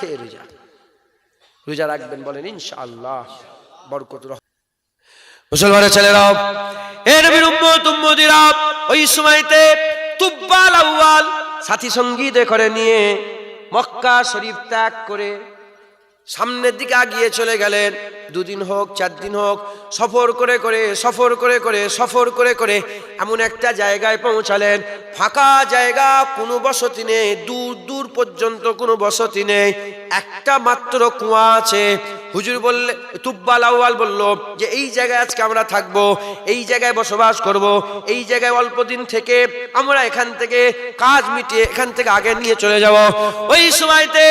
খেয়ে রোজা রাখবেন, বলেন ইনশাআল্লাহ বরকত। মুসলমানের ছেলেরা, এ নবীর উম্মত উম্মতিরা, ওই সময়তে তুব্বাল আউয়াল সাথী সঙ্গীতে করে নিয়ে মক্কা শরীফ ত্যাগ করে সামনের দিকে আগিয়ে চলে গেলেন। 2 দিন হোক 4 দিন হোক সফর করে এমন একটা জায়গায় পৌঁছালেন, ফাঁকা জায়গা, কোনো বসতি নেই, দূর দূর পর্যন্ত কোনো বসতি নেই, একটা মাত্র কুয়া আছে। হুজুর বললে, তুব্বাল আউয়াল বলল যে এই জায়গায় আজকে আমরা থাকবো, এই জায়গায় বসবাস করব, এই জায়গায় অল্প দিন থেকে আমরা এখান থেকে কাজ মিটিয়ে এখান থেকে আগে নিয়ে চলে যাব। ওই সময়তে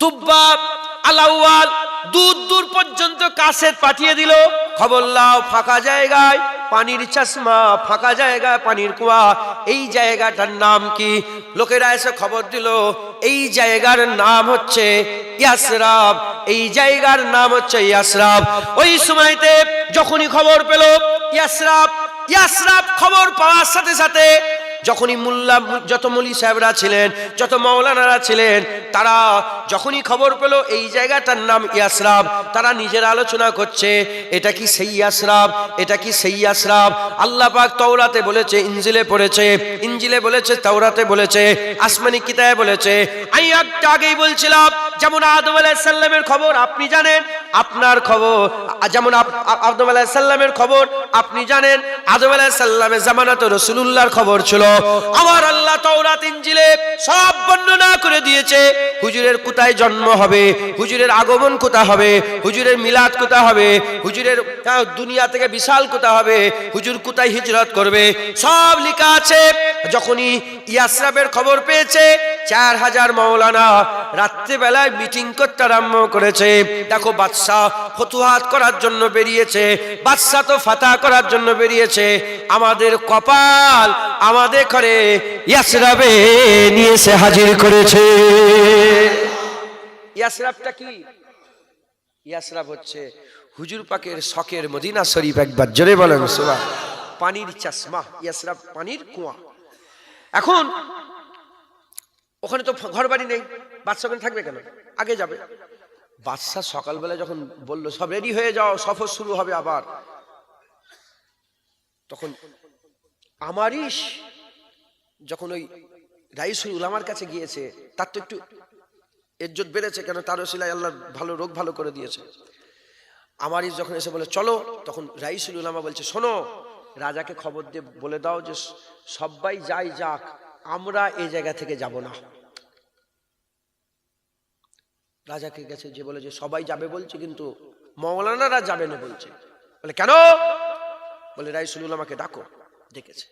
তুব্বাল আউয়াল দূর দূর পর্যন্ত কাসেট পাঠিয়ে দিল, খবর লাও ফাঁকা জায়গায় পানির চশমা, ফাঁকা জায়গায় পানির কুয়া, এই জায়গাটার নাম কি? লোকেরা এসে খবর দিল এই জায়গার নাম হচ্ছে ইয়াসরাব, এই জায়গার নাম হচ্ছে ইয়াসরাব। ওই সময়তে যখনই খবর পেল ইয়াসরাব, খবর পাওয়ার সাথে সাথে যখনই যত মৌলী সাহেবরা ছিলেন, যত মাওলানারা ছিলেন, তারা যখনই খবর পেল এই জায়গাটার নাম ইয়াসরাব, তারা নিজের আলোচনা করছে, এটা কি সেই ইয়াসরাব, এটা কি সেই ইয়াসরাব? আল্লাহ পাক তাওরাতে বলেছে, ইনজিলে পড়েছে, ইনজিলে বলেছে, তাওরাতে বলেছে, আসমানি কিতাবে বলেছে। আমি একটু আগেই বলছিলাম, যেমন আদম আলাইহিস সালামের খবর আপনি জানেন, আপনার খবর যেমন আদম আলাইহিস সালামের খবর আপনি জানেন, আদম আলাইহিস সালামের জামানাতে রাসূলুল্লাহর খবর ছিল। আমার আল্লাহ তাওরাত ইনজিলে সব বর্ণনা করে দিয়েছে, হুজুরের কোথায় জন্ম হবে, হুজুরের আগমন কোথায় হবে, হুজুরের মিলাদ কোথায় হবে, হুজুরের দুনিয়া থেকে বিশাল কোথায় হবে, হুজুর কোথায় হিজরত করবে, সব লেখা আছে। যখনই ইয়াসরাবের খবর পেয়েছে, 4000 মাওলানা রাত্রিবেলায় মিটিং করতে আরম্ভ করেছে। দেখো, বাদশাহ ফতুয়াত করার জন্য বেরিয়েছে, বাদশাহ তো ফাতা করার জন্য বেরিয়েছে, আমাদের কপাল আমাদের ঘরে ইয়াসরাবে নিয়ে এসে হাজির করেছে। ইয়াসরাবটা কি? ইয়াসরাব হচ্ছে হুজুর পাকের শখের মদিনা শরীফ। একবার জোরে বলেন সুবহান। পানির চশমা, ইয়াসরাব পানির কুয়া। এখন ওখানে তো ঘর বাড়ি নেই, বাদশা ওখানে থাকবে কেন? আগে যাবে। বাদশা সকালবেলা যখন বলল সব রেডি হয়ে যাও, সফর শুরু হবে আবার, তখন আমারিশ যখন ওই রাইসুল উলামার কাছে গিয়েছে, তার তো একটু ইজ্জত বেড়েছে, কেন তার ওসিলায় আল্লাহ ভালো রোগ ভালো করে দিয়েছে। আমারিশ যখন এসে বলে চলো, তখন রাইসুল উলামা বলছে, শোনো, রাজাকে খবর দিয়ে বলে দাও যে সবাই যাক, আমরা এই জায়গা থেকে যাব না। রাজাকে গেছে যে বলে যে সবাই যাবে বলছে, কিন্তু মাওলানারা যাবে না বলছে। বলে কেন? বলে রাইসুল উলামাকে ডাকো। ডেকেছে।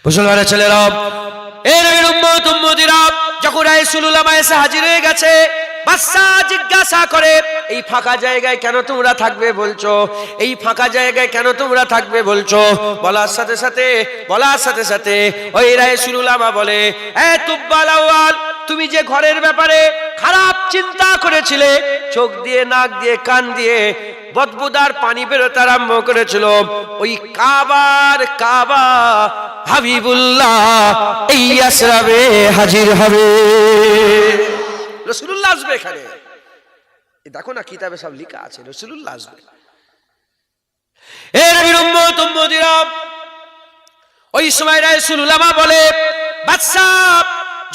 মুসলমানের ছেলেরা, এই নবীর উম্মত উম্মতিরা, যখন রাইসুল উলামা এসে হাজির হয়ে গেছে, বাদশা জিজ্ঞাসা করে, এই ফাঁকা জায়গায় কেন তোমরা থাকবে বলছো? এই ফাঁকা জায়গায় কেন তোমরা থাকবে বলছো? বলার সাথে সাথে ওই রাইসুল উলামা বলে, এ তুব্বাল আউয়াল, তুমি যে ঘরের ব্যাপারে খারাপ চিন্তা করেছিলে, চোখ দিয়ে, নাক দিয়ে, কান দিয়ে বদবুদার পানি বেরোতে আরম্ভ করেছিল, ওই কাবা হাবিবুল্লাহ এই ইয়াসরাবে হাজির হবে, রাসূলুল্লাহ আসবে এখানে। দেখো না, কিতাবে সব লেখা আছে, রাসূলুল্লাহ আসবে। এ নবীর উম্মত উম্মতিরা, ওই সময় রাসূলুল্লাহ বলে, বাদশা,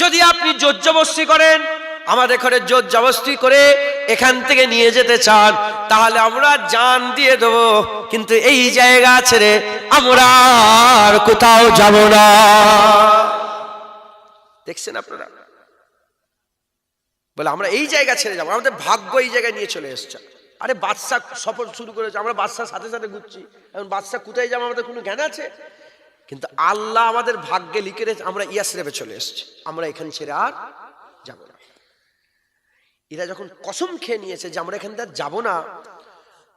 যদি আপনি জোর জবরদস্তি করেন, আমাদের ঘরে জোর জবরদস্তি করে এখান থেকে নিয়ে যেতে চান, তাহলে আমরা জান দিয়ে দেবো, কিন্তু এই জায়গা ছেড়ে আমরা আর কোথাও যাব না। দেখছেন আপনারা? বলে আমরা এই জায়গা ছেড়ে যাবো, আমাদের ভাগ্য এই জায়গায় নিয়ে চলে এসছে। আরে বাদশা সফর শুরু করেছে, আমরা বাদশার সাথে সাথে ঘুরছি, এখন বাদশা কোথায় যাবো আমাদের কোনো জ্ঞান আছে? কিন্তু আল্লাহ আমাদের ভাগ্যে লিখে রেখেছে আমরা ইয়াসরিবে চলে এসেছি, আমরা এখান ছেড়ে আর যাব না। এরা যখন কসম খেয়ে নিয়েছে যে আমরা এখান থেকে যাব না,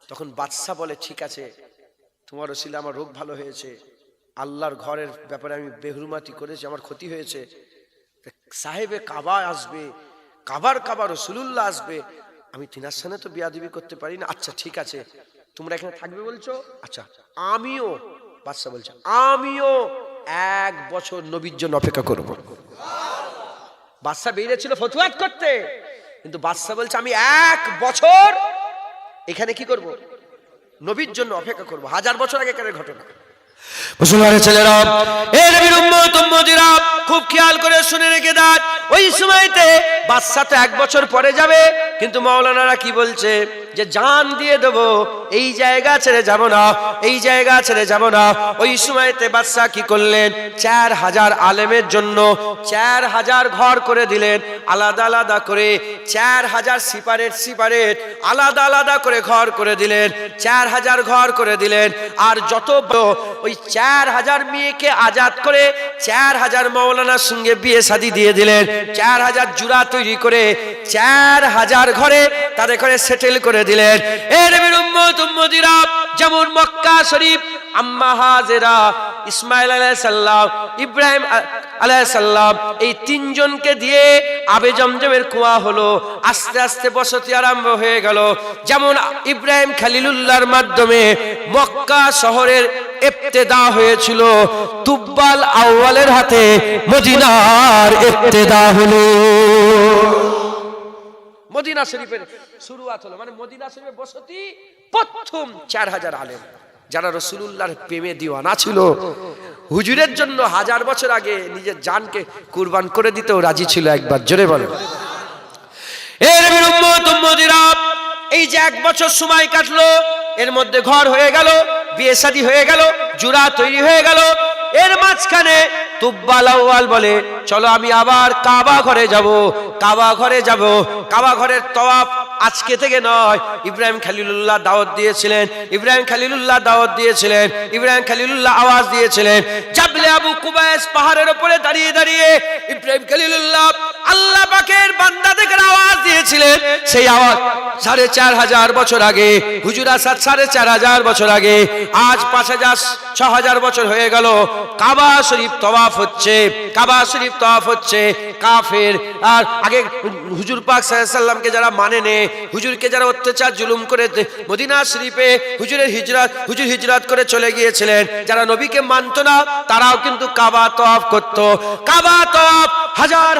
তখন বাদশা বলে, ঠিক আছে, তোমার ওসিলা আমার রোগ ভালো হয়েছে, আল্লাহর ঘরের ব্যাপারে আমি বেহুরমাতি করেছি, আমার ক্ষতি হয়েছে, সাহেবে কাবা আসবে, কাবা রাসূলুল্লাহ আসবে, আমি তিনার সামনে তো বিয়াদবি করতে পারি না। আচ্ছা ঠিক আছে, তোমরা এখানে থাকবে বলছো, আচ্ছা আমিও, বাদশা বলছে, আমিও 1 বছর নবীর জন্য অপেক্ষা করব। বাদশা বেরিয়েছিল ফতুয়াত করতে, কিন্তু বাদশা বলছে আমি 1 বছর এখানে কি করব, নবীর জন্য অপেক্ষা করব। 1000 বছর আগেকার ঘটনা। মুসলমানের ছেলেরা, এ নবীর উম্মত উম্মতিরা, খুব খেয়াল করে শুনে রেখে দেন। ওই সময়তে বাদশা তো 1 বছর পরে যাবে, কিন্তু মাওলানারা কি বলছে যে জান দিয়ে দেব, এই জায়গা ছেড়ে যাব না, এই জায়গা ছেড়ে যাব না। ওই সময়তে বাদশা কি করলেন, 4000 আলেমের জন্য 4000 ঘর করে দিলেন, আলাদা আলাদা করে 4000 সিপারেট আলাদা আলাদা করে ঘর করে দিলেন, 4000 ঘর করে দিলেন। আর যত ওই 4000 মেয়েকে আজাদ করে 4000 মাওলানার সঙ্গে বিয়ে শাদী দিয়ে দিলেন। 4000 জুরা তৈরি করে 4000 ঘরে তাদের করে সেটেল করে দিলেন। এ নবীর উম্মত উম্মতিরা, যেমন মক্কা শরীফ আম্মা হাজেরা, ইসমাইল আলাইহিস সালাম, ইব্রাহিম আলাইহিস সালাম, এই 3 জনকে দিয়ে আবে জমজমের কুয়া হলো। আস্তে আস্তে বসতি আরম্ভ হয়ে গেল। যেমন ইব্রাহিম খলিলুল্লাহর মাধ্যমে মক্কা শহরের ইবতিদা হয়েছিল, তুব্বাল আউয়ালের হাতে মদিনার ইবতিদা হলো। মদিনা শরীফের শুরুয়াত হলো, মানে মদিনা শরীফের বসতি প্রথম 4000 আলেম যারা রাসূলুল্লাহর প্রেমে দিওয়ানা ছিল, হুজুরের জন্য 1000 বছর আগে নিজের জানকে কুরবান করে দিতেও রাজি ছিল। একবার জোরে বলেন। এর নবীর উম্মত উম্মতিরা, এই যে 1 বছর সময় কাটলো, এর মধ্যে ঘর হয়ে গেল, বিয়ে শাদী হয়ে গেল, জুরা তৈরি হয়ে গেল। এর মাঝখানে তুব্বাল আউয়াল বলে চলো আমি আবার কাবা ঘরে যাব, কাবা ঘরে যাব। কাবা ঘরের তওয়াফ আজকে থেকে নয়, ইব্রাহিম খলিলুল্লাহ দাওয়াত দিয়েছিলেন, ইব্রাহিম খলিলুল্লাহ দাওয়াত দিয়েছিলেন, ইব্রাহিম খলিলুল্লাহ আওয়াজ দিয়েছিলেন। জাবলে আবু কুবাইস পাহাড়ের উপরে দাঁড়িয়ে দাঁড়িয়ে ইব্রাহিম খলিলুল্লাহ আল্লাহ পাকের বান্দাদের আওয়াজ দিয়েছিলেন। সেই আওয়াজ 4500 বছর আগে, হুজুর আসাদ 4500 বছর আগে, আজ 5000 6000 বছর হয়ে গেল। কাবা শরীফ তওয়াফ হচ্ছে, কাবা শরীফ তওয়াফ হচ্ছে। কাফের আর আগে হুজুর পাক সাল্লাল্লাহু আলাইহি সাল্লামকে যারা মানে নে, হুজুরকে যারা অত্যাচার জুলুম করে মদিনা শরীফে হুজুর হিজরত করে চলে গিয়েছিলেন, যারা নবীকে মানতো না, তারাও কিন্তু কাবা তওয়াফ করত। কাবা তওয়াফ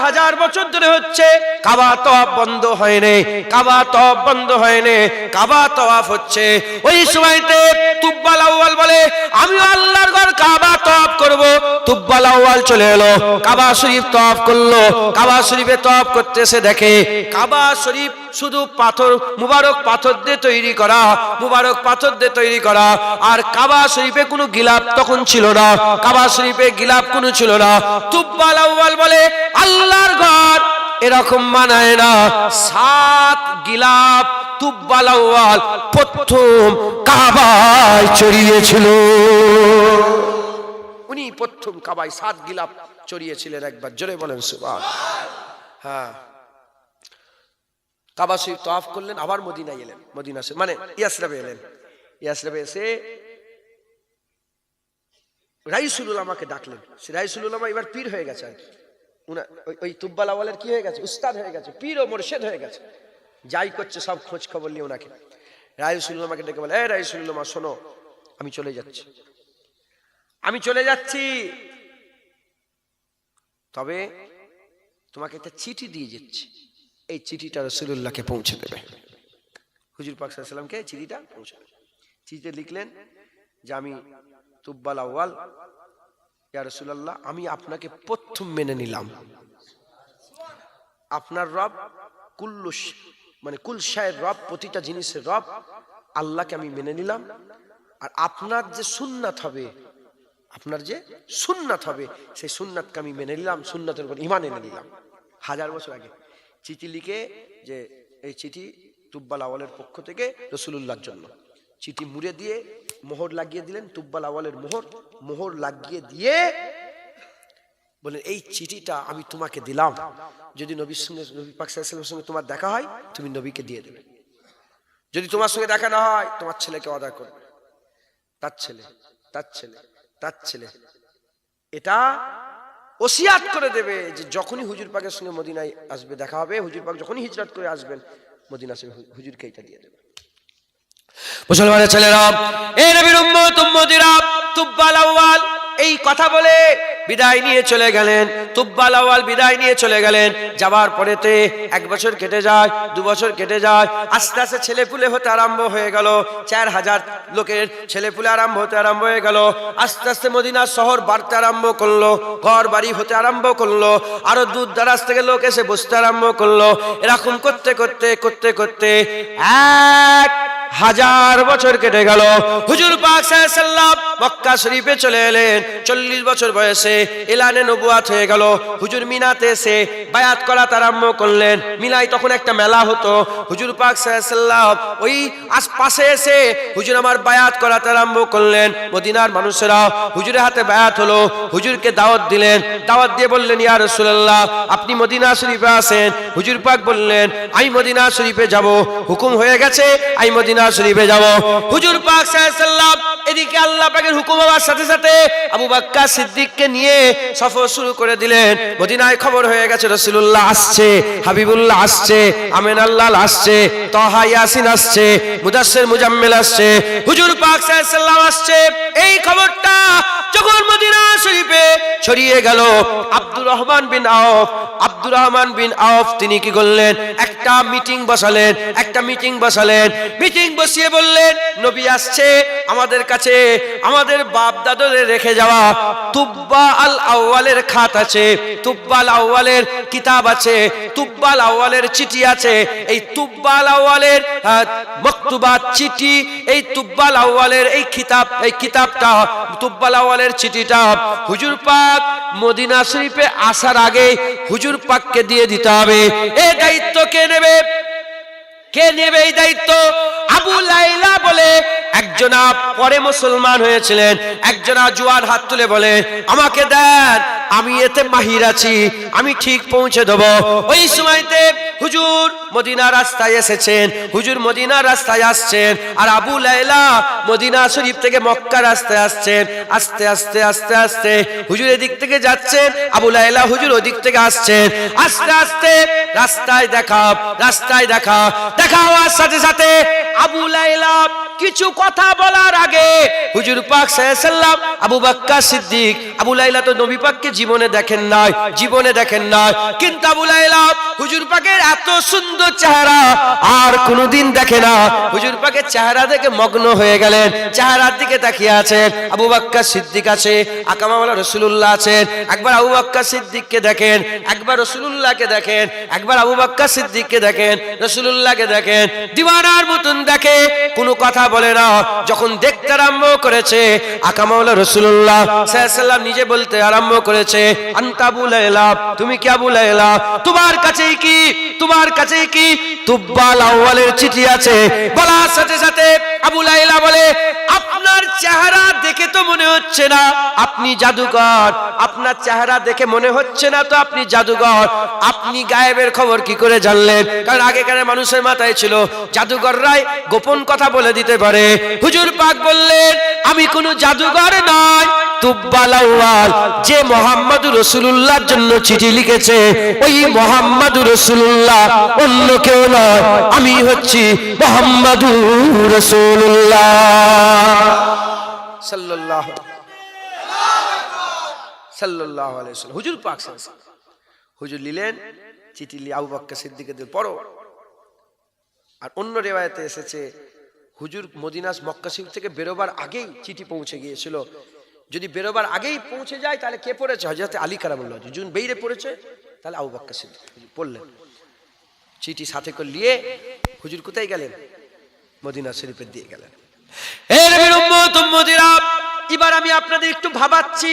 হাজার বছর ধরে হচ্ছে, কাবা তওয়াফ বন্ধ হয়নি, কাবা তওয়াফ বন্ধ হয়নি, কাবা তওয়াফ হচ্ছে। ওই সময়তে তুব্বাল আউয়াল বলে আমি আল্লাহর ঘর কাবা তওয়াফ করব। তুব্বাল আউয়াল চলে এলো, কাবা শরীফ তওয়াফ করলো। কাবা শরীফে তওয়াফ করতেছে, দেখে কাবা শরীফ শুধু পাথর, মুবারক পাথর দিয়ে তৈরি করা, মুবারক পাথর দিয়ে তৈরি করা। আর কাবা শরীফে কোনো গিলাফ তখন ছিল না, কাবা শরীফে গিলাফ কোনো ছিল না। তুব্বাল আউয়াল বলে আল্লাহর ঘর এরকম মানায় না। 7 গিলাফ তুব্বাল আউয়াল প্রথম কাবায় চড়িয়েছিল। উনি প্রথম কাবায় 7 গিলাফ চড়িয়েছিলেন। একবার জোরে বলেন সুবহানাল্লাহ। হ্যাঁ, কাবা শরীফ তওয়াফ করলেন, আবার মদিনায় এলেন, মদিনা সে মানে ইয়াসরিবে এলেন। ইয়াসরিবে এসে রাইসুল উলামাকে ডাকলেন। সে রাইসুল উলামা এবার পীর হয়ে গেছে। ওই তুব্বাল আউয়ালের কি হয়ে গেছে, উস্তাদ হয়ে গেছে, পীর ও মুর্শিদ হয়ে গেছে। যাই করছে সব খোঁজ খবর নিয়ে ওনাকে। রাইসুল উলামাকে ডেকে বলে, এ রাইসুল উলামা শোনো, আমি চলে যাচ্ছি, আমি চলে যাচ্ছি, তবে তোমাকে একটা চিঠি দিয়ে যাচ্ছি, এই চিঠিটা রাসূলুল্লাহকে পৌঁছে দেবে। হুজুর পাক সাল্লাল্লাহু আলাইহি ওয়াসাল্লামকে চিঠিটা পৌঁছে দেবে। চিঠিতে লিখলেন যে আমি তুব্বাল আউয়াল, ইয়া রাসূলুল্লাহ, আমি আপনাকে প্রথম মেনে নিলাম। আপনার রব কুল্লুশ মানে কুল শায়ের রব, প্রতিটা জিনিসের রব আল্লাহকে আমি মেনে নিলাম। আর আপনার যে সুন্নাত হবে, আপনার যে সুন্নাত হবে, সেই সুন্নাতকে আমি মেনে নিলাম, সুন্নাতের উপর ঈমান এনে নিলাম। 1000 বছর আগে চিঠি লিখে, যে এই চিঠি তুব্বাল আউয়ালের পক্ষ থেকে রাসূলুল্লাহর জন্য। চিঠি মুড়ে দিয়ে মোহর লাগিয়ে দিলেন, তুব্বাল আউয়ালের মোহর লাগিয়ে দিয়ে বলেন এই চিঠিটা আমি তোমাকে দিলাম, যদি নবীর সঙ্গে, নবী পাক সাল্লাল্লাহু আলাইহি ওয়াসাল্লামের সঙ্গে তোমার দেখা হয়, তুমি নবীকে দিয়ে দেবে। যদি তোমার সঙ্গে দেখা না হয়, তোমার ছেলেকে ওয়াদা করবে, তার ছেলে, তার ছেলে, তার ছেলে, এটা ওসিয়াত করে দেবে যে যখনই হুজুর পাকের সঙ্গে মদিনায় আসবে, দেখা হবে, হুজুর পাক যখনই হিজরত করে আসবেন মদিনা আসবে, হুজুরকে এটা দিয়ে দেবে। মুসলমানের ছেলেরা, এই নবীর উম্মত উম্মতিরা, তুব্বাল আউয়াল এই কথা বলে বিদায় নিয়ে চলে গেলেন। তুব্বাল আউয়াল বিদায় নিয়ে চলে গেলেন। যাবার পরেতে 1 বছর কেটে যায়, 2 বছর কেটে যায়। আস্তে আস্তে ছেলেপুলে হতে আরম্ভ হয়ে গেল। 4000 লোকের ছেলেপুলে হতে আরম্ভ হয়ে গেল। আস্তে আস্তে মদিনা শহর বাড়তে আরম্ভ করলো, ঘর বাড়ি হতে আরম্ভ করলো, আরো দূর দারাজ থেকে লোক এসে বসতে আরম্ভ করলো। এরকম করতে করতে করতে করতে 1000 বছর কেটে গেল। হুজুর পাক সাল্লাল্লাহু আলাইহি ওয়াসাল্লাম মক্কা শরীফে চলে এলেন। 40 বছর বয়সে এলানে নবুয়াত হয়ে গেল। হুজুর মিনাতে এসে বায়াত করা আরম্ভ করলেন। মিনায় তখন একটা মেলা হতো। হুজুর পাক সাল্লাল্লাহু আলাইহি ওয়াসাল্লাম ওই আশপাশে এসে হুজুর আমার বায়াত করা আরম্ভ করলেন। মদিনার মানুষেরা হুজুরের হাতে বায়াত হলো। হুজুরকে দাওয়াত দিলেন। দাওয়াত দিয়ে বললেন, ইয়া রাসূলুল্লাহ, আপনি মদিনা শরীফে আছেন। হুজুর পাক বললেন, আমি মদিনা শরীফে যাব, হুকুম হয়ে গেছে, আমি মদিনা শরীফে যাব। হুজুর পাক সাল্লাল্লাহু আলাইহি ওয়াসাল্লাম এদিকে আল্লাহ পাকের হুকুম হওয়ার সাথে সাথে আবু বকর সিদ্দিককে নিয়ে সফর শুরু করে দিলেন। মদিনায় খবর হয়ে গেছে রাসূলুল্লাহ আসছে, হাবিবুল্লাহ আসছে, আমিনাল্লাহ আসছে, তাহা ইয়াসিন আসছে, মুদাসসির মুজাম্মিল আসছে, হুজুর পাক সাল্লাল্লাহু আলাইহি ওয়াসাল্লাম আসছে। এই খবরটা যখন মদিনা শরীফে ছড়িয়ে গেল, আব্দুর রহমান বিন আওফ তিনি কি করলেন, একটা মিটিং বসালেন। মিটিং বসিয়ে বললেন, নবী আসছে, আমাদের কাছে আমাদের বাপ দাদাদের রেখে যাওয়া তুব্বা আল আউয়ালের খাত আছে, তুব্বাল আউয়ালের কিতাব আছে, তুব্বাল আউয়ালের চিঠি আছে। এই তুব্বাল আউয়ালের মকতুবাত চিঠি, এই তুব্বাল আউয়ালের এই কিতাবটা, তুব্বাল আউয়ালের চিঠিটা হুজুর পাক মদিনা শরীফে আসার আগে হুজুর পাককে দিয়ে দিতে হবে। এই দায়িত্ব কে নেবে এই দায়িত্ব? আবু লাইলা বলে একজনা পরে মুসলমান হয়েছিলেন, একজনা জোয়ান হাত তুলে বলে, আমাকে দেন, আমি এতে মাহির আছি, আমি ঠিক পৌঁছে দেব। ওই সময়তে হুজুর মদিনা রাস্তায় এসেছেন, হুজুর মদিনা রাস্তায় আসছেন, আর আবু লাইলা মদিনা শরীফ থেকে মক্কা রাস্তায় আসছেন। আস্তে আস্তে আস্তে আস্তে হুজুর এদিক থেকে যাচ্ছেন, আবু লাইলা হুজুর ওদিক থেকে আসছেন। আস্তে আস্তে রাস্তায় দেখা হওয়ার সাথে সাথে আবু লাইলা কিছু কথা বলার আগে হুজুর পাক সাল্লাল্লাহু আলাইহি ওয়াসাল্লাম, আবু বকর সিদ্দিক, আবু লাইলা তো নবী পাককে জীবনে দেখেন নাই, কিন্তু আবু লাইলা হুজুর পাকের এত সুন্দর চেহারা আর কোনোদিন দেখে না। হুজুর পাকের চেহারা দেখে মগ্ন হয়ে গেলেন, চেহারার দিকে তাকিয়ে আছেন। আবু বকর সিদ্দিক আছে, আকামাওয়ালা রাসূলুল্লাহ আছেন। একবার আবু বকর সিদ্দিককে দেখেন, একবার রাসূলুল্লাহকে দেখেন, একবার আবু বকর সিদ্দিককে দেখেন, রাসূলুল্লাহকে দেখেন, দিওয়ানার মতন দেখে, কোনো কথা বলে না। যখন দেখতে আরম্ভ করেছে, আকামাওয়ালা রাসূলুল্লাহ সাল্লাল্লাহু আলাইহি ওয়াসাল্লাম নিজে বলতে আরম্ভ করেছে, আনতা আবু লাইলা, তুমি কি আবু লাইলা? তোমার কাছেই কি তুব্বাল আউয়ালের চিঠি আছে? বলার সাথে সাথে আবু লাইলা বলে, আপনার চেহারা দেখে তো মনে হচ্ছে না আপনি জাদুকর, আপনার চেহারা দেখে মনে হচ্ছে না তো আপনি জাদুকর, আপনি গায়েবের খবর কি করে জানলেন? কারণ আগেকার মানুষের মাথায় ছিল জাদুকররাই গোপন কথা বলে দিতে পারে। হুজুর পাক বললেন, আমি কোনো জাদুকর নয়, তুব্বাল আউয়াল যে মুহাম্মদুর রাসূলুল্লাহর জন্য চিঠি লিখেছে, ওই মুহাম্মদুর রাসূলুল্লাহ, অন্য কেউ নয়, আমি হচ্ছি মুহাম্মদুর রাসূলুল্লাহ সাল্লাল্লাহু আলাইহি ওয়াসাল্লাম। হুজুর পাক সাল্লাল্লাহু আলাইহি ওয়াসাল্লাম হুজুর নিলেন চিঠি, আবু বকর সিদ্দিককে দিয়ে পড়ো। আর অন্য রিওয়ায়াতে এসেছে হুজুর মদিনা মক্কা শরীফ থেকে বেরোবার আগেই চিঠি পৌঁছে গিয়েছিল। যদি বেরোবার আগেই পৌঁছে যায় তাহলে কে পড়েছে? হযরত আলী কারামুল্লাহ। যখন বেইরে পড়েছে তাহলে আবু বকর সিদ্দিক পড়লেন। চিঠি সাথে করে নিয়ে হুজুর কোথায় গেলেন? মদিনা শরীফে দিয়ে গেলেন। হে নবীর উম্মত উম্মতিরা, এবার আমি আপনাদের একটু ভাবাচ্ছি,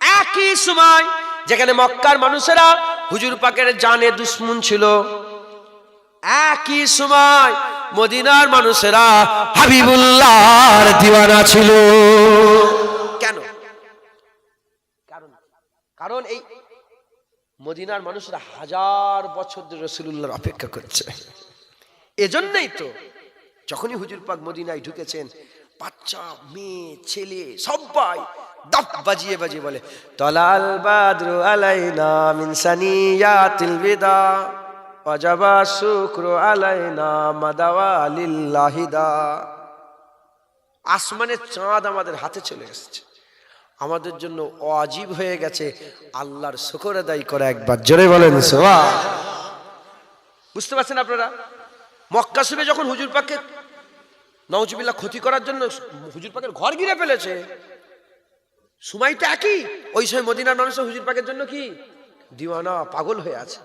একই সময় যেখানে মক্কার মানুষেরা হুজুর পাকের জানে দুশমন ছিল, একই সময় মদিনার মানুষেরা হাবিবুল্লাহর দিওয়ানা ছিল। কেন? কারণ এই মদিনার মানুষরা 1000 বছর ধরে রাসূলুল্লাহর অপেক্ষা করছে। এজন্যই তো যখনই হুজুর পাক মদিনায় ঢুকেছেন, বাচ্চা মেয়ে ছেলে সবাই দাপ বাজিয়ে বলে, তালাল বাদরু আলাইনা মিন সানিয়াতিল বিদা ওয়াজাবা শুকরু আলাইনা মাদাওয়া লিল্লাহিদা। আসমানের চাঁদ আমাদের হাতে চলে এসেছে, আমাদের জন্য ওয়াজিব হয়ে গেছে আল্লাহর শুকর আদায় করা। একবার জোরে বলেন সুবহান। বুঝতে পারছেন আপনারা? মক্কা শরীফে যখন হুজুর পাককে নাউজুবিল্লাহ ক্ষতি করার জন্য হুজুর পাকের ঘর ঘিরে ফেলেছে, সময়টা একই। ওই সময় মদিনার মানুষ হুজুর পাকের জন্য কি দিওয়ানা, পাগল হয়ে আছে।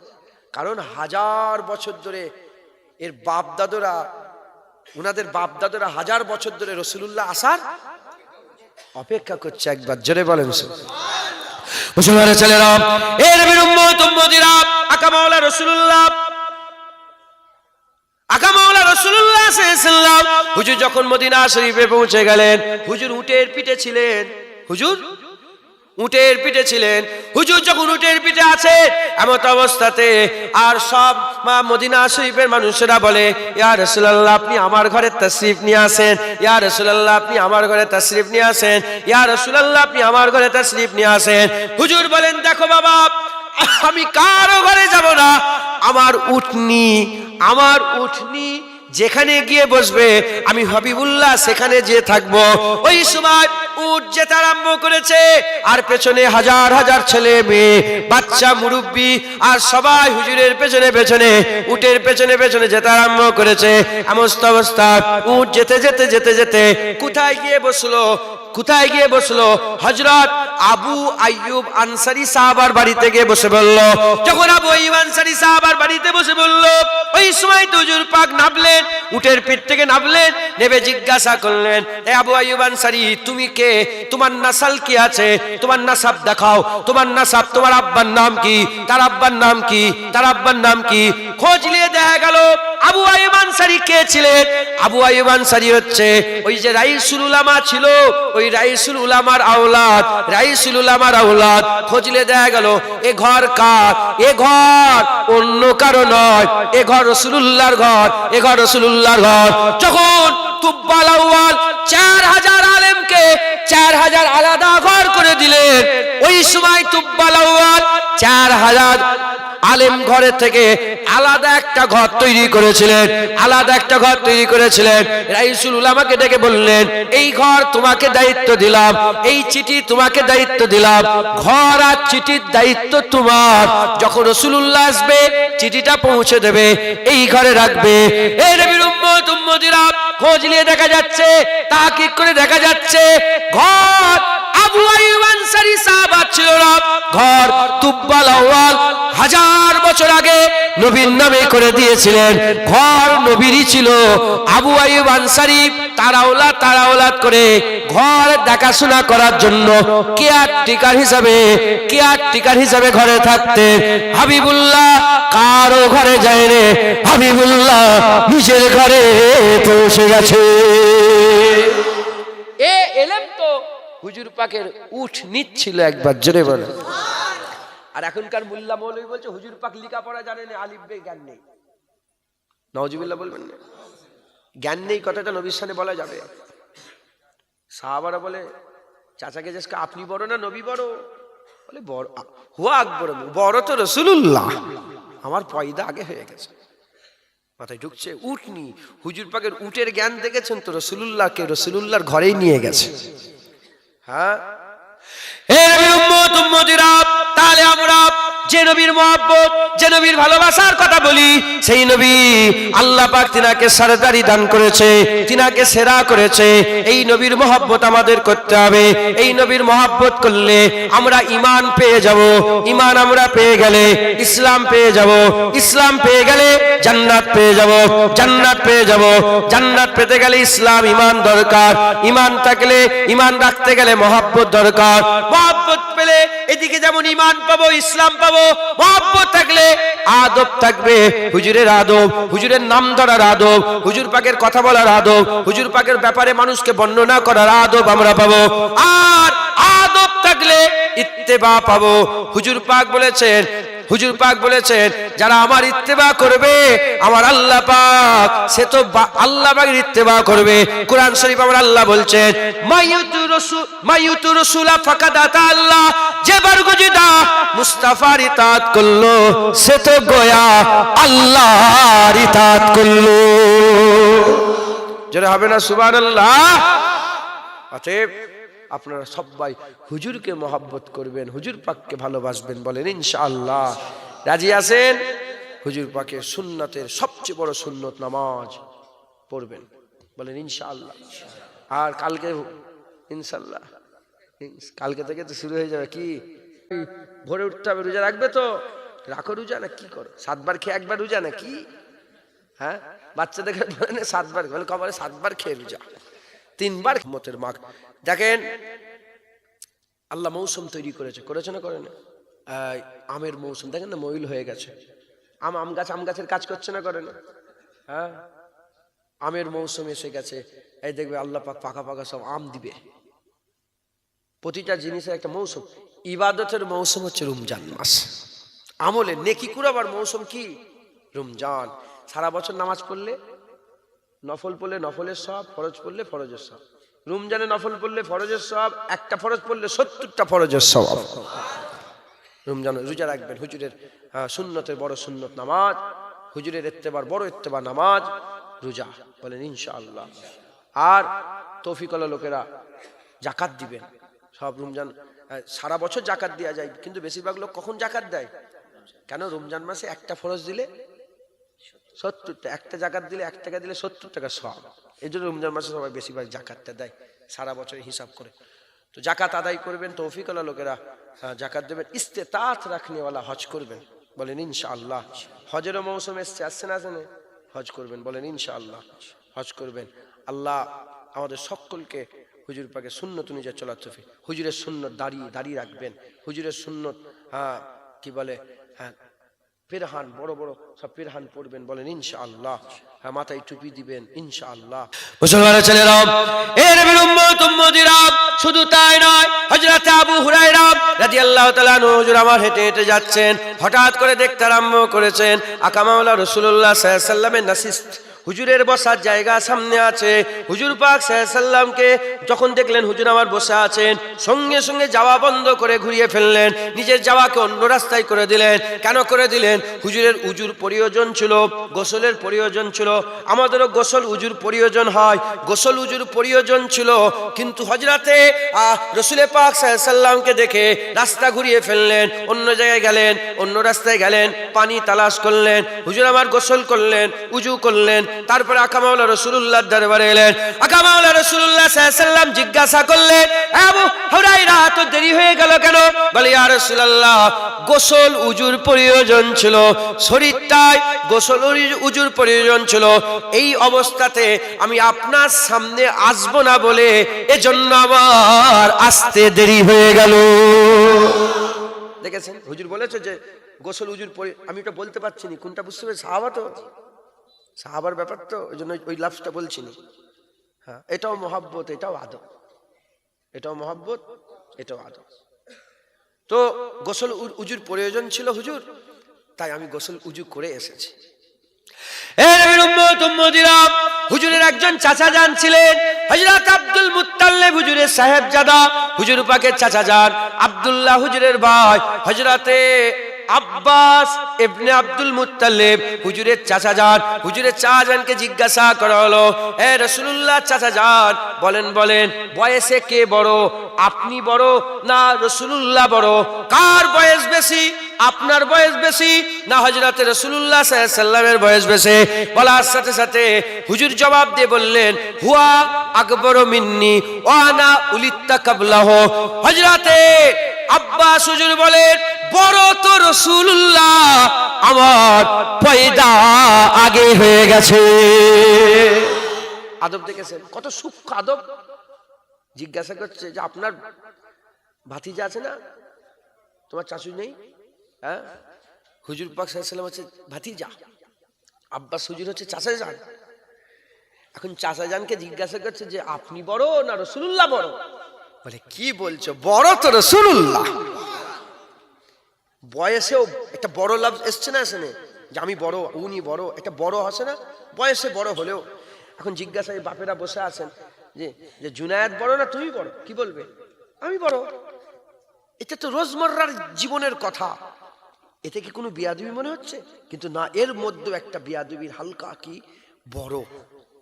কারণ হাজার বছর ধরে এর বাপদাদরা, ওনাদের বাপদাদরা হাজার বছর ধরে রাসূলুল্লাহ আসার অপেক্ষা করছে। একবার জোরে বলেন মুসলমানের ছেলেরা, এ নবীর উম্মত উম্মতিরা, আকা মাওলা রাসূলুল্লাহ, আকা মাওলা রাসূলুল্লাহ সাল্লাল্লাহু আলাইহি ওয়াসাল্লাম হুজুর যখন মদিনা শরীফে পৌঁছে গেলেন, হুজুর উটের পিঠে ছিলেন। হুজুর উটের পিঠে ছিলেন। হুজুর যখন উটের পিঠে আছে এমত অবস্থাতে আর সব মদিনা শরীফের মানুষেরা বলে, ইয়া রাসূলুল্লাহ আপনি আমার ঘরে তাশরীফ নিয়ে আসেন, ইয়া রাসূলুল্লাহ আপনি আমার ঘরে তাশরীফ নিয়ে আসেন, ইয়া রাসূলুল্লাহ আপনি আমার ঘরে তাশরীফ নিয়ে আসেন। হুজুর বলেন, দেখো বাবা, আমি কারো ঘরে যাব না। আমার উটনি যেখানে গিয়ে বসবে আমি হাবিবুল্লাহ সেখানে যেয়ে থাকবো। ওই সময় উট যেতে আরম্ভ করেছে, আর পেছনে হাজার হাজার ছেলে মেয়ে, বাচ্চা, মুরব্বী আর সবাই হুজুরের পেছনে পেছনে, উটের পেছনে পেছনে যেতে আরম্ভ করেছে। এমন অবস্থা উট যেতে যেতে যেতে যেতে কোথায় গিয়ে বসলো? হযরত আবু আইয়ুব আনসারী সাহাবার বাড়িতে গিয়ে বসে বলল। যখন আবু আইয়ুব আনসারী সাহাবার বাড়িতে বসে বলল, ওই সময় তো হুজুর পাক নামলেন, উটের পিঠ থেকে নামলেন, নেমে জিজ্ঞাসা করলেন, এ আবু আইয়ুব আনসারী, তুমি কে? তোমার নাসাল কি আছে? তোমার নাসাব দেখাও। তোমার নাসাব, তোমার আব্বার নাম কি? তার আব্বার নাম কি? তার আব্বার নাম কি? খোঁজ নিয়ে দেখা গেল আবু আইয়ুব আনসারী কে ছিলেন? আবু আইয়ুব আনসারী হচ্ছে ওই যে রাইসুল উলামা ছিল, ওই রাইসুল উলামার আওলাদ, রাইসুল উলামার আওলাদ। খোঁজলে দেখা গেল এ ঘর কার? এ ঘর অন্য কারো নয়, এ ঘর রাসূলুল্লাহর ঘর, এ ঘর রাসূলুল্লাহর ঘর। যখন তুব্বাল আউয়াল 4000 আলেমকে 4000 আলাদা ঘর করে দিলেন, ওই সময় তুব্বাল আউয়াল 4000 আলেম ঘরের থেকে আলাদা একটা ঘর তৈরি করেছিলেন, আলাদা একটা ঘর তৈরি করেছিলেন। রাইসুল উলামাকে ডেকে বললেন, এই ঘর তোমাকে দায়িত্ব দিলাম, এই চিঠি তোমাকে দায়িত্ব দিলাম, ঘর আর চিঠির দায়িত্ব তোমার। যখন রাসূলুল্লাহ আসবে চিঠিটা পৌঁছে দেবে, এই ঘরে রাখবে। এই নবীর উম্মত উম্মতিরা, খোঁজ নিয়ে দেখা যাচ্ছে, তাহকিক করে দেখা যাচ্ছে ঘর আবু আইয়ুব আনসারী সাহাবা ছিল না, ঘর তুব্বাল আউয়াল 1000 বছর আগে নবীর নামে করে দিয়েছিলেন। ঘর নবীরই ছিল। আবু আইয়ুব আনসারী তার আওলাদ করে ঘর দেখাশোনা করার জন্য কেয়ারটেকার হিসাবে ঘরে থাকতেন। হাবিবুল্লাহ কারো ঘরে যায় রে, হাবিবুল্লাহ নিজের ঘরে পৌঁছে গেছে। এ এলেম তো হুজুর পাকের উঠ নিচ্ছিল। একবার জোরে বলে। আর এখনকার মোল্লা মৌলভী বলছে হুজুর পাক লেখাপড়া জানে না, আলিফ বে জ্ঞান নেই। নাউজুবিল্লাহ বলবেন না? জ্ঞান নেই কথাটা নবীর সামনে বলা যাবে? সাহাবারা বলে, চাচাকে জিজ্ঞেস করে, আপনি বড় না নবী বড়? বলে বড়, হুয়া আকবর, বড় তো রাসূলুল্লাহ, আমার পয়দা আগে হয়ে গেছে। মাথায় ঢুকছে উটনি, হুজুর পাকের উটের জ্ঞান দেখেছেন তো, রাসূলুল্লাহকে রাসূলুল্লাহর ঘরেই নিয়ে গেছে। হ্যাঁ, হে নবীর উম্মত উম্মতিরা, তাহলে আমরা যে নবীর মহব্বত, যে নবীর ভালোবাসার কথা বলি, সেই নবী আল্লাহ পাক তিনাকে সরদারি দান করেছে, তিনাকে সেরা করেছে। এই নবীর মহব্বত আমাদের করতে হবে। এই নবীর মহব্বত করলে আমরা ঈমান পেয়ে যাব। ঈমান আমরা পেয়ে গেলে ইসলাম পেয়ে যাব। ইসলাম পেয়ে গেলে জান্নাত পেয়ে যাব। জান্নাত পেয়ে যাব। জান্নাত পেতে গেলে ইসলাম ঈমান দরকার। ঈমান থাকলে, ঈমান রাখতে গেলে মহব্বত দরকার। মহব্বত পেলে এদিকে যেমন ঈমান পাবো, ইসলাম পাবো। মহব্বত থাকলে আদব থাকবে, হুজুরের আদব, হুজুরের নাম ধরার আদব, হুজুর পাকের কথা বলার আদব, হুজুর পাকের ব্যাপারে মানুষকে বর্ণনা করার আদব আমরা পাবো। আর আদব থাকলে ইত্তেবা পাবো। হুজুর পাক বলেছেন যারা আমার ইত্তেবা করবে, আমার আল্লাহ পাক সে তো আল্লাহ পাকের ইত্তেবা করবে। কোরআন শরীফ আমার আল্লাহ বলছেন, মাইয়ুতু রাসূলা ফাকাদ আতা আল্লাহ, যে বরগুজিদা মুস্তাফার ইতাআত করলো সে তো গোয়া আল্লাহর ইতাআত করলো। যারা হবে না সুবহানাল্লাহ। অতএব আপনারা সবাই হুজুরকে মহব্বত করবেন, হুজুর পাককে ভালোবাসবেন, বলেন ইনশাআল্লাহ। রাজি আছেন? হুজুর পাকের সুন্নতের সবচেয়ে বড় সুন্নত নামাজ পড়বেন, বলেন ইনশাআল্লাহ। আর কালকে ইনশাআল্লাহ, কালকে থেকে তো শুরু হয়ে যাবে। কি ভোরে উঠতে হবে, রোজা রাখবে তো? রাখো রোজা, না কি করো? 7 বার খেয়ে 1 বার রোজা নাকি? হ্যাঁ, বাচ্চাদেরকে বলেন 7 বার, বলে কবরে 7 বার খেয়ে রোজা, 3 বার মতের মাগ। দেখেন আল্লাহ মৌসুম তৈরি করেছে না করেন? আমের মৌসুম দেখেন না, মইল হয়ে গেছে। আম গাছের কাজ করছে না করে না? হ্যাঁ, আমের মৌসুম এসে গেছে। এই দেখবে আল্লাহ পাক পাকা পাকা সব আম দিবে। প্রতিটা জিনিসের একটা মৌসুম। ইবাদতের মৌসুম হচ্ছে রমজান মাস, আমলের নেকি কুড়াবার মৌসুম কি? রমজান। সারা বছর নামাজ পড়লে, নফল পড়লে নফলের সব, ফরজ পড়লে ফরজের সব। রমজানে নফল পড়লে ফরজের সব, একটা ফরজ পড়লে 70টা ফরজের সব। রমজানে রোজা রাখবেন, হুজুরের সুন্নতের বড় সুন্নত নামাজ, হুজুরের ইত্তেবার বড় ইত্তেবার নামাজ রোজা, বলেন ইনশাআল্লাহ। আর তৌফিকওয়ালা লোকেরা জাকাত দিবেন সব। রমজান সারা বছর জাকাত দেওয়া যায়, কিন্তু বেশিরভাগ লোক কখন জাকাত দেয়? কেন? রমজান মাসে একটা ফরজ দিলে 70টা, একটা জাকাত দিলে 1 টাকা দিলে 70 টাকা সব। এই জন্য রমজান মাসে সবাই বেশিরভাগ জাকাতটা দেয়, সারা বছর হিসাব করে। তো জাকাত আদায় করবেন, তৌফিকওয়ালা লোকেরা জাকাত দেবেন। ইস্তেতাত রাখনেওয়ালা হজ করবেন, বলেন ইনশাআল্লাহ। হজেরও মৌসুম এসছে, আসছে না আসেন? হজ করবেন, বলেন ইনশাআল্লাহ। হজ করবেন। আল্লাহ আমাদের সকলকে হুজুর পাকে সুন্নত অনুযায়ী চলার তৌফিক। হুজুরের সুন্নত দাড়ি রাখবেন, হুজুরের সুন্নত কি বলে পেরহান, বড় বড় সব পেরহান পড়বেন, বলেন ইনশাআল্লাহ। মাথায় টুপি দিবেন ইনশাআল্লাহ। মুসলমানের ছেলেরা, এর নবীর উম্মত উম্মতিরা, শুধু তাই নয়, হযরত আবু হুরায়রা রাদিয়াল্লাহু তাআলা আনহু হুজুর আমার হেঁটে হেঁটে যাচ্ছেন, হঠাৎ করে দেখতে আরম্ভ করেছেন আকা মাওলা রাসূলুল্লাহ সাল্লাল্লাহু আলাইহি ওয়াসাল্লামের নাসিস্ত হুজুরের বসার জায়গা সামনে আছে। হুজুর পাক সাল্লাল্লাহু আলাইহি ওয়াসাল্লামকে যখন দেখলেন হুজুর আমার বসে আছেন, সঙ্গে সঙ্গে যাওয়া বন্ধ করে ঘুরিয়ে ফেললেন, নিজের যাওয়াকে অন্য রাস্তায় করে দিলেন। কেন করে দিলেন? হুজুরের উজুর প্রয়োজন ছিল, গোসলের প্রয়োজন ছিল। আমাদেরও গোসল উজুর প্রয়োজন হয়, গোসল উজুর প্রয়োজন ছিল, কিন্তু হযরতে রাসূল পাক সাল্লাল্লাহু আলাইহি ওয়াসাল্লামকে দেখে রাস্তা ঘুরিয়ে ফেললেন, অন্য জায়গায় গেলেন, অন্য রাস্তায় গেলেন, পানি তালাশ করলেন। হুজুর আমার গোসল করলেন, উজু করলেন, তারপরে আকা মাওলা রাসূলুল্লাহর দরবারে এলেন। আকা মাওলা রাসূলুল্লাহ সাল্লাল্লাহু আলাইহি ওয়াসাল্লাম জিজ্ঞাসা করলেন, আবু হুরায়রা তো দেরি হয়ে গেল কেন? বলে ইয়া রাসূলুল্লাহ, গোসল উজুর প্রয়োজন ছিল, শরীরটায় গোসল উজুর প্রয়োজন ছিল। এই অবস্থাতে আমি আপনার সামনে আসব না বলে এজন্য আমার আসতে দেরি হয়ে গেল। দেখেছেন, হুজুর বলেছে যে গোসল উজুর, আমি এটা বলতে পারছি না কোনটা, বুঝতে পেরেছি? সাহাবা তো, সাহাবার ব্যাপার তো, ওই জন্য ওই লাফটা বলছি না। হ্যাঁ, এটাও মহব্বত, এটাও আদব, এটাও মহব্বত, এটাও আদব। তো গোসল উজুর প্রয়োজন ছিল হুজুর, তাই আমি গোসল উজু করে এসেছি। হুজুরের একজন চাচা যান ছিলেন, হযরত আব্দুল মুত্তালিব হুজুরের সাহেবজাদা, হুজুর পাকের চাচা যান আব্দুল্লাহ হুজুরের ভাই হযরতে আব্বাস ইবনে আব্দুল মুত্তালিব হুজুরের চাচা যান। হুজুরের চাচা জানকে জিজ্ঞাসা করা হলো, হে রাসূলুল্লাহ চাচা যান, বলেন বয়সে কে বড়, আপনি বড় না রাসূলুল্লাহ বড়? কার বয়স বেশি, আপনার বয়স বেশি না হযরত রাসূলুল্লাহ সাল্লাল্লাহু আলাইহি ওয়াসাল্লামের বয়স বেশি? বলার সাথে সাথে হুজুর জবাব দিয়ে বললেন, হুয়া আকবরু মিন্নি ওয়া আনা উলিত্তা কাবলাহু। হযরতে আব্বাস হুজুর বলেন, বড় তো রাসূলুল্লাহ, আমার পয়দা আগে হয়ে গেছে। আদব দেখেছেন কত সূক্ষ্ম আদব। জিজ্ঞাসা করছে যে আপনার ভাতিজা আছে না, তোমার চাচু নেই? হ্যাঁ, হুজুর পাক সাল্লাল্লাহু আলাইহি ওয়াসাল্লাম হচ্ছে ভাতিজা, আব্বাস হুজুর হচ্ছে চাচা যান। এখন চাচা জানকে জিজ্ঞাসা করছে যে আপনি বড় না রাসূলুল্লাহ বড়? বলে কি বলছো, বড় তো রাসূলুল্লাহ। বয়সেও একটা বড় লাভ এসছে না, আসেনি যে আমি বড়, উনি বড়, একটা বড় আসে না বয়সে বড় হলেও। এখন জিজ্ঞাসা, বাপেরা বসে আছেন যে জুনায়েদ বড় না তুমি বড়? কি বলবে? আমি বড়। এটা তো রোজমর্রার জীবনের কথা, এতে কি কোনো বিয়াদবি মনে হচ্ছে? কিন্তু না, এর মধ্যে একটা বিয়াদবির হালকা কি বড়।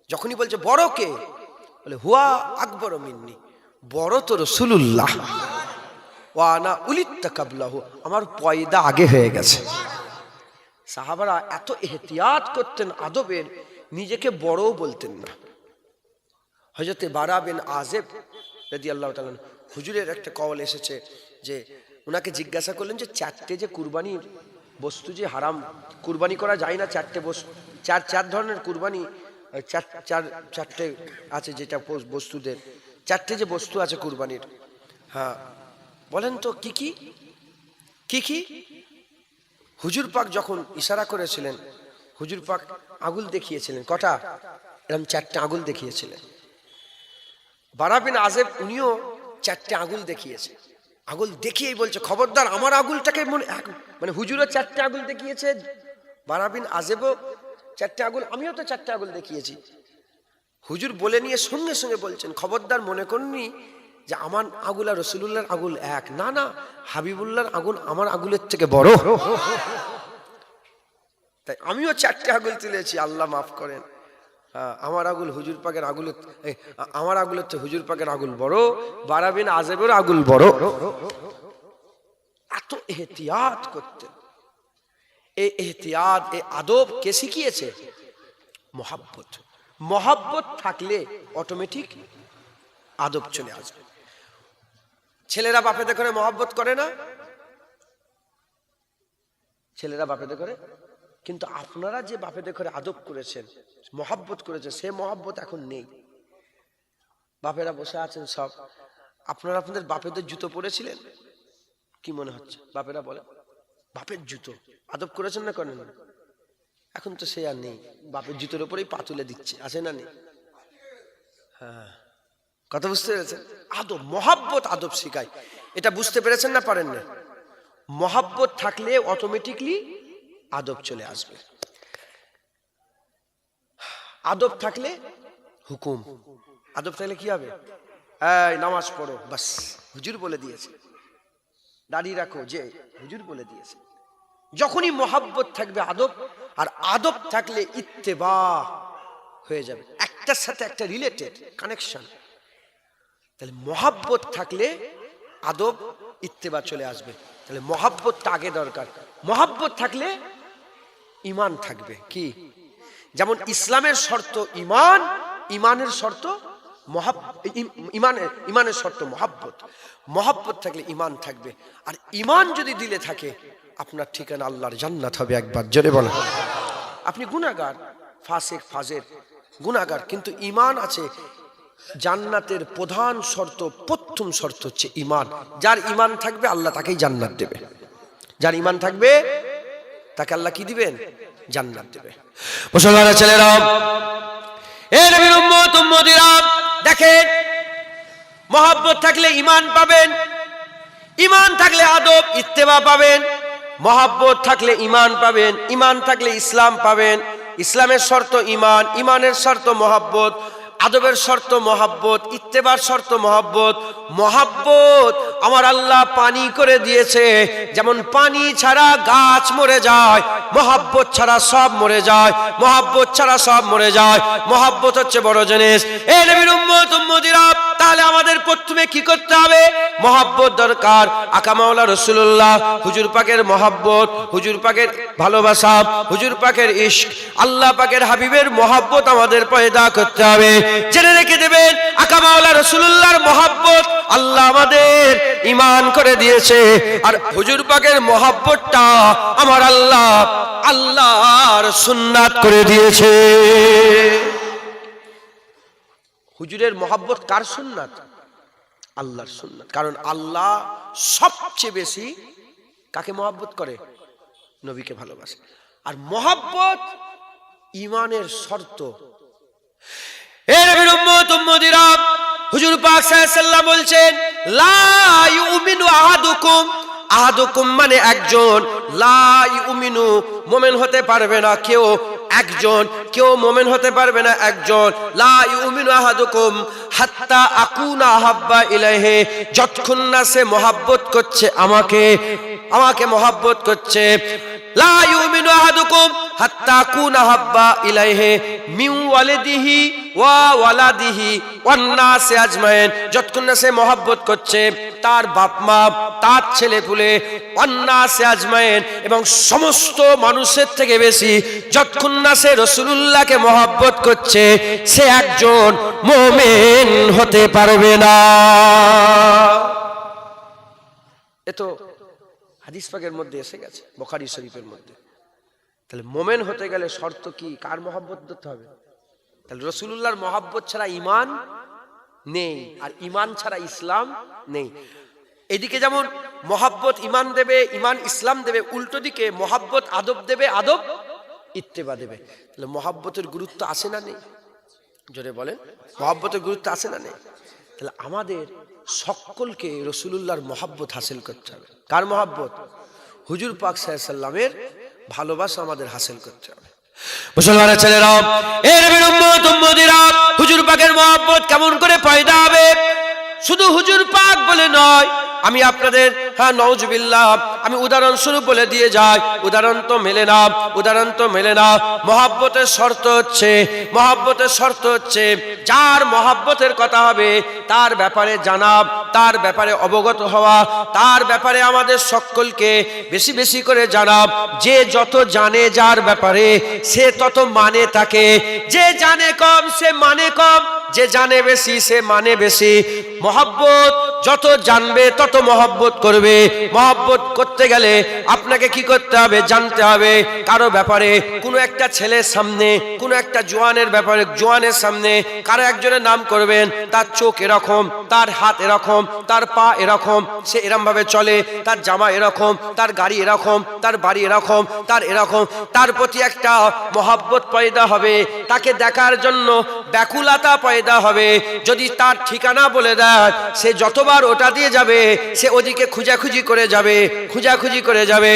যখনই বলছে বড় কে, বলে হুয়া আকবর মিন্নি, বড় তো রাসূলুল্লাহ, ওয়া আনা উলিদতু ক্বাবলাহু, আমার পয়দা আগে হয়ে গেছে। সাহাবারা এত এহতিয়াত করতেন আদবের, নিজেকে বড়ও বলতেন না। হযরতে বারা বিন আযিব রাদিয়াল্লাহু তাআলা হুজুরের একটা কওল এসেছে যে উনাকে জিজ্ঞাসা করলেন যে চারটে যে কুরবানির বস্তু যে হারাম, কুরবানি করা যায় না, চারটে বস্তু, চার ধরনের কুরবানি, চারটে আছে যেটা বস্তুদের, চারটে যে বস্তু আছে কুরবানির, হ্যাঁ বলেন তো কি কি কি কি? হুজুর পাক যখন ইশারা করেছিলেন, হুজুর পাক আঙ্গুল দেখিয়েছিলেন, কটা? এরকম চারটে আঙ্গুল দেখিয়েছিলেন। বারা বিন আযিব উনিও চারটে আঙ্গুল দেখিয়েছে, আঙ্গুল দেখিয়েই বলছে খবরদার আমার আঙ্গুলটাকে, মানে হুজুরও চারটে আঙ্গুল দেখিয়েছে, বারা বিন আযিবও চারটে আঙ্গুল, আমিও তো চারটে আঙ্গুল দেখিয়েছি। হুজুর বলে নিয়ে সঙ্গে সঙ্গে বলছেন খবরদার মনে করনি যে আমার আঙ্গুল আর রাসূলুল্লাহর আঙ্গুল এক, না না, হাবিবুল্লাহর আঙ্গুল আমার আঙ্গুলের থেকে বড়। তাই আমিও চারটে আঙ্গুল তুলেছি, আল্লাহ মাফ করেন। আমার আঙ্গুল হুজুর পাকের আঙ্গুলের, আমার আঙ্গুলের তো হুজুর পাকের আঙ্গুল বড়, বারা বিন আযিবের আঙ্গুল বড়। এত এহতিয়াত করতেন। এই এহতিয়াত, এই আদব কে শিখিয়েছে? মহাব্বত। মহাব্বত থাকলে অটোমেটিক আদব চলে আসবে। ছেলেরা বাপেদের করে মহাব্বত করে না? ছেলেরা বাপেদের করে, কিন্তু আপনারা যে বাপেদের করে আদব করেছেন, মহাব্বত করেছেন, সে মহাব্বত এখন নেই। বাপেরা বসে আছেন সব, আপনারা আপনাদের বাপেদের জুতো পরেছিলেন? কি মনে হচ্ছে? বাপেরা বলে বাপের জুতো আদব করেছেন না করেন না? এখন তো সে আর নেই, বাপের জুতোর উপরেই পা তুলে দিচ্ছে, আছে না নেই? হ্যাঁ, কথা বুঝতে পেরেছেন? আদব, মহাব্বত আদব শিখায়, এটা বুঝতে পেরেছেন না পারেন না? মহাব্বত থাকলে অটোমেটিকলি আদব চলে আসবে। আদব থাকলে হুকুম, আদব থাকলে কি হবে? এই নামাজ পড়ো, বাস হুজুর বলে দিয়েছে, দাঁড়িয়ে রাখো, যে হুজুর বলে দিয়েছে। যখনই মহাব্বত থাকবে আদব, আর আদব থাকলে ইত্তেবা হয়ে যাবে, একটার সাথে একটা রিলেটেড কানেকশন। তাহলে মহাব্বত থাকলে আদব ইত্তেবা চলে আসবে। তাহলে মহাব্বতটা আগে দরকার। মহাব্বত থাকলে ঈমান থাকবে। কি? যেমন ইসলামের শর্ত ঈমান, ঈমানের শর্ত ঈমানের শর্ত মহাব্বত। মহাব্বত থাকলে ঈমান থাকবে, আর ঈমান যদি দিলে থাকে আপনার ঠিকানা আল্লাহর জান্নাত হবে। একবার জোরে বলেন। আপনি গুনাহগার, ফাসিক, ফাজের, গুনাহগার, কিন্তু ঈমান আছে। জান্নাতের প্রধান শর্ত, প্রথম শর্ত হচ্ছে ঈমান। যার ঈমান থাকবে আল্লাহ তাকেই জান্নাত দেবে। যার ঈমান থাকবে তাকে আল্লাহ কি দিবেন? জান্নাত দেবে। মুসলমানের ছেলেরা, এ নবীর উম্মত উম্মতিরা, দেখেন মহাব্বত থাকলে ঈমান পাবেন, ঈমান থাকলে আদব ইত্তেবা পাবেন, মহাব্বত থাকলে ঈমান পাবেন, ঈমান থাকলে ইসলাম পাবেন। ইসলামের শর্ত ঈমান, ঈমানের শর্ত মহাব্বত, আদবের শর্ত মহাব্বত, ইত্তেবার শর্ত মহাব্বত। মহাব্বত আমার আল্লাহ পানি করে দিয়েছে, যেমন পানি ছাড়া গাছ মরে যায়, মহাব্বত ছাড়া সব মরে যায়, মহাব্বত ছাড়া সব মরে যায়। মহাব্বত হচ্ছে বড় জিনিস। এই নবীর উম্মত উম্মতিরা, তাহলে আমাদের প্রথমে কি করতে হবে? মহাব্বত দরকার। আকা মাওলা রাসূলুল্লাহ, হুজুর পাকের মহাব্বত, হুজুর পাকের ভালোবাসা, হুজুর পাকের ইশক, আল্লাহ পাকের হাবিবের মহাব্বত আমাদের পয়দা করতে হবে। জেনে রেখে দেবেন, আকা মাওলা রাসূলুল্লাহর মহাব্বত আল্লাহ আমাদের ঈমান করে দিয়েছে, আর হুজুর পাকের মহাব্বতটা আমার আল্লাহ আল্লাহর সুন্নাত করে দিয়েছে। হুজুরের মহাব্বত কার সুন্নাত? আল্লাহর সুন্নাত। কারণ আল্লাহ সবচেয়ে বেশি কাকে মহাব্বত করে? নবীকে ভালোবাসে। আর মহাব্বত ঈমানের শর্ত। এ নবীর উম্মত উম্মতিরা, হুজুর পাক সাল্লাল্লাহু আলাইহি ওয়াসাল্লাম বলছেন, লা ইউমিনু আহাদুকুম, আহাদুকুম মানে একজন, লা ইউমিনু মুমিন হতে পারবে না কেউ একজন, কেউ মুমিন হতে পারবে না একজন। লা ইউমিনু আহাদুকুম হাত্তা আকুনা আহাব্বা ইলাইহি, যতক্ষণ না সে মহাব্বত করছে আমাকে, আমাকে মহাব্বত করছে। লা ইউমিনু আহাদুকুম হাত্তা কুনা হাব্বা ইলাইহি মিন ওয়ালিদিহি ওয়া ওয়ালাদিহি ওয়ান নাস আজমাইন, যতক্ষণ না সে মহব্বত করছে তার বাপ মা, তার ছেলে পুলে, ওয়ান নাস আজমাইন, এবং সমস্ত মানুষের থেকে বেশি যতক্ষণ না সে রাসূলুল্লাহকে মহব্বত করছে, সে একজন মুমিন হতে পারবে না। এ তো হাদিস পাকের মধ্যে এসে গেছে, বুখারী শরীফের মধ্যে। তাহলে মুমিন হতে গেলে শর্ত কি? কার মহব্বত করতে হবে? তাহলে রাসূলুল্লাহর মহব্বত ছাড়া ঈমান নেই, আর ঈমান ছাড়া ইসলাম নেই। এদিকে যেমন মহব্বত ঈমান দেবে, ঈমান ইসলাম দেবে, উল্টো দিকে মহব্বত আদব দেবে, আদব ইত্তেবা দেবে। তাহলে মহব্বতের গুরুত্ব আছে না নেই? জোরে বলেন, মহব্বতের গুরুত্ব আছে না নেই? তাহলে আমাদের সকলকে রাসূলুল্লাহর মহব্বত হাসিল করতে হবে। কার মহব্বত? হুজুর পাক সাল্লাল্লাহু আলাইহি সাল্লামের ভালোবাসা আমাদের হাসিল করতে হবে। মুসলমানের ছেলেরা, এর উম্মত উম্মতিরা, হুজুর পাকের মহব্বত কেমন করে পয়দা হবে? শুধু হুজুর পাক বলে নয়, আমি আপনাদের নাউজুবিল্লাহ আমি উদাহরণস্বরূপ বলে দিয়ে যাই, উদাহরণ তো মেলে না। মহব্বতের শর্ত হচ্ছে যার মহব্বতের কথা হবে তার ব্যাপারে জানা, তার ব্যাপারে অবগত হওয়া, তার ব্যাপারে আমাদের সকলকে বেশি বেশি করে জানা। যে যত জানে যার ব্যাপারে, সে তত মানে তাকে। যে জানে কম সে মানে কম, যে জানে বেশি সে মানে বেশি। মহব্বত যত জানবে তত মহব্বত করবে। মহব্বত করতে গেলে আপনাকে কি করতে হবে? জানতে হবে। কারো ব্যাপারে, কোনো একটা ছেলের সামনে, কোনো একটা জোয়ানের ব্যাপারে, জোয়ানের সামনে কারো একজনের নাম করবেন, তার চোখ এরকম, তার হাত এরকম, তার পা এরকম, সে এরম ভাবে চলে, তার জামা এরকম, তার গাড়ি এরকম, তার বাড়ি এরকম, তার এরকম, তার প্রতি একটা মহব্বত পয়দা হবে। তাকে দেখার জন্য ব্যাকুলতা পয়দা হবে। যদি তার ঠিকানা বলে দেয়, সে যতবার ওটা দিয়ে যাবে, সে ওদিকে খুঁজাখুঁজি করে যাবে।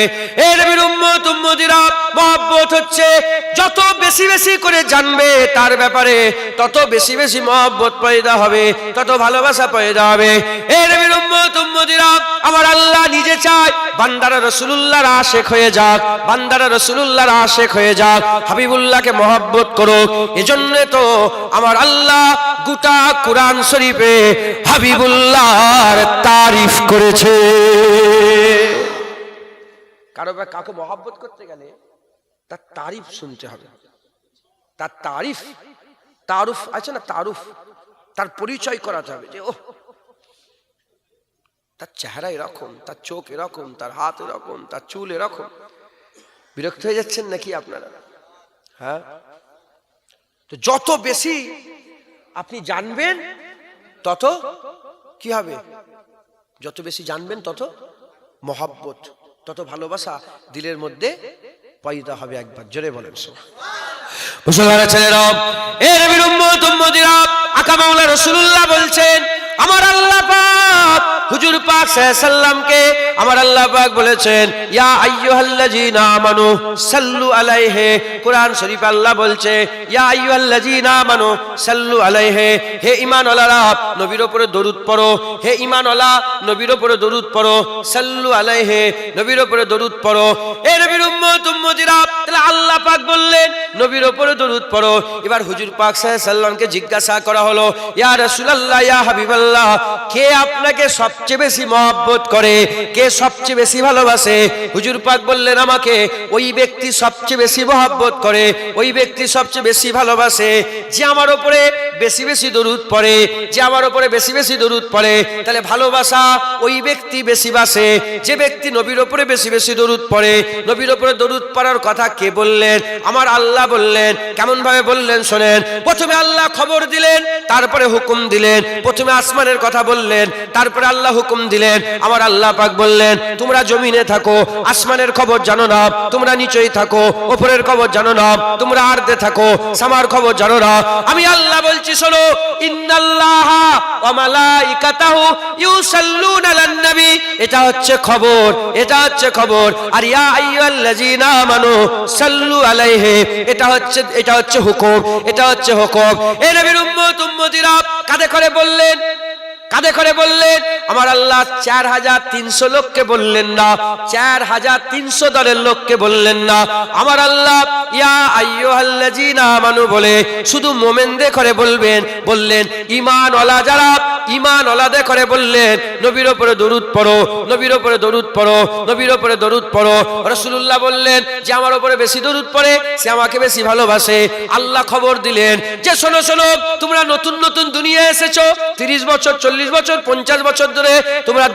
এর নবীর উম্মত উম্মতিরা, মহব্বত হচ্ছে যত বেশি বেশি করে জানবে তার ব্যাপারে, তত বেশি বেশি মহব্বত পয়দা হবে, তত ভালোবাসা পয়দা হবে। এর নবীর উম্মত উম্মতিরা, আমার আল্লাহ নিজে চায় বান্দারা রাসূলুল্লাহর আশিক হয়ে যাক, হাবিবুল্লাহকে মহব্বত করুক। এজন্য তো আমার আল্লাহ গোটা কুরআন শরীফে হাবিবুল্লাহর তারিফ করেছে। কাউকে মহব্বত করতে গেলে তার তারিফ শুনতে হবে। তার তারুফ আছে না, তার পরিচয় করাতে হবে যে ও তার চেহারা এরকম, তার চোখ এরকম, তার হাত এরকম, তার চুল এরকম। বিরক্ত হয়ে যাচ্ছেন নাকি আপনারা? হ্যাঁ, তো যত বেশি আপনি জানবেন তত কি হবে? যত বেশি জানবেন তত মহব্বত, তত ভালোবাসা দিলের মধ্যে পয়দা হবে। একবার জোরে বলেন সুবহানাল্লাহ। মুসলমানের ছেলেরা, এ নবীর উম্মত উম্মতিরা, আকা মাওলা রাসূলুল্লাহ বলছেন, আমার আল্লাহ পাক হুজুর পাক সাল্লাল্লাহু আলাইহি সাল্লামকে আমার আল্লাহ পাক বলেছেন, ইয়া আইয়ুহাল্লাযীনা আমানু সাল্লু আলাইহি। কুরআন শরীফে আল্লাহ বলছে, ইয়া আইয়ুহাল্লাযীনা আমানু সাল্লু আলাইহি, হে ঈমানওয়ালারা নবীর উপরে দরুদ পড়ো। হে ঈমানওয়ালা নবীর উপরে দরুদ পড়ো। সাল্লু আলাইহি, নবীর উপরে দরুদ পড়ো। এ নবীর উম্মত উম্মতিরা, তাহলে আল্লাহ পাক বললেন নবীর উপরে দরুদ পড়ো। এবার হুজুর পাক সাল্লাল্লাহু আলাইহি সাল্লামকে জিজ্ঞাসা করা হলো, ইয়া রাসূলুল্লাহ, ইয়া হাবিবাল্লাহ, কে আপনাকে সবচেয়ে বেশি মহব্বত করে, কে সবচেয়ে বেশি ভালোবাসে? হুজুর পাক বললেন, আমাকে ওই ব্যক্তি সবচেয়ে বেশি মহব্বত করে, ওই ব্যক্তি সবচেয়ে বেশি ভালোবাসে যে আমার উপরে বেশি বেশি দরুদ পড়ে, যে আমার উপরে বেশি বেশি দরুদ পড়ে। তাহলে ভালোবাসা ওই ব্যক্তি বেশি বাসে যে ব্যক্তি নবীর উপরে বেশি বেশি দরুদ পড়ে। নবীর উপরে দরুদ পড়ার কথা কে বললেন? আমার আল্লাহ বললেন। কেমন ভাবে বললেন শোনেন। প্রথমে আল্লাহ খবর দিলেন, তারপরে হুকুম দিলেন। প্রথমে আসমানের কথা বললেন, তারপরে আল্লাহ হুকুম দিলেন। আমার আল্লাহ পাক বললেন, তোমরা জমিনে থাকো, আসমানের খবর জানো না, তোমরা নিচেই থাকো, উপরের খবর জানো না, তোমরা আরদে থাকো, সামার খবর জানো না। আমি আল্লাহ বলছি শোনো, ইন্নাল্লাহা ওয়া মালাইকাতাহু ইউসাল্লুনা আলান নবী, এটা হচ্ছে খবর, এটা হচ্ছে খবর। আর ইয়া আইয়ুহাল্লাযীনা আমানু সাল্লু আলাইহি, এটা হচ্ছে হুকুম, এটা হচ্ছে হুকুম। এ নবীর উম্মত উম্মতিরা কাঁধে করে বললেন, কাঁধে করে বললেন আমার আল্লাহ 4300 লোককে বললেন না, 4300 দলের লোককে বললেন না, আমার আল্লাহ ইয়া আইয়ুহাল্লাযীনা আমানু বলে শুধু মুমিনদের করে বললেন ঈমানওয়ালা যারা ঈমানওয়ালাদের করে বললেন নবীর উপরে দরুদ পড়ো, নবীর উপরে দরুদ পড়ো, নবীর উপরে দরুদ পড়ো। রাসূলুল্লাহ বললেন যে আমার উপরে বেশি দরুদ পড়ে সে আমাকে বেশি ভালোবাসে। আল্লাহ খবর দিলেন যে শোনো শোনো, তোমরা নতুন নতুন দুনিয়ায় এসেছো, 30 বছর 40 বছর 50 বছর ধরে তোমরা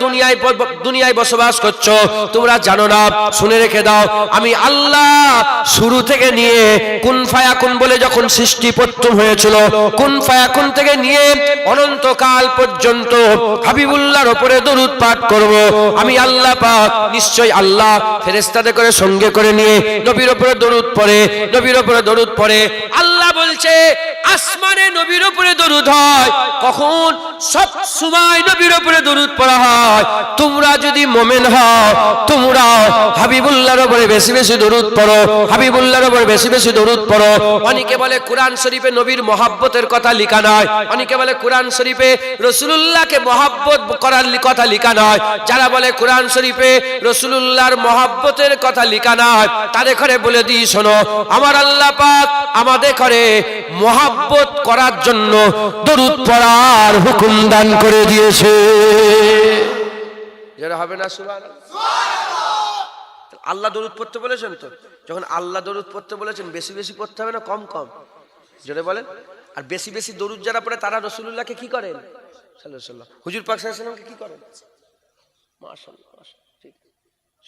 দুনিয়ায় বসবাস করছো, তোমরা জানো না, শুনে রেখে দাও আমি আল্লাহ শুরু থেকে নিয়ে কুন ফায়াকুন বলে যখন সৃষ্টি প্রথম হয়েছিল, কুন ফায়াকুন থেকে নিয়ে অনন্তকাল পর্যন্ত হাবিবুল্লাহর উপরে দরুদ পাঠ করব আমি আল্লাহ পাক। নিশ্চয় আল্লাহ ফেরেশতাদের করে সঙ্গে করে নিয়ে নবীর উপরে দরুদ পড়ে, নবীর উপরে দরুদ পড়ে। আল্লাহ বলছে আসমানে নবীর উপরে দরুদ হয় কখন? সব সময় নবীর উপরে দরুদ পড়া হয়। তোমরা যদি মুমিন হও তোমরা হাবিবুল্লাহর উপরে বেশি বেশি দরুদ পড়ো, হাবিবুল্লাহর উপরে বেশি বেশি দরুদ পড়ো। অনেকে বলে কোরআন শরীফে নবীর মহব্বতের কথা লেখা নয়, অনেকে বলে কোরআন শরীফে রাসূলুল্লাহকে মহব্বত করার কথা লেখা নয়। যারা বলে কোরআন শরীফে রাসূলুল্লাহর মহব্বতের কথা লেখা নয় তাদের ঘরে বলে দিই শোনো, আমার আল্লাহ পাক আমাদের ঘরে মহব্বত করার জন্য দরুদ পড়ার হুকুম দান করে দিয়েছে। যারা হবে না সুবহানাল্লাহ। আল্লাহ দরুদ পড়তে বলেছেন তো, যখন আল্লাহ দরুদ পড়তে বলেছেন বেশি বেশি পড়তে হবে না কম কম? জোরে বলেন। আর বেশি বেশি দরুদ যারা পড়ে তারা রাসূলুল্লাহকে কি করেন? সাল্লাল্লাহু আলাইহি ওয়াসাল্লাম হুজুর পাক সাল্লাল্লাহু আলাইহি ওয়াসাল্লামকে কি করেন? মাশাআল্লাহ মাশাআল্লাহ। ঠিক,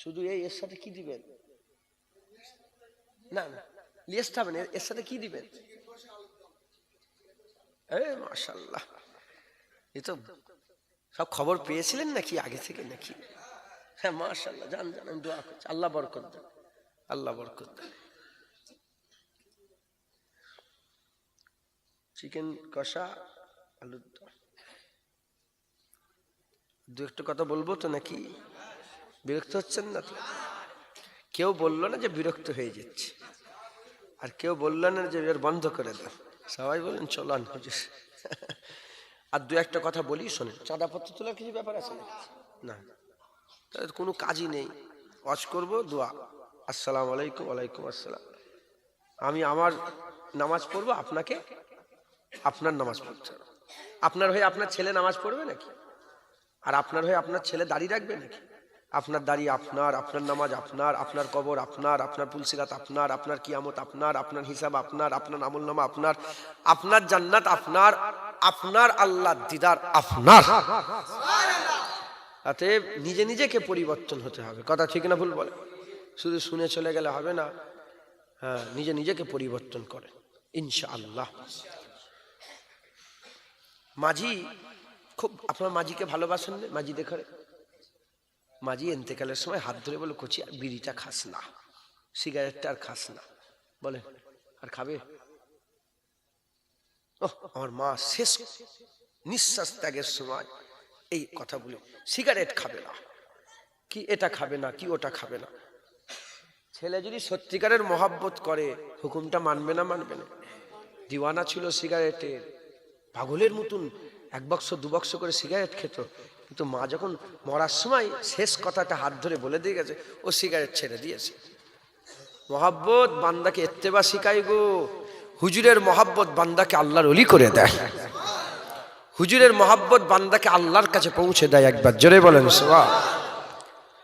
শুধু এর সাথে কি দিবেন? না না লিস্ট হবে না, এর সাথে কি দিবেন? মাশাআল্লাহ, এই তো সব খবর পেয়েছিলেন নাকি আগে থেকে নাকি? হ্যাঁ মাশাআল্লাহ, জান জান, আমি দোয়া করছি আল্লাহ বরকত দেন, আল্লাহ বরকত দেন। চিকেন কষা আলুর দম, দু একটা কথা বলবো তো নাকি? বিরক্ত হচ্ছেন না তো? কেউ বললো না যে বিরক্ত হয়ে যাচ্ছে, আর কেউ বললো না যে এর বন্ধ করে দেন, সবাই বলেন চলান হুজুর। আর দু একটা কথা বলি শোনেন, চাঁদাপত্র তোলার কিছু ব্যাপার আছে না? তাহলে কোনো কাজই নেই, ওয়াজ করবো দোয়া, আসসালামু আলাইকুম, ওয়ালাইকুম আসসালাম, আমি আমার নামাজ পড়বো, আপনাকে আপনার নামাজ পড়তে হবে। আপনার হয়ে আপনার ছেলে নামাজ পড়বে নাকি? আর আপনার হয়ে আপনার ছেলে দাড়ি রাখবে নাকি? আপনার দাড়ি আপনার, আপনার নামাজ আপনার, আপনার কবর আপনার, আপনার পুলসিরাত আপনার, আপনার কিয়ামত আপনার, আপনার হিসাব আপনার, আপনার আমলনামা আপনার, আপনার জান্নাত আপনার, আপনার আল্লাহ দিদার আপনার। তাতে নিজে নিজেকে পরিবর্তন হতে হবে, কথা ঠিক না ভুল বলে? শুধু শুনে চলে গেলে হবে না, হ্যাঁ নিজে নিজেকে পরিবর্তন করে ইনশাআল্লাহ। মাঝি খুব, আপনার মাঝিকে ভালোবাসেন না? মাঝি দেখে মাঝি এন্তেকালের সময় হাত ধরে বলে কচি আর বিড়িটা খাস না, সিগারেটটা আর খাস না, বলে আর খাবে? আমার মা শেষ নিঃশ্বাস ত্যাগের সময় এই কথা বলে সিগারেট খাবে না, কি এটা খাবে না, কি ওটা খাবে না। ছেলে যদি সত্যিকারের মহাব্বত করে হুকুমটা মানবে না? মানবে না। দিওয়ানা ছিল সিগারেটের, পাগলের মতন 1 বাক্স 2 বাক্স করে সিগারেট খেত, কিন্তু মা যখন মরার সময় শেষ কথাটা হাত ধরে বলে দিয়ে গেছে, ও সিগারেট ছেড়ে দিয়েছে। মহাব্বত বান্দাকে ইত্তেবা শিখাই গো। হুজুরের মহাব্বত বান্দাকে আল্লাহর ওলি করে দেয়, হুজুরের মহাব্বত বান্দাকে আল্লাহর কাছে পৌঁছে দেয়। একবার জোরে বলেন সুবহান।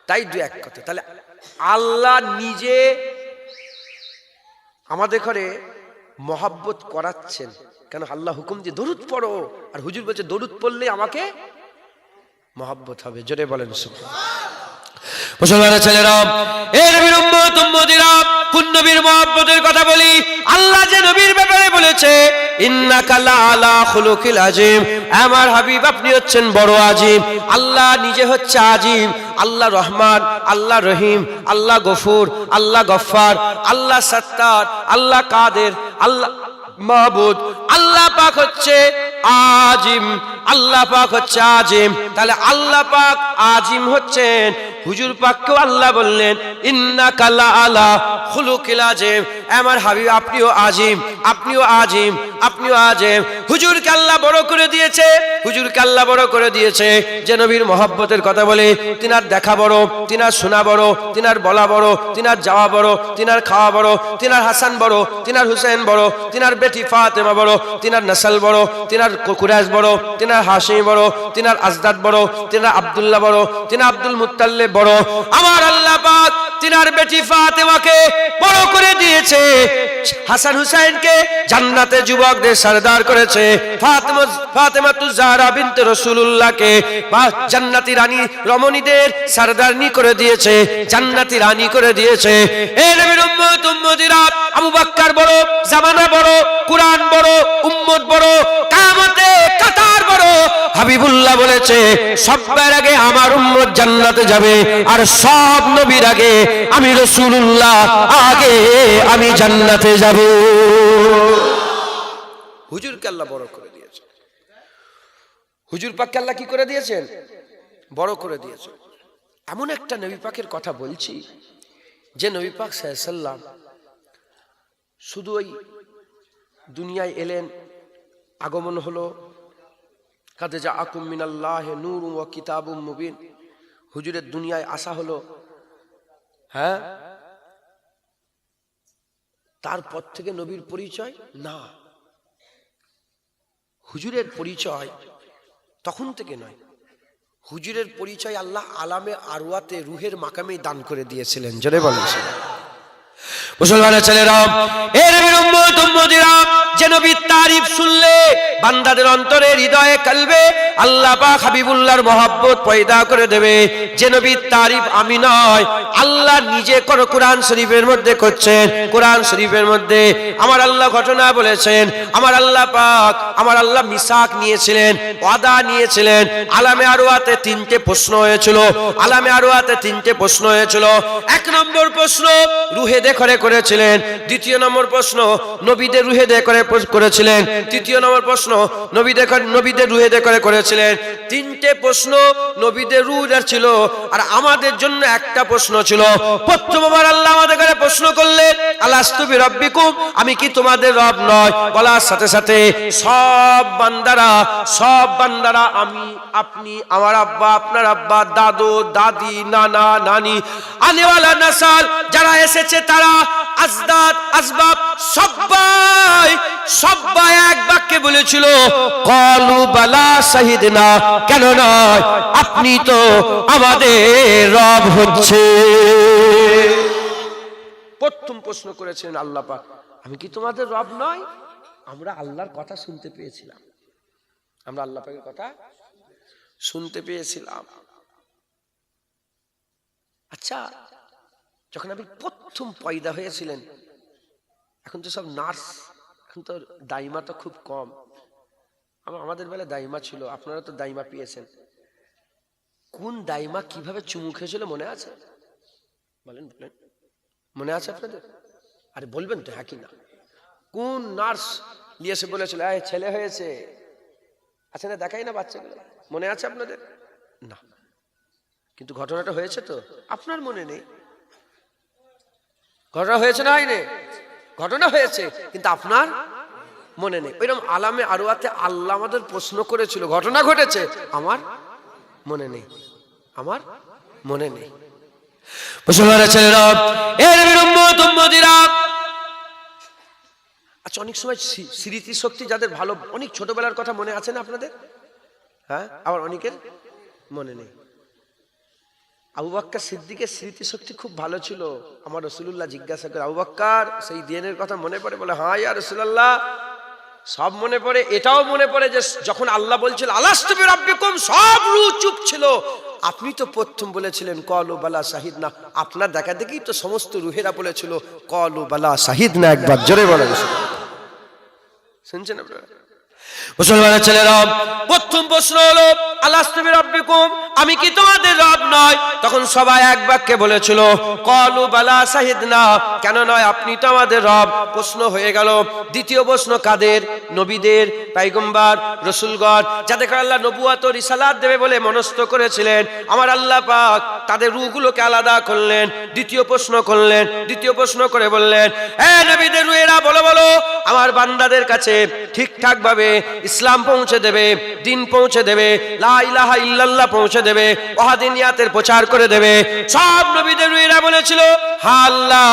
তাই দু এক কথা, তাহলে আল্লাহ নিজে আমাদের ঘরে মহাব্বত করাচ্ছেন কেন? আল্লাহ হুকুম দিয়ে দরুদ পড়ো, আর হুজুর বলছে দরুদ পড়লে আমাকে মহাব্বত হবে। জোরে বলেন সুবহান। মুসলমানের ছেলেরা, এই নবীর উম্মত উম্মতিরা, কোন নবীর মহব্বতের কথা বলি? আল্লাহ যে নবীর ব্যাপারে বলেছে ইন্নাকা লাআলা খুলুকিল আযীম, আমার হাবিব আপনি হচ্ছেন বড় আযীম। আল্লাহ নিজে হচ্ছে আযীম, আল্লাহ রহমান, আল্লাহ রহিম, আল্লাহ গফুর, আল্লাহ গফফার, আল্লাহ সত্তার, আল্লাহ কাদের, আল্লাহ মাবুদ, আল্লাহ আল্লাহ পাক হচ্ছে আজিম, আল্লাহ পাক হচ্ছে আজিম। তাহলে আল্লাহ পাক আজিম হচ্ছেন, হুজুর পাককেও আল্লাহ বললেন ইন্নাকা লাআলা খুলুকিল আযীম, আমার হাবিব আপনিও আজিম, আপনিও আজিম, আপনিও আজিম। হুজুরকে আল্লাহ বড় করে দিয়েছে, হুজুরকে আল্লাহ বড় করে দিয়েছে। যে নবীর মহব্বতের কথা বলে, তিনার দেখা বড়, তিনার শোনা বড়, তিনার বলা বড়, তিনার যাওয়া বড়, তিনার খাওয়া বড়, তিনার হাসান বড়, তিনার হুসেন বড়, তিনার বেটি ফাতেমা বড়, তিনার নসল বড়, তিনার কুরাইশ বড়, তিনার হাশিম বড়, তিনার আজদাদ বড়, তিনার আব্দুল্লাহ বড়, তিনার আব্দুল মুত্তালিব বড়। আমার আল্লাহ পাক তিনার বেটি ফাতেমাকে বড় করে দিয়েছে, হাসান হুসাইনকে জান্নাতে যুবকদের সরদার করেছে, ফাতেমাতুজ জাহরা বিনতে রাসূলুল্লাহকে জান্নাতি রানী রমণীদের সরদারনি করে দিয়েছে, জান্নাতি রানী করে দিয়েছে। এ নবীর উম্মত উম্মতিরা, আবু বকর বড়, জামানা বড়, কুরআন বড়, উম্মত বড়, কিয়ামতে কাতার বড়। হাবিবুল্লাহ বলেছে সবার আগে আমার উম্মত জান্নাতে যাবে, আর সব নবীর আগে আমি রাসূলুল্লাহ আগে আমি জান্নাতে যাব। হুজুরকে আল্লাহ বড় করে দিয়েছে, হুজুর পাককে আল্লাহ কি করে দিয়েছেন? বড় করে দিয়েছে। এমন একটা নবী পাকের কথা বলছি, যে নবী পাক সাল্লাল্লাহু আলাইহি ওয়াসাল্লাম শুধু ওই দুনিয়ায় এলেন, আগমন হলো, কাদ জাআকুম মিনাল্লাহি নূরুন ওয়া কিতাবুম মুবিন, হুজুরের দুনিয়ায় আসা হলো, হ্যাঁ, তারপর থেকে নবীর পরিচয় না, হুজুরের পরিচয় তখন থেকে নয়, হুজুরের পরিচয় আল্লাহ আলামে আরওয়াতে রুহের মাকামে দান করে দিয়েছিলেন। জোরে বলেন মুসলমানের ছেলেরা, এ নবীর উম্মত উম্মতিরা, যে নবীর তারিফ শুনলে বান্দাদের অন্তরে হৃদয়ে কলবে আল্লাহ পাক হাবিবুল্লাহর মহব্বত পয়দা করে দেবে। যে নবীর তারিফ আমি নয়, আল্লাহ নিজে কোরআন শরীফের মধ্যে করছেন। কোরআন শরীফের মধ্যে আমার আল্লাহ ঘটনা বলেছেন, আমার আল্লাহ পাক, আমার আল্লাহ মিসাক নিয়েছিলেন, ওয়াদা নিয়েছিলেন। আলামে আরওয়াতে তিনটে প্রশ্ন হয়েছিল, আলামে আরওয়াতে তিনটে প্রশ্ন হয়েছিল। এক নম্বর প্রশ্ন রুহে দেখরে করেছিলেন, দ্বিতীয় নম্বর প্রশ্ন নবীদের রুহে দেখরে করেছিলেন, তৃতীয় নম্বর প্রশ্ন নবীদের রুহে দেখরে করেছিলেন। তিনটে প্রশ্ন নবীদের রুহে ছিল, আর আমাদের জন্য একটা প্রশ্ন ছিল। প্রথমবার আল্লাহ আমাদের কাছে প্রশ্ন করলেন আলাস্তু বিরাব্বিকুম, আমি কি তোমাদের রব নয়? বলার সাথে সাথে সব বান্দারা আমি, আপনি, আমার আব্বা, আপনার আব্বা, দাদু দাদি, নানা নানি, আনেওয়ালা নাসাল যারা এসেছে, তারা আজদাদ আসবাব সবাই এক বাক্যে বলেছিল ক্বালু বালা শাহিদনা, কেন নয়, আপনি তো আমাদের রব হচ্ছে। প্রথম প্রশ্ন করেছেন আল্লাহ পাক, আমি কি তোমাদের রব নয়? আমরা আল্লাহর কথা শুনতে পেয়েছিলাম, আমরা আল্লাহ পাকের কথা শুনতে পেয়েছিলাম। আচ্ছা, যখন আপনি প্রথম পয়দা হয়েছিলেন, এখন তো সব নার্স, এখন তো দাইমা তো খুব কম। আমাদের বেলায় দাইমা ছিল, আপনারা তো দাইমা পেয়েছেন। কোন দাইমা কিভাবে চুমু খেয়েছিল মনে আছে? বলেন বলেন, মনে আছে আপনাদের? আরে বলবেন তো, হ্যাঁ কি না? কোন নার্স নিয়ে এসে বলেছিল এই ছেলে হয়েছে? আচ্ছা না, দেখাই না বাচ্চাগুলো, মনে আছে আপনাদের? না, কিন্তু ঘটনাটা হয়েছে তো, আপনার মনে নেই। ঘটনা হয়েছে না হয়নি? ঘটনা হয়েছে, কিন্তু আপনার মনে নেই। ওইরকম আলামে আরওয়াতে আল্লাহ আমাদের প্রশ্ন করেছিল, ঘটনা ঘটেছে, আমার মনে নেই, আমার মনে নেই। মুসলমানের ছেলেরা, এ নবীর উম্মত উম্মতিরা, আচ্ছা অনেক সময় স্মৃতি শক্তি যাদের ভালো, অনেক ছোটবেলার কথা মনে আছে না আপনাদের? হ্যাঁ, আবার অনেকের মনে নেই। আবু বকর সিদ্দিকের স্মৃতি শক্তি খুব ভালো ছিল। আমার রাসূলুল্লাহ জিজ্ঞাসা করে, আবু বকর সেই দিনের কথা মনে পড়ে? বলে হ্যাঁ ইয়া রাসূলুল্লাহ, সব মনে পড়ে। এটাও মনে পড়ে যে যখন আল্লাহ বলছিল আলাস্তু বিরাব্বিকুম, সব রূহ চুপ ছিল, আপনি তো প্রথম বলেছিলেন ক্বালু বালা শাহিদনা, আপনার দেখা দেখি তো সমস্ত রুহেরা বলেছিল ক্বালু বালা শাহিদনা। একবার জোরে বলেন, শুনছেন আপনারা? মুসলমানের ছেলেরা, প্রথম প্রশ্ন হলো আলাস্তু বিরাব্বিকুম, আমি কি তোমাদের রব নয়? তখন সবাই এক বাক্যে বলেছিল ক্বালু বালা শাহিদনা, কেন নয়, আপনি তো আমাদের রব। প্রশ্ন হয়ে গেল। দ্বিতীয় প্রশ্ন কাদের? নবীদের, পয়গম্বর, রাসূলগণ, যাদেরকে আল্লাহ নবুয়ত ও রিসালাত দেবে বলে মনস্থ করেছিলেন, আমার আল্লাহ পাক তাদের রূহগুলোকে আলাদা করলেন। দ্বিতীয় প্রশ্ন করলেন, দ্বিতীয় প্রশ্ন করে বললেন, হে নবীদের রূহেরা, বলো বলো আমার বান্দাদের কাছে ঠিকঠাক ভাবে ইসলাম পৌঁছে দেবে, দিন পৌঁছে দেবে, লা ইলাহা ইল্লাল্লাহ পৌঁছে দেবে, ওয়াহদানিয়াতের প্রচার করে দেবে। সব নবীদের রূহেরা বলেছিল, হ্যাঁ আল্লাহ,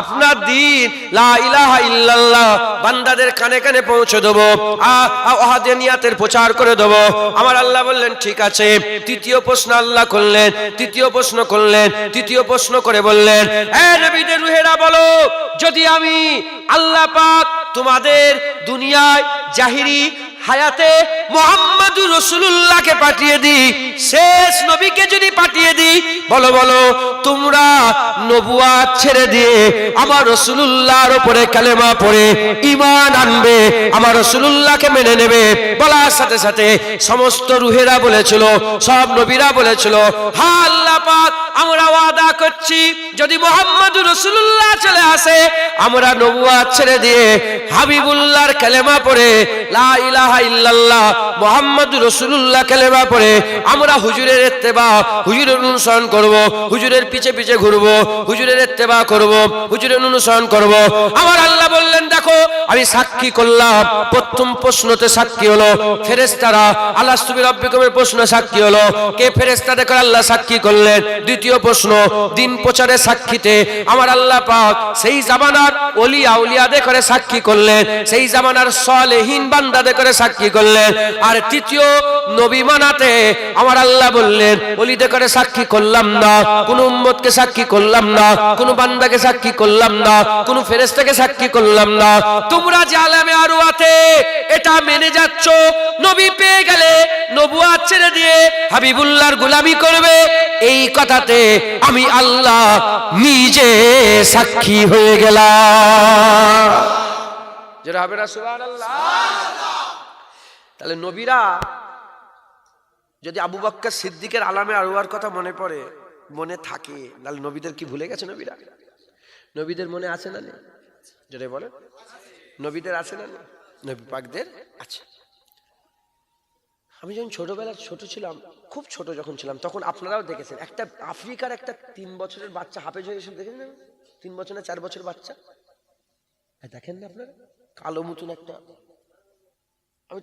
আপনার দিন লা ইলাহা ইল্লাল্লাহ বান্দাদের কানে কানে পৌঁছে দেবো, ওয়াহদানিয়াতের প্রচার করে দেবো। আমার আল্লাহ বললেন ঠিক আছে। তৃতীয় প্রশ্ন আল্লাহ করলেন, তৃতীয় প্রশ্ন করলেন, তৃতীয় প্রশ্ন করে বললেন, হে নবীদের রূহেরা, বলো যদি আমি আল্লাহ পাক তোমাদের দুনিয়ায় জাহিরি হায়াতে মুহাম্মাদুর রাসূলুল্লাহকে পাঠিয়ে দিই, শেষ নবীকে যদি পাঠিয়ে দিই, বলো বলো তোমরা নবুয়াত ছেড়ে দিয়ে আমার রাসূলুল্লাহর উপরে কালেমা পড়ে ঈমান আনবে, আমার রাসূলুল্লাহকে মেনে নেবে? বলার সাথে সাথে সমস্ত রূহেরা বলেছিল, সব নবীরা বলেছিল, হ্যাঁ আল্লাহ পাক, আমরা ওয়াদা করছি যদি মুহাম্মাদুর রাসূলুল্লাহ চলে আসে, আমরা নবুয়াত ছেড়ে দিয়ে হাবিবুল্লাহর কালেমা পড়ে লা ইলাহা ইল্লাল্লাহ মুহাম্মাদুর রাসূলুল্লাহ কালেমা পড়ে আমরা হুজুরের ইত্তেবা, হুজুরের অনুসরণ করব, হুজুরের পিছে পিছে ঘুরব, হুজুরের ইত্তেবা করব, হুজুরের অনুসরণ করব। আমার আল্লাহ বললেন, দেখো আমি সাক্ষী করলাম। প্রথম প্রশ্নতে সাক্ষী হলো ফেরেশতারা, আলাস্তু বিরাব্বিকুমের প্রশ্ন সাক্ষী হলো কে? ফেরেশতা দেখে আল্লাহ সাক্ষী করলেন। দ্বিতীয় প্রশ্ন দিন প্রচারের সাক্ষীতে আমার আল্লাহ পাক সেই জামানার ওলি আউলিয়াদের করে সাক্ষী করলেন, সেই জামানার সালেহীন বান্দাদের করে সাক্ষী করলেন। আর তৃতীয় নবী মানাতে আমার আল্লাহ বললেন, ওলিদের করে সাক্ষী করলাম না, কোন উম্মতকে সাক্ষী করলাম না, কোন বান্দাকে সাক্ষী করলাম না, কোন ফেরেশতাকে সাক্ষী করলাম না। তোমরা যে আলেমে আরওয়াতে এটা মেনে যাচ্ছ, নবী পেয়ে গেলে নবুয়াত ছেড়ে দিয়ে হাবিবুল্লাহর গোলামি করবে, এই কথাতে আমি আল্লাহ নিজে সাক্ষী হয়ে গেলাম। যারা হবে না সুবহানাল্লাহ। তাহলে নবীরা যদি আবু বকর সিদ্দিকের আলামে আরওয়ার কথা মনে পড়ে, মনে থাকে, তাহলে নবীদের কি ভুলে গেছে? নবীরা, নবীদের মনে আছে না নেই? যেটা বলে নবীদের আছে না নেই? নবী পাকদের আছে। আমি যখন ছোটবেলা ছোট ছিলাম, খুব ছোট যখন ছিলাম, তখন আপনারাও দেখেছেন একটা আফ্রিকার একটা 3 বছরের বাচ্চা হাফেজ হয়ে এসে দেখেছেন, 3 বছর না 4 বছর বাচ্চা, দেখেন না আপনারা, কালো মতন একটা। আমি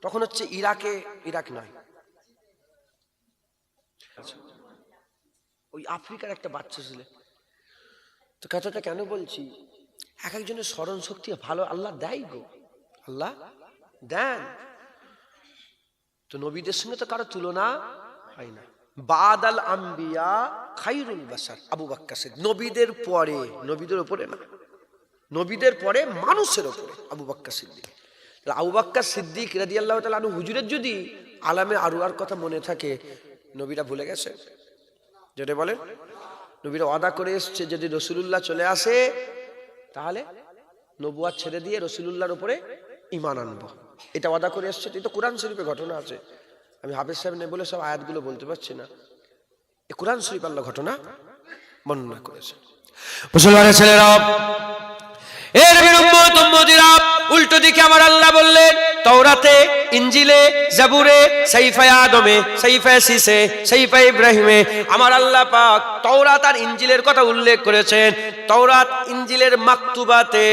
তখন হচ্ছে ইরাক নয়, ওই আফ্রিকার একটা বাচ্চা ছিল। তো কথাটা কেন বলছি, এক একজনের স্মরণ শক্তি ভালো আল্লাহ দেয় গো, আল্লাহ দেন। তো নবীদের সঙ্গে তো কারো তুলনা হয় না। বাদাল আম্বিয়া খাইরুল বাশার, আবু বকর সিদ্দিক। নবীদের পরে, নবীদের উপরে না, নবীদের পরে মানুষের উপরে আবু বকর সিদ্দিক। আবু বকর সিদ্দিক রাদিয়াল্লাহু তাআলা আনহু হুজুরের যদি আলামে আরওয়ার কথা মনে থাকে, নবীরা ভুলে গেছে? যেটা বলেন, নবীরা ওয়াদা করে এসছে যদি রাসূলুল্লাহ চলে আসে তাহলে নবুয়াত ছেড়ে দিয়ে রাসূলুল্লাহর উপরে ঈমান আনবো, এটা ওয়াদা করে এসছে। এই তো কোরআন শরীফে ঘটনা আছে। আমি হাফেজ সাহেব নেই বলে সব আয়াতগুলো বলতে পারছি না, এই কোরআন শরীফ আল্লাহ ঘটনা বর্ণনা করেছে। মুসলমানের ছেলেরা, এর বিরুদ্ধে উল্টো দিকে আমার আল্লাহ বললেন, তওরাতে, ইনজিলে, জাবুরে, সাইফায়ে আদমে, সাইফায়ে সিসে, সাইফায়ে ইব্রাহিমে আমার আল্লাহ পাক তওরাত আর ইনজিলের কথা উল্লেখ করেছেন। তওরাত ইনজিলের মাকতুবাতে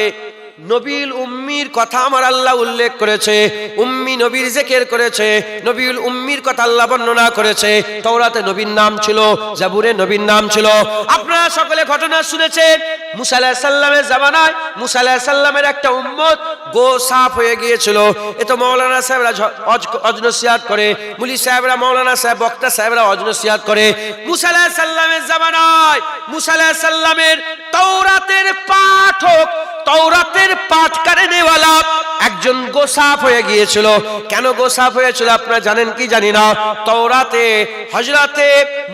নবীল উম্মির কথা আমার আল্লাহ উল্লেখ করেছে, উম্মি নবীর জিকির করেছে, নবীল উম্মির কথা আল্লাহ বর্ণনা করেছে। তাওরাতে নবীর নাম ছিল, জাবুরে নবীর নাম ছিল। আপনারা সকলে ঘটনা শুনেছেন, মুসা আলাইহিস সালামের জামানায় মুসা আলাইহিস সালামের একটা উম্মত গো সাফ হয়ে গিয়েছিল। এত মাওলানা সাহেবরা অজনসিয়াত করে, মুলি সাহেবরা, মাওলানা সাহেব, বক্তা সাহেবরা অজনসিয়াত করে। মুসা আলাইহিস সালামের জামানায় মুসা আলাইহিস সালামের তাওরাতের পাঠক, তাওরাতের পাঠ করেনেওয়ালা একজন গো গোসাফ হয়ে গিয়েছিল। কেন গোসাফ হয়েছিল আপনারা জানেন কি জানি না। তাওরাতে হযরতে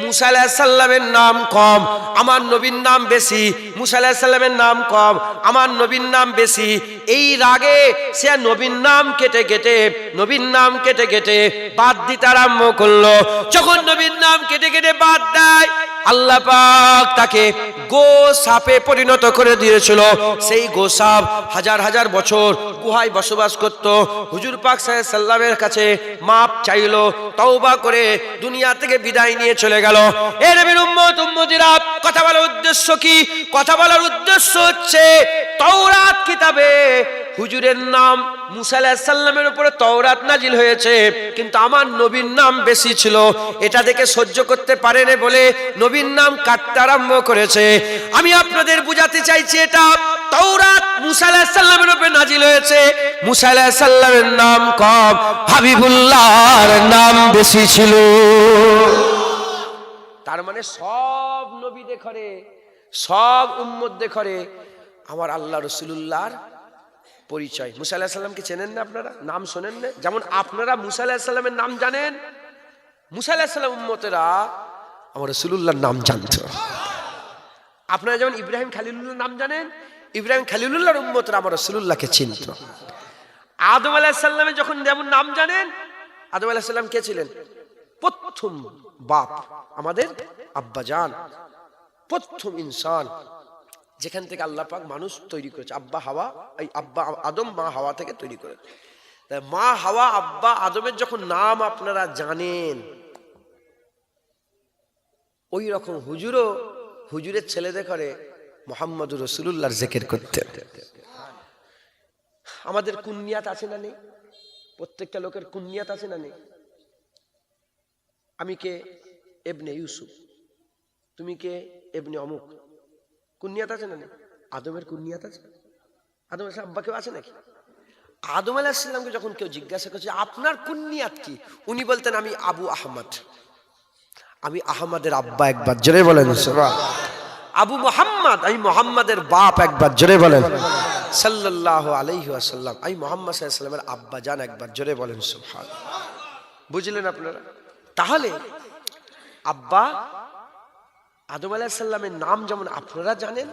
মুসা আলাইহিস সালামের নাম কম, আমার নবীর নাম বেশি। মুসা আলাইহিস সালামের নাম কম, আমার নবীর নাম বেশি। এই রাগে সে নবীর নাম কেটে কেটে বাদ দিতে আরম্ভ করলো। যখন নবীর নাম কেটে কেটে বাদ দেয়, আল্লাহ পাক তাকে গোসাপে পরিণত করে দিয়েছিল। সেই গোসাপ হাজার হাজার বছর গুহায় বসবাস করত। হুজুর পাক সাল্লাল্লাহু আলাইহি সাল্লামের কাছে মাপ চাইলো, তওবা করে দুনিয়া থেকে বিদায় নিয়ে চলে গেল। এ নবীর উম্মত উম্মতিরা, কথা বলার উদ্দেশ্য কি? কথা বলার উদ্দেশ্য হচ্ছে তাওরাত কিতাবে হুজুরের নাম মুসা আলাইহিস সালামের উপরে তাওরাত নাজিল হয়েছে, কিন্তু আমার নবীর নাম বেশি ছিল। এটা দেখে সহ্য করতে পারেনি বলে নবীর নাম কাটতে আরম্ভ করেছে। আমি আপনাদের বুঝাতে চাইছি, এটা তাওরাত মুসা আলাইহিস সালামের উপরে নাজিল হয়েছে, মুসা আলাইহিস সালামের নাম কম, হাবিবুল্লাহর নাম বেশি ছিল। তার মানে সব নবী দেখরে, সব উম্মত দেখরে আমার আল্লাহ রাসূলুল্লাহর পরিচয়। মুসা আলাইহিস সালামকে চেনেন না আপনারা? নাম শোনেন না? যেমন আপনারা মুসা আলাইহিস সালামের নাম জানেন, মুসা আলাইহিস সালাম উম্মতেরা আমার রাসূলুল্লাহর নাম জানত। আপনারা যেমন ইব্রাহিম খলিলুল্লাহর নাম জানেন, ইব্রাহিম খলিলুল্লাহর উম্মতেরা আমার রাসূলুল্লাহকে চিনত। আদম আলাইহিস সালামের যখন যেমন নাম জানেন, আদম আলাইহিস সালাম কে ছিলেন? প্রথম বাপ, আমাদের আব্বাজান, প্রথম ইনসান, যেখান থেকে আল্লাহ পাক মানুষ তৈরি করেছে। আব্বা হাওয়া, এই আব্বা আদম, মা হাওয়া থেকে তৈরি করেছে। মা হাওয়া আব্বা আদমের যখন নাম আপনারা জানেন, ওই রকম হুজুরও হুজুরের ছেলেদের করে মুহাম্মদুর রাসূলুল্লাহর জিকির করতেন। আমাদের কুনিয়াত আছে না নেই? প্রত্যেকটা লোকের কুনিয়াত আছে না নেই? আমি কে? ইবনে ইউসুফ। তুমি কে? ইবনে অমুক। কুনিয়াত আছে না নেই? আদমের কুনিয়াত আছে? আদমের আব্বা কেউ আছে নাকি? আদম আলাইহিস সালামকে যখন কেউ জিজ্ঞাসা করছে আপনার কুনিয়াত কি, উনি বলতেন আমি আবু আহমদ, আমি আহমদের আব্বা। একবার জোরে বলেন সুবহানাল্লাহ। আবু মুহাম্মদ, আমি মুহাম্মাদের বাপ। একবার জোরে বলেন সাল্লাল্লাহু আলাইহি ওয়াসাল্লাম, আমি মুহাম্মদ সাল্লাল্লাহু আলাইহি ওয়াসাল্লামের আব্বা জান। একবার জোরে বলেন সুবহানাল্লাহ। বুঝলেন আপনারা? তাহলে আব্বা আদম আলাইহিস সালামের নাম যেমন আপনারা জানেন,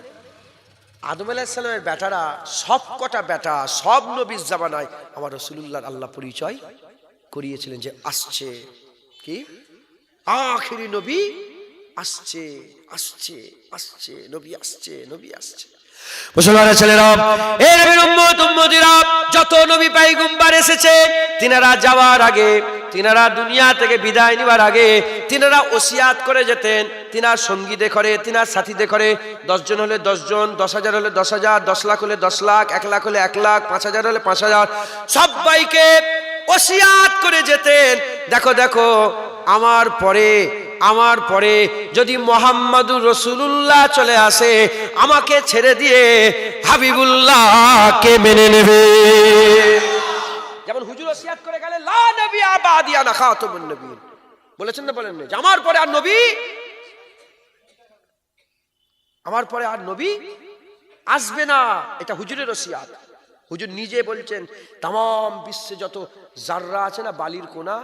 আদম আলাইহিস সালামের বেটারা সব কটা বেটা সব নবীর জামানায় আমার রাসূলুল্লাহর আল্লাহ পরিচয় করিয়েছিলেন যে আসছে কি আখিরি নবী আসছে, আসছে, আসছে, নবী আসছে, নবী আসছে। মুসলমানের ছেলেরা, এই নবীর উম্মত উম্মতিরা, যত নবী পয়গম্বর এসেছে, তিনারা যাওয়ার আগে, তিনারা দুনিয়া থেকে বিদায় নেওয়ার আগে তিনারা ওসিয়াত করে যেতেন। তিনার সঙ্গীদের করে, তিনার সাথীদের করে, 10 জন হলে 10 জন, 10,000 হলে 10,000, 10 লাখ হলে 10 লাখ, 1 লাখ হলে 1 লাখ, 5,000 হলে 5,000, সবাইকে ওসিয়াত করে যেতেন। দেখো দেখো, আমার পরে যদি মুহাম্মদুর রাসূলুল্লাহ চলে আসে, আমাকে ছেড়ে দিয়ে হাবিবুল্লাহকে মেনে নেবে। যেমন হুজুর ওসিয়াত করে গেলেন, লা নবী আবাদি আনা খাতামুন নবীন, বলেছেন না বলেন না যে আমার পরে আর নবী, আমার পরে আর নবী আসবে না। এটা হুজুরের ওসিয়াত। হুজুর নিজে বলছেন तमाम বিশ্বে যত জাররা আছে না, বালির কোনা,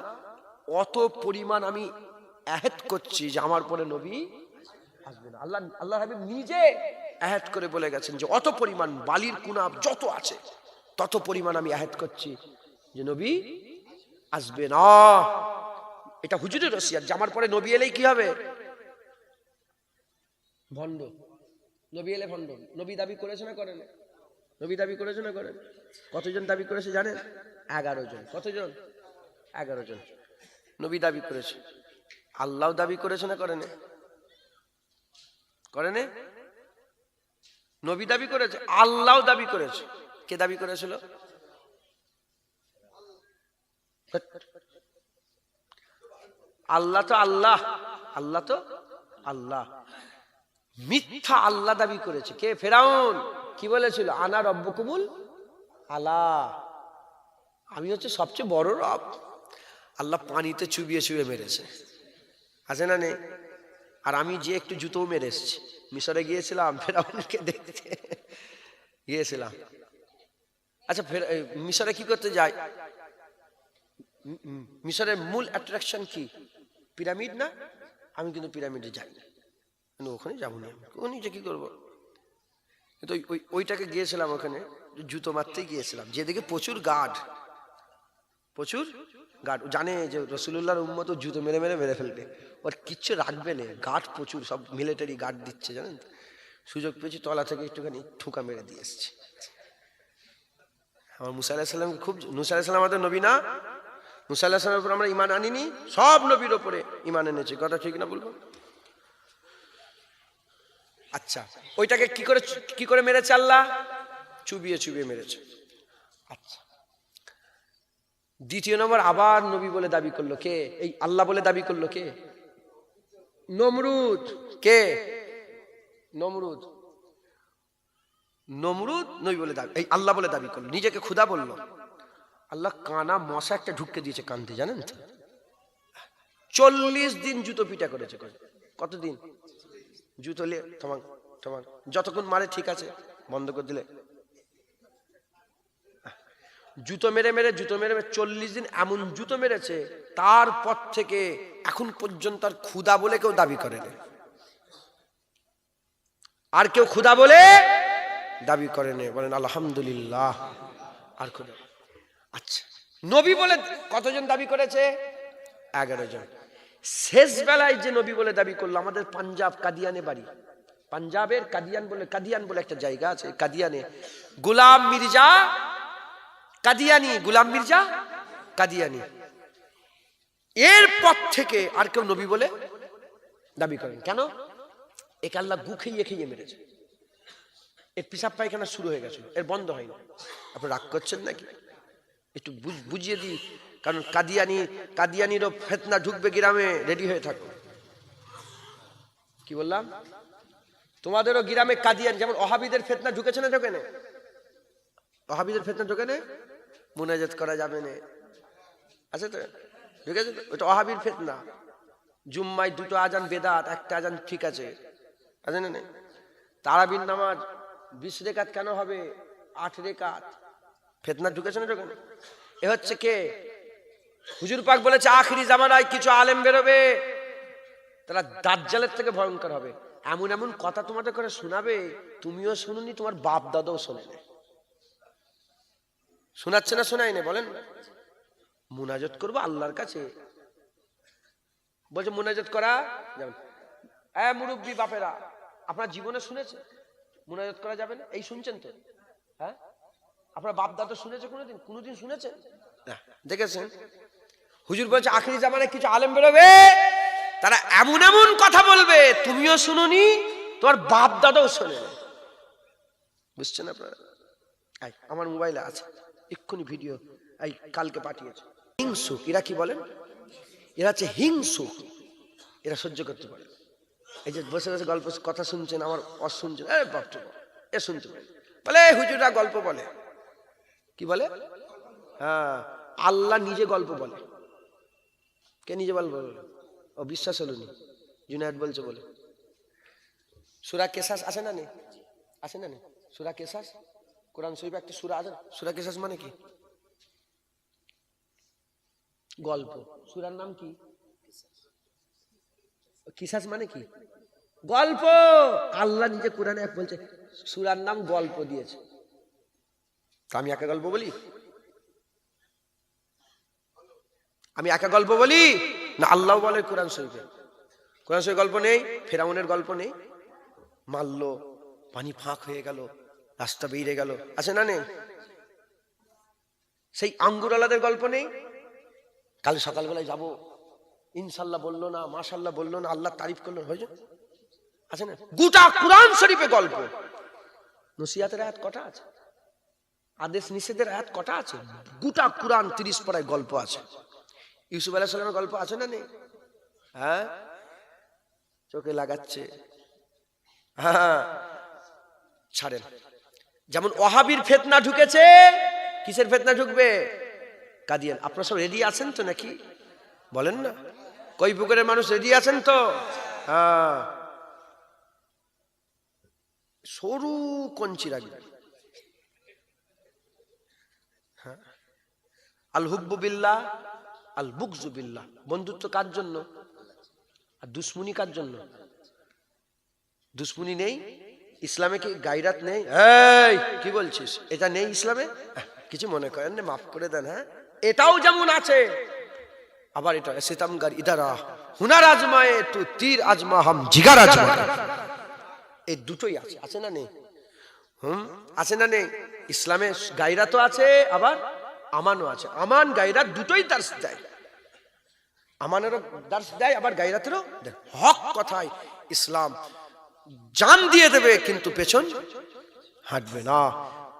অত পরিমাণ আমি আয়াত করছি যে আমার পরে নবী আসবে না। আল্লাহ হাবিব নিজে আয়াত করে বলে গেছেন যে অত পরিমাণ বালির কোনা যত আছে তত পরিমাণ আমি আয়াত করছি যে নবী আসবে না। এটা হুজুরের ওসিয়াত যে আমার পরে নবী এলেই কি হবে? ভণ্ড। নবী এলে ভণ্ড। নবী দাবি করেছে না করেন? নবী দাবি করেছে না করেন? কতজন দাবি করেছে জানেন? 11 জন। কতজন? 11 জন নবী দাবি করেছে। আল্লাহ দাবি করেছে না করেন? করেন? নবী দাবি করেছে, আল্লাহ দাবি করেছে। কে দাবি করেছিল? আল্লাহ তো আল্লাহ, আল্লাহ তো আল্লাহ। মিথ্যা আল্লাহ দাবি করেছে কে? ফেরাউন। কি বলেছিল? আনা রব্বুকুমুল আলা, আমি হচ্ছে সবচেয়ে বড় রব। আল্লাহ পানিতে চুবিয়ে চুবিয়ে মেরেছে, আছে না নেই? আর আমি যে একটু জুতোও মেরে এসেছি। মিশরে গিয়েছিলাম, ফেরাউনকে দেখতে গিয়েছিলাম, আচ্ছা মিশরে কি করতে যায়? মিশরের মূল অ্যাট্রাকশন কি? পিরামিড না? আমি কিন্তু পিরামিডে যাই না, ওখানে যাবো না, ওখানে কি করবো? কিন্তু ওইটাকে গিয়েছিলাম, ওখানে জুতো মারতেই গিয়েছিলাম, যেদিকে প্রচুর গার্ড, প্রচুর গার্ড, জানে যে রসুলুল্লাহর উম্মত জুতো মেরে মেরে মেরে ফেলবে, ওর কিচ্ছু রাখবে না, গার্ড প্রচুর, সব মিলিটারি গার্ড দিচ্ছে জানেন। সুযোগ পেয়েছি, তলা থেকে একটুখানি ঠুকা মেরে দিয়ে এসছি। আমার মুসা আলাইহিস সালামকে খুব, মুসা আলাইহিস সালাম আমাদের নবী না? মুসা আলাইহিস সালামের উপর আমরা ঈমান আনিনি? সব নবীর উপরে ঈমান এনেছি, কথা ঠিক না বলবো? আচ্ছা, ওইটাকে কি করে মেরেছে আল্লাহ? চুবিয়ে চুবিয়ে মেরেছে। আচ্ছা, দ্বিতীয় নম্বর আবার নবী বলে দাবি করলো কে? এই আল্লাহ বলে দাবি করলো কে? নমরুদ। কে? নমরুদ। নমরুদ নবী বলে দাবি, এই আল্লাহ বলে দাবি করলো, নিজেকে খুদা বললো। আল্লাহ কানা মশা একটা ঢুকতে দিয়েছে কানতে, জানেন তো? 40 দিন জুতো পিটা করেছে। কতদিন? জুতো নিয়ে তোমার তোমার যতক্ষণ মারে ঠিক আছে, বন্ধ করে দিলে জুতো মেরে মেরে 40 দিন এমন জুতো মেরেছে, তারপর থেকে এখন পর্যন্ত আর খুদা বলে কেউ দাবি করে না। আর কেউ খুদা বলে দাবি করে না, বলেন আলহামদুলিল্লাহ। আর খুদা, আচ্ছা, নবী বলে কতজন দাবি করেছে? 11 জন। শেষ বেলায় যে নবী বলে দাবি করলো, আমাদের পাঞ্জাব কাদিয়ানে বাড়ি, পাঞ্জাবের কাদিয়ান বলে একটা জায়গা আছে, কাদিয়ানে গোলাম মির্জা কাদিয়ানি, গোলাম মির্জা কাদিয়ানি, এর পর থেকে আর কেউ নবী বলে দাবি করেন। কেন? একে আল্লাহ গু খেয়ে খেয়ে মেরেছে, এর পিসাব পায়খানা শুরু হয়ে গেছিল, এর বন্ধ হয়নি। আপনি রাগ করছেন নাকি? একটু বুঝিয়ে দিই, কারণ কাদিয়ানিরও ফেতনা ঢুকবে গ্রামে, রেডি হয়ে থাকো। কি বললাম? তোমাদেরও গ্রামে কাদিয়ান, যেমন ওহাবিদের ফেতনা ঢুকেছে না? ঢোকে না? ওহাবিদের ফেতনা ঢোকে না? মুনাজাত করা যাবে না, আছে তো? ঢুকেছে তো? ওটা ওহাবির ফেতনা। জুম্মায় 2টো আজান বেদাত, একটা আজান ঠিক আছে, আছে না? তারাবির নামাজ 20 রেকাত কেন হবে? 8 রেকাত। ফেতনা ঢুকেছে না? ঢোকে না? এ হচ্ছে কে? হুজুর পাক বলেছে আখিরি জামানায় কিছু আলেম বেরোবে, তারা দাজ্জালের থেকে ভয়ঙ্কর হবে। এমন এমন কথা তোমাদের করে শোনাবে, তুমিও শুনুনি, তোমার বাপ দাদাও শোনে না। শোনাচ্ছে না? শোনাই না? বলেন। মুনাজাত করবো আল্লাহর কাছে, বলছে মুনাজাত করা যাবে। মুরব্বী বাপেরা, আপনার জীবনে শুনেছে মুনাজাত করা যাবে না? এই শুনছেন তো? হ্যাঁ, আপনার বাপ দাদা শুনেছে কোনোদিন শুনেছেন? দেখেছেন? হুজুর বলছে আখিরি জামানায় কিছু আলেম বেরোবে, তারা এমন এমন কথা বলবে, তুমিও শুনুনি, তোমার বাপ দাদাও শোনে না। বুঝছেন আপনারা? আমার মোবাইলে আছে, এক্ষুনি ভিডিও কালকে পাঠিয়েছে। হিংসুক এরা, কি বলেন? এরা হচ্ছে হিংসুক, এরা সহ্য করতে পারে। এই যে বসে বসে গল্প কথা শুনছেন, আমার শুনছেন, আরে বাপ এ শুনতে পারে, বলে হুজুররা গল্প বলে। কি বলে? হ্যাঁ, আল্লাহ নিজে গল্প বলে। কে নিজে গল্প বলে? ও বিশ্বাস হলো নি, জুনায়েদ বলছে বলে। সূরা কেসাস আছে না নেই? আছে না নেই? সূরা কেসাস, কোরআন শরীফে একটা সূরা আছে। সূরা কেসাস মানে কি? গল্প। সূরার নাম কি? কিসাস মানে কি? গল্প। আল্লাহ নিজে কোরআনে এক বলছে সূরার নাম গল্প দিয়েছে। আমি একা গল্প বলি? আমি একা গল্প বলি না? আল্লাহ বলে কোরআন শরীফে। কোরআন শরীফে গল্প নেই? ফেরাউনের গল্প নেই? মারলো, পানি ফাঁক হয়ে গেল, রাস্তা বেরিয়ে গেল, আছে না নেই? সেই আঙ্গুরওয়ালাদের গল্প নেই? কাল সকালবেলায় যাবো, ইনশাল্লাহ বললো না, মাশাল্লাহ বললো না, আল্লাহ তারিফ করলো, হয়েছে? আছে না? গোটা কোরআন শরীফে গল্প। নসিহাতের আয়াত কটা আছে? আদেশ নিষেধের আয়াত কটা আছে? গোটা কোরআন 30 পারায় গল্প আছে। ইউসুফ আলাইহিস সালামের গল্প আছে না নেই? হ্যাঁ, চোখে লাগাচ্ছে। হ্যাঁ, ছাড়েন। যেমন ওহাবির ফিতনা ঢুকেছে, কিসের ফিতনা ঢুকবে? কাদিয়ান। আপনারা সব রেডি আছেন তো নাকি? বলেন না, কই পুকুরের মানুষ রেডি আছেন তো? হ্যাঁ, সরু কঞ্চি রাখবে, আল হুব্বু বিল্লাহ আল বুগজু বিল্লাহ, বন্ধুত্ব কার জন্য আর দুশ্মনী কার জন্য? দুশ্মনী নেই ইসলামে? কি গায়রাত নেই? এই কি বলছিস, এটা নেই ইসলামে? কিছু মনে করেন না, মাফ করে দেন। হ্যাঁ, এটাও যেমন আছে, আবার এটা সিতমগার ইদারা হুনার আজমায়ে তু তীর আজমা হাম জিগার আজমা, এই দুটোই আছে। আছে না নেই? আছে না নেই? ইসলামে গায়রাতও আছে, আবার আমানও আছে। আমান গায়রাত দুটোই দার্স দেয়, আমানেরও দার্স দেয়, আবার গায়রাতেরও দেয়। হক কথায় ইসলাম জান দিয়ে দেবে, কিন্তু পেছন হাঁটবে না।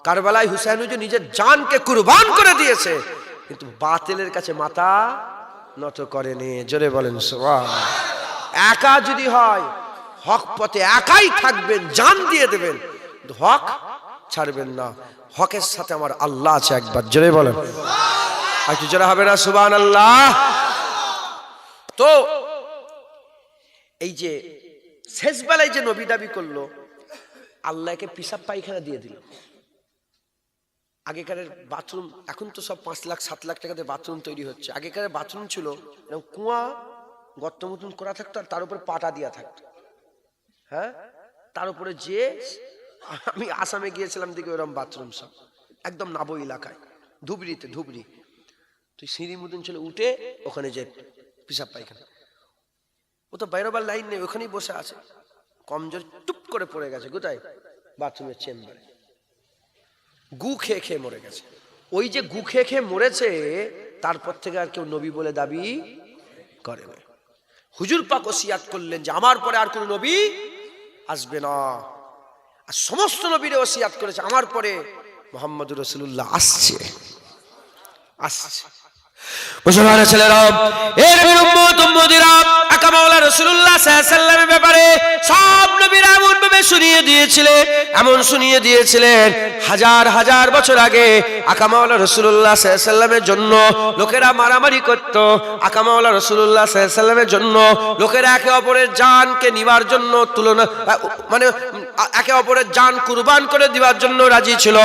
কারবালায় হুসাইন যে নিজের জানকে কুরবান করে দিয়েছে, কিন্তু বাতিলের কাছে মাথা নত করেনি। জোরে বলেন সুবহানাল্লাহ। একা যদি হয়, হক পথে একাই থাকবেন, জান দিয়ে দেবেন, হক ছাড়বেন না। হকের সাথে আমার আল্লাহ আছে, একবার জোরে বলেন। একটু জোরে হবে না সুবহানাল্লাহ? তো এই যে শেষ বেলায় যে নবী দাবি করলো, আল্লাহকে পিসাব পায়খানা দিয়ে দিল। আগেকারের বাথরুম, এখন তো সব 5 লাখ 7 লাখ টাকাতে বাথরুম তৈরি হচ্ছে। আগেকারের বাথরুম ছিল এরকম কুয়া, গর্ত মতন করা থাকতো, আর তার উপরে পাটা দিয়া থাকতো। হ্যাঁ, তার উপরে যে আমি আসামে গিয়েছিলাম দেখি ওরকম বাথরুম, সব একদম নাবো এলাকায়, ধুবড়িতে, ধুবড়ি। তুই সিঁড়ি মতন ছিল, উঠে ওখানে যে পিসাব পায়খানা, ও তো বাইরবার লাইন নেই, ওখানেই বসে আছে। কমজোর টুপ করে পড়ে গেছে কোথায়? বাথরুমের চেম্বারে। গু খেয়ে খেয়ে মরে গেছে। ওই যে গু খেয়ে খেয়ে মরেছে, তারপর থেকে আর কেউ নবী বলে দাবি করে না। হুজুর পাক ওসিয়াত করলেন যে আমার পরে আর কোন নবী আসবে না, আর সমস্ত নবীরে ওসিয়াত করেছে আমার পরে মুহাম্মদুর রাসূলুল্লাহ আসছে, আসছে। মুসলমানের ছেলেরা, এর উম্মত উম্মতিরা, আকা মাওলা রাসূলুল্লাহ সাল্লাল্লাহু আলাইহি ওয়াসাল্লামের ব্যাপারে সব নবীরা এমন ভাবে শুনিয়ে দিয়েছিলেন, এমন শুনিয়ে দিয়েছিলেন, হাজার হাজার বছর আগে আকা মাওলা রাসূলুল্লাহ সাল্লাল্লাহু আলাইহি ওয়াসাল্লামের জন্য লোকেরা মারামারি করত। আকা মাওলা রাসূলুল্লাহ সাল্লাল্লাহু আলাইহি ওয়াসাল্লামের জন্য লোকেরা একে অপরের জানকে নিবার জন্য তুলনা, মানে একে অপরের জান কুরবান করে দেওয়ার জন্য রাজি ছিল।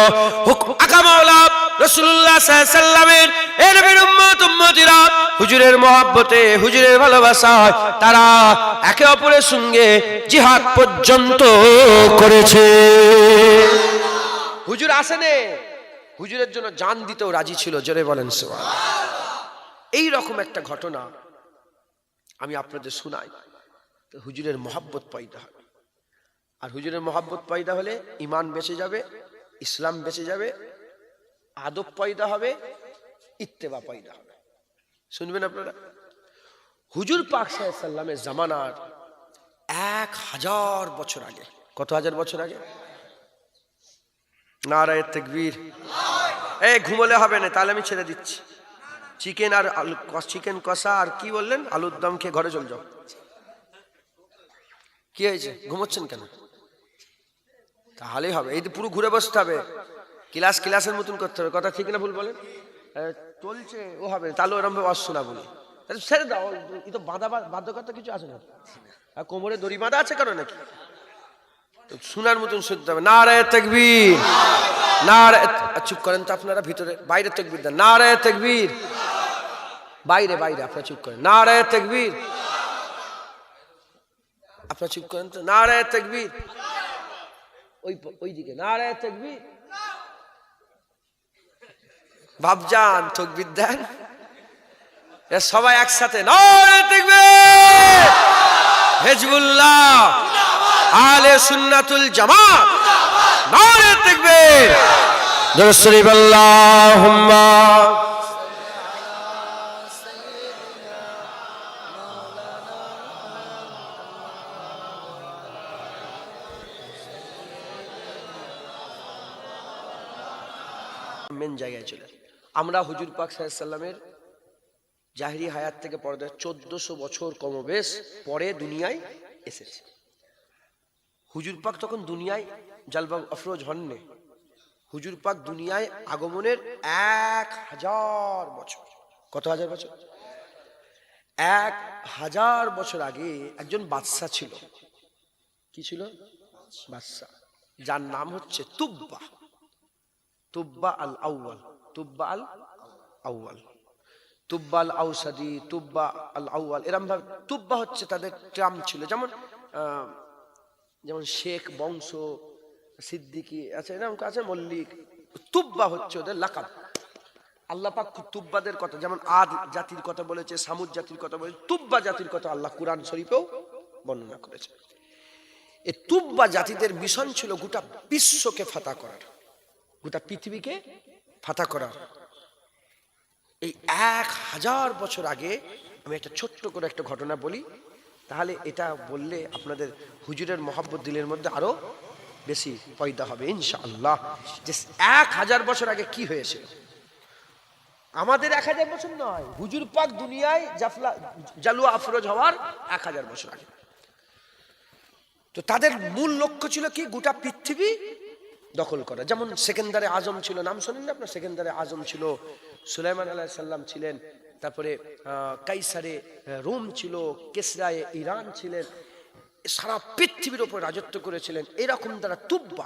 আকা মাওলা রাসূলুল্লাহ সাল্লাল্লাহু আলাইহি ওয়াসাল্লামের এর উম্মত উম্মতিরা হুজুরের মহব্বতে, হুজুরের ভালোবাসায় তারা একে অপরের সঙ্গে জিহাদ পর্যন্ত করেছে। হুজুর আসেনে, হুজুরের জন্য জান দিতেও রাজি ছিল। জোরে বলেন সুবহানাল্লাহ। এই রকম একটা ঘটনা আমি আপনাদের শোনাই, তো হুজুরের মহব্বত পয়দা হবে। আর হুজুরের মহব্বত পয়দা হলে ঈমান বেঁচে যাবে, ইসলাম বেঁচে যাবে, আদব পয়দা হবে, ইত্তেবা পয়দা হবে। শুনবেন আপনারা, হুজুর পাক সাল্লাল্লাহু আলাইহি ওয়াসাল্লামের জামানার 1000 বছর আগে, কত হাজার বছর আগে? নারায়ে তাকবীর। এই ঘুমোলে হবে না, তাহলে আমি ছেড়ে দিচ্ছি। চিকেন আর আলু, চিকেন কষা আর কি বললেন, আলুর দম খেয়ে ঘরে চলে যাও। কি হয়েছে, ঘুমোচ্ছেন কেন? তাহলেই হবে। এই তো পুরো ঘুরে বসতে হবে, ক্লাস ক্লাসের মতন করতে হবে। কথা ঠিক না ভুল বলেন? চলছে ও হবে, তাহলে ওরকম ভাবে অশোনা বলি, ছেড়ে দাও। এই তো বাধ্যকতা কিছু আছে না, কোমরে দড়ি বাঁধা আছে কারণ নাকি? শোনার মতন শুনতে হবে। নারায়ে তাকবীর, নারায়ে, চুপ করেন তো আপনারা, ভিতরে বাইরে তাকবীর দেন। নারায়ে তাকবীর, বাইরে বাইরে আপনারা চুপ করেন। নারায়ে তাকবীর, আপনারা চুপ করেন তো। নারায়ে তাকবীর, ওই দিকে নারায়ে তাকবীর। বাপজান তাকবীর দেন, সবাই একসাথে নারায়ে তাকবীর। হিজবুল্লাহ, আহলে সুন্নাতুল জামাত, নারায়ে তাকবীর। দুরূদ শরীফ আল্লাহুম্মা মেন জায়গায় চলে। আমরা হুজুর পাক সাল্লাল্লাহু আলাইহি ওয়াসাল্লামের জাহেরি হায়াত থেকে পরে 1400 বছর কমবেশ পরে দুনিয়ায় এসেছে। হুজুর পাক তখন দুনিয়ায় জালবা আফরোজ হননি। হুজুর পাক দুনিয়ায় আগমনের 1000 বছর, কত হাজার বছর? 1000 বছর আগে একজন বাদশা ছিল। কি ছিল? বাদশা, যার নাম হচ্ছে তুব্বা, তুব্বা আল আউয়াল, তুব্বা আল আউয়াল, তুব্বা আল আউসাদি, তুব্বা আল আউয়াল, এরম ভাবে তুব্বা হচ্ছে তাদের ট্রাম ছিল। যেমন যেমন শেখ বংশ, সিদ্দিকী আছে, এরকম আছে মল্লিক। তুব্বা হচ্ছে ওদের লাকাব। আল্লাহ পাক তুব্বাদের কথা, যেমন আদ জাতির কথা বলেছে, সামুদ জাতির কথা বলেছে, তুব্বা জাতির কথা আল্লাহ কুরআন শরীফেও বর্ণনা করেছে। এই তুব্বা জাতিদের মিশন ছিল গোটা বিশ্বকে ফাতা করার, গোটা পৃথিবীকে ফাতা করার। এই 1000 বছর আগে আমি একটা ছোট্ট করে একটা ঘটনা বলি, তাহলে এটা বললে আপনাদের হুজুরের মহব্বত দিলের মধ্যে আরো বেশি পয়দা হবে ইনশাআল্লাহ। যে 1000 বছর আগে কি হয়েছিল, আমাদের 1000 বছর নয়, হুজুর পাক দুনিয়ায় জালুয়া আফরোজ হওয়ার 1000 বছর আগে। তো তাদের মূল লক্ষ্য ছিল কি, গোটা পৃথিবী দখল করা। যেমন সেকেন্দারে আজম ছিল, নাম শোনেন না আপনার? সেকেন্দারে আজম ছিল, সুলাইমান আলাইহিস সালাম ছিলেন, তারপরে কাইসারে রোম ছিল, কেসরায়ে ইরান ছিলেন, সারা পৃথিবীর উপর রাজত্ব করেছিলেন। এরকম দ্বারা তুব্বা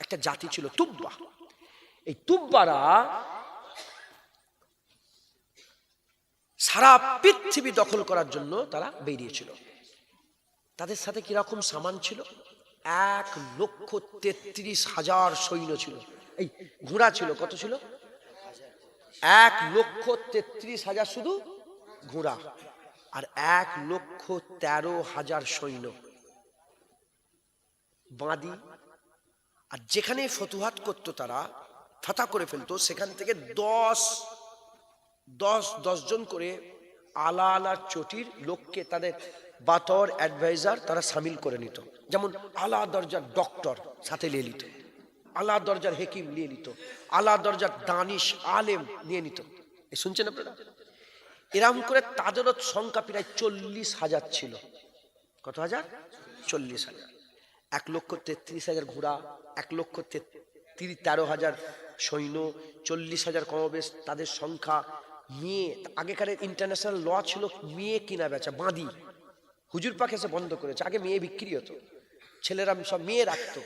একটা জাতি ছিল, তুব্বা। এই তুব্বারা সারা পৃথিবী দখল করার জন্য তারা বেরিয়েছিল। তাদের সাথে কিরকম সামান ছিল, 1,33,000 সৈন্য ছিল। এই ঘোড়া ছিল, কত ছিল? 1,33,000 শুধু ঘোড়া, আর 1,13,000 সৈন্য বাঁধি। আর যেখানে ফতুহাত করতো, তারা ফাতা করে ফেলতো, সেখান থেকে 10 জন করে আলা আলা চটির লোককে তাদের বাতর অ্যাডভাইজার তারা সামিল করে নিত। যেমন আলা দরজার ডক্টর সাথে নিয়ে নিত, আলা দরজার হেকিম নিয়ে নিত, আলা দরজার দানিশ আলেম নিয়ে নিত। এই শুনছেন আপনারা? এরকম করে তাদেরও সংখ্যা প্রায় 40,000 ছিল। কত হাজার? 40,000। 1,33,000 ঘোড়া, 1,13,000 সৈন্য, 40,000 কমবেশ তাদের সংখ্যা। মেয়ে, আগেকার ইন্টারন্যাশনাল ল ছিল মেয়ে কিনা বেচা, বাঁধি। হুজুর পাক এসে বন্ধ করেছে। আগে মেয়ে বিক্রি হতো, ছেলেরা সব মেয়ে রাখতো।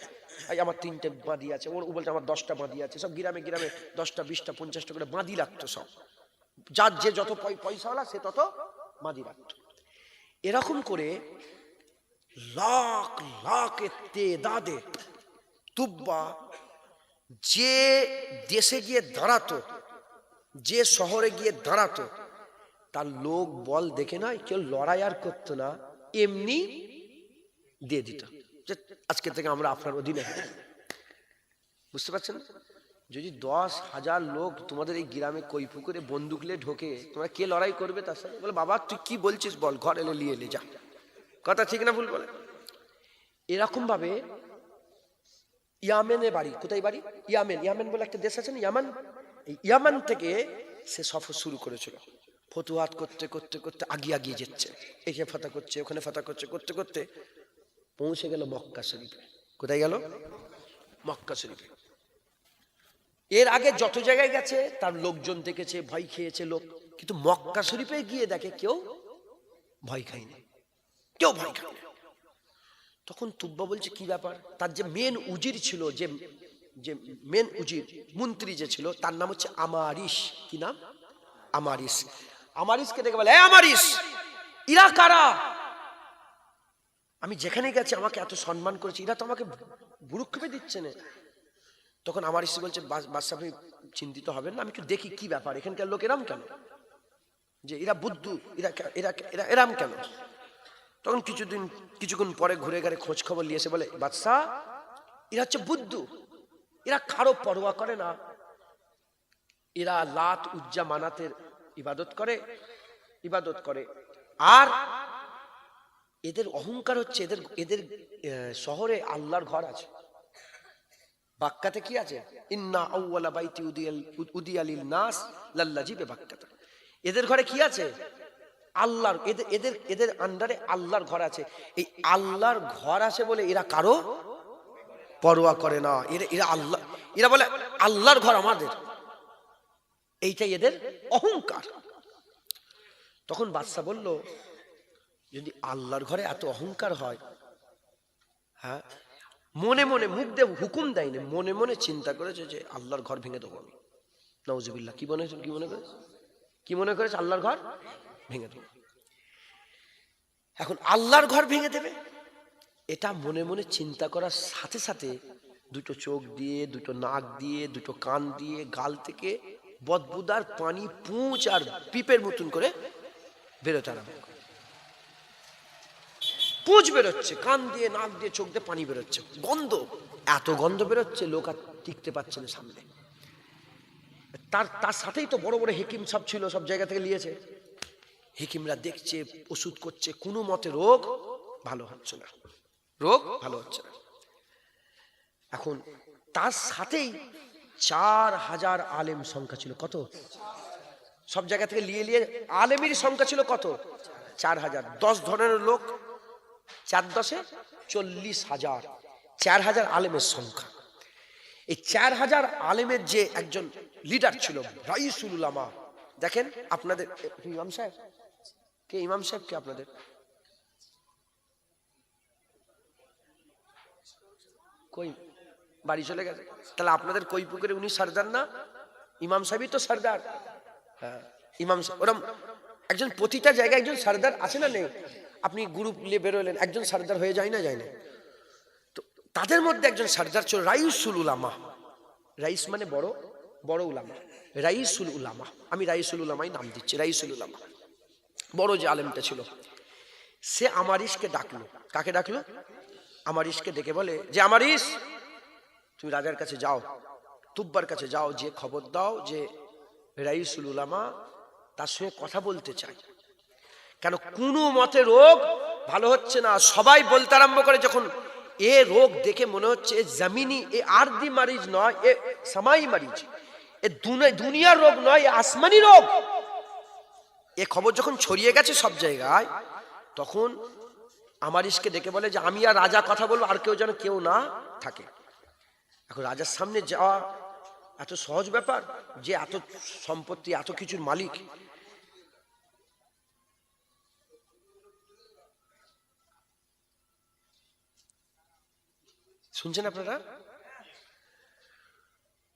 আমার 3টে বাঁধি আছে, ওর বলছে আমার 10টা বাঁধি আছে। সব গ্রামে গ্রামে 10টা 20টা 50টা করে বাঁধি রাখতো সব। যার যে যত পয়সাওয়ালা সে তত বাঁধি রাখতো। এরকম করে লাখ লাখ দাদে তুব্বা যে দেশে গিয়ে দাঁড়াতো, যে শহরে গিয়ে দাঁড়াতো, তার লোক বল দেখে নয়, কেউ লড়াই আর করতো না, এমনি দিয়ে দিত যে আজকে থেকে আমরা আপনার অধীনে। বুঝতে পারছেন? যদি 10,000 লোক তোমাদের এই গ্রামে কই পুকুরে বন্দুক নিয়ে ঢোকে, তোমরা কে লড়াই করবে তার সাথে? বলে বাবা তুই কি বলছিস বল, ঘর এলে নিয়ে এলে যা। কথা ঠিক না ভুল বলে? এরকম ভাবে ইয়ামেনে বাড়ি, কোথায় বাড়ি? ইয়ামেন। ইয়ামেন বলে একটা দেশ আছে না, ইয়ামান। এই ইয়ামান থেকে সে সফর শুরু করেছিল। ফতুহাত করতে করতে করতে আগিয়ে যাচ্ছে, একে ফাতা করছে, ওখানে ফাতা করছে, করতে করতে পৌঁছে গেল মক্কা শরীফে। কোথায় গেল? মক্কা শরীফে। এর আগে যত জায়গায় গেছে তার লোকজন দেখেছে, ভয় খেয়েছে লোক, কিন্তু মক্কা শরীফে গিয়ে দেখে কেউ ভয় খায়নি, কেউ ভয় খায়নি। তখন তুব্বা বলছে কি ব্যাপার? তার যে মেন উজির ছিল, যে মেন উজির মন্ত্রী যে ছিল, তার নাম হচ্ছে আমারিস। কি নাম? আমারিস। আমারিসকে দেখে বলে, আমারিস ইরা কারা? আমি যেখানে গেছি আমাকে এত সম্মান করেছে, এরা তো আমাকে বুরুক্ষেপে দিচ্ছে না। তখন আমারিস বলছে, বাদশা আপনি চিন্তিত হবেন না, আমি একটু দেখি কি ব্যাপার, এখানকার লোক এরাম কেন, যে এরা বুদ্ধু, এরাম কেন। তখন কিছুক্ষণ পরে ঘুরে গেলে খোঁজ খবর নিয়ে এসে বলে, বাদশা এরা হচ্ছে বুদ্ধু, এরা কারো পরোয়া করে না, এরা লাত উজ্জা মানাতের ইবাদত করে। আর এদের অহংকার হচ্ছে, এদের শহরে আল্লাহর ঘর আছে। বাক্কাতে কি আছে? ইন্না আউওয়ালা বাইতি উদিয়া লিন নাস লাল্লাজি বিবাক্কাতা। এদের ঘরে কি আছে? আল্লাহর, এদের আন্ডারে আল্লাহর ঘর আছে। এই আল্লাহর ঘর আছে বলে এরা কারো পরোয়া করে না। এরা বলে আল্লাহর ঘর আমাদের, এইটাই এদের অহংকার। তখন বাদশা বলল, যদি আল্লাহর ঘরে এত অহংকার হয়, হ্যাঁ, মনে মনে, মুখ দিয়ে হুকুম দেয়নি, মনে মনে চিন্তা করেছে যে আল্লাহর ঘর ভেঙে দেবো আমি। নাউজুবিল্লাহ। কি মনে কি মনে করেছে আল্লাহর ঘর ভেঙে দেবে। এখন আল্লাহর ঘর ভেঙে দেবে এটা মনে মনে চিন্তা করার সাথে সাথে দুটো চোখ দিয়ে, দুটো নাক দিয়ে, দুটো কান দিয়ে, গাল থেকে বদবুদার পানি পুঁচ আর পিপের মতন করে বেরোতে আরম্ভ করে। পুঁচ বেরোচ্ছে, কান দিয়ে, নাক দিয়ে, চোখ দিয়ে পানি বেরোচ্ছে, গন্ধ, এত গন্ধ বেরোচ্ছে লোক আর টিকতে পারছে না সামনে। তার সাথেই তো বড় বড় হেকিম সব ছিল, সব জায়গা থেকে নিয়েছে। হেকিমরা দেখছে, ওষুধ করছে, কোনো মতে রোগ ভালো হচ্ছে না, রোগ ভালো হচ্ছে না। এখন তার সাথেই 4000 আলেম সংখ্যা ছিল। কত? সব জায়গা থেকে নিয়ে আলেমের সংখ্যা ছিল কত? 4000। 10 ধরনের লোক, 4 10 40,000। 4000 আলেমের সংখ্যা। এই 4000 আলেমের যে একজন লিডার ছিল রাইসুল উলামা। দেখেন আপনাদের ইমাম সাহেব কে? ইমাম সাহেব কে আপনাদের? কই বাড়ি চলে গেছে? তাহলে আপনাদের কই পুকুরে উনি সরদার না? ইমাম সাহেবই তো সরদার। হ্যাঁ, ইমাম সাহেব ওরম একজন, প্রতিটা জায়গায় একজন সরদার আছে না নেই? আপনি গ্রুপ নিয়ে বেরোলেন, একজন সরদার হয়ে যায় না, যায় না? তো তাদের মধ্যে একজন সরদার ছিল রাইসুল উলামা। রাইস মানে বড়, বড় উলামা, রাইসুল উলামা। আমি রাইসুল উলামাই নাম দিচ্ছি, রাইসুল উলামা। বড় যে আলেমটা ছিল সে আমারিসকে ডাকলো। কাকে ডাকলো? আমারিসকে ডেকে বলে যে আমারিস, তুমি রাজার কাছে যাও, তুব্বার কাছে যাও, যে খবর দাও যে রাইসুল উলামা তার সঙ্গে কথা বলতে চাই। কেন কোনো মতে রোগ ভালো হচ্ছে না। সবাই বলতে আরম্ভ করে যখন এ রোগ দেখে মনে হচ্ছে এ জমিনি, এ আরদি মারিজ নয়, এ সামাই মারিজ, এ দুনিয়ার রোগ নয়, এ আসমানি রোগ। এ খবর যখন ছড়িয়ে গেছে সব জায়গায়, তখন আমারিসকে ডেকে বলে যে আমি আর রাজা কথা বলবো, আর কেউ যেন কেউ না থাকে। এখন রাজার সামনে যাওয়া এত সহজ ব্যাপার? যে এত সম্পত্তি, এত কিছুর মালিক। শুনছেন আপনারা?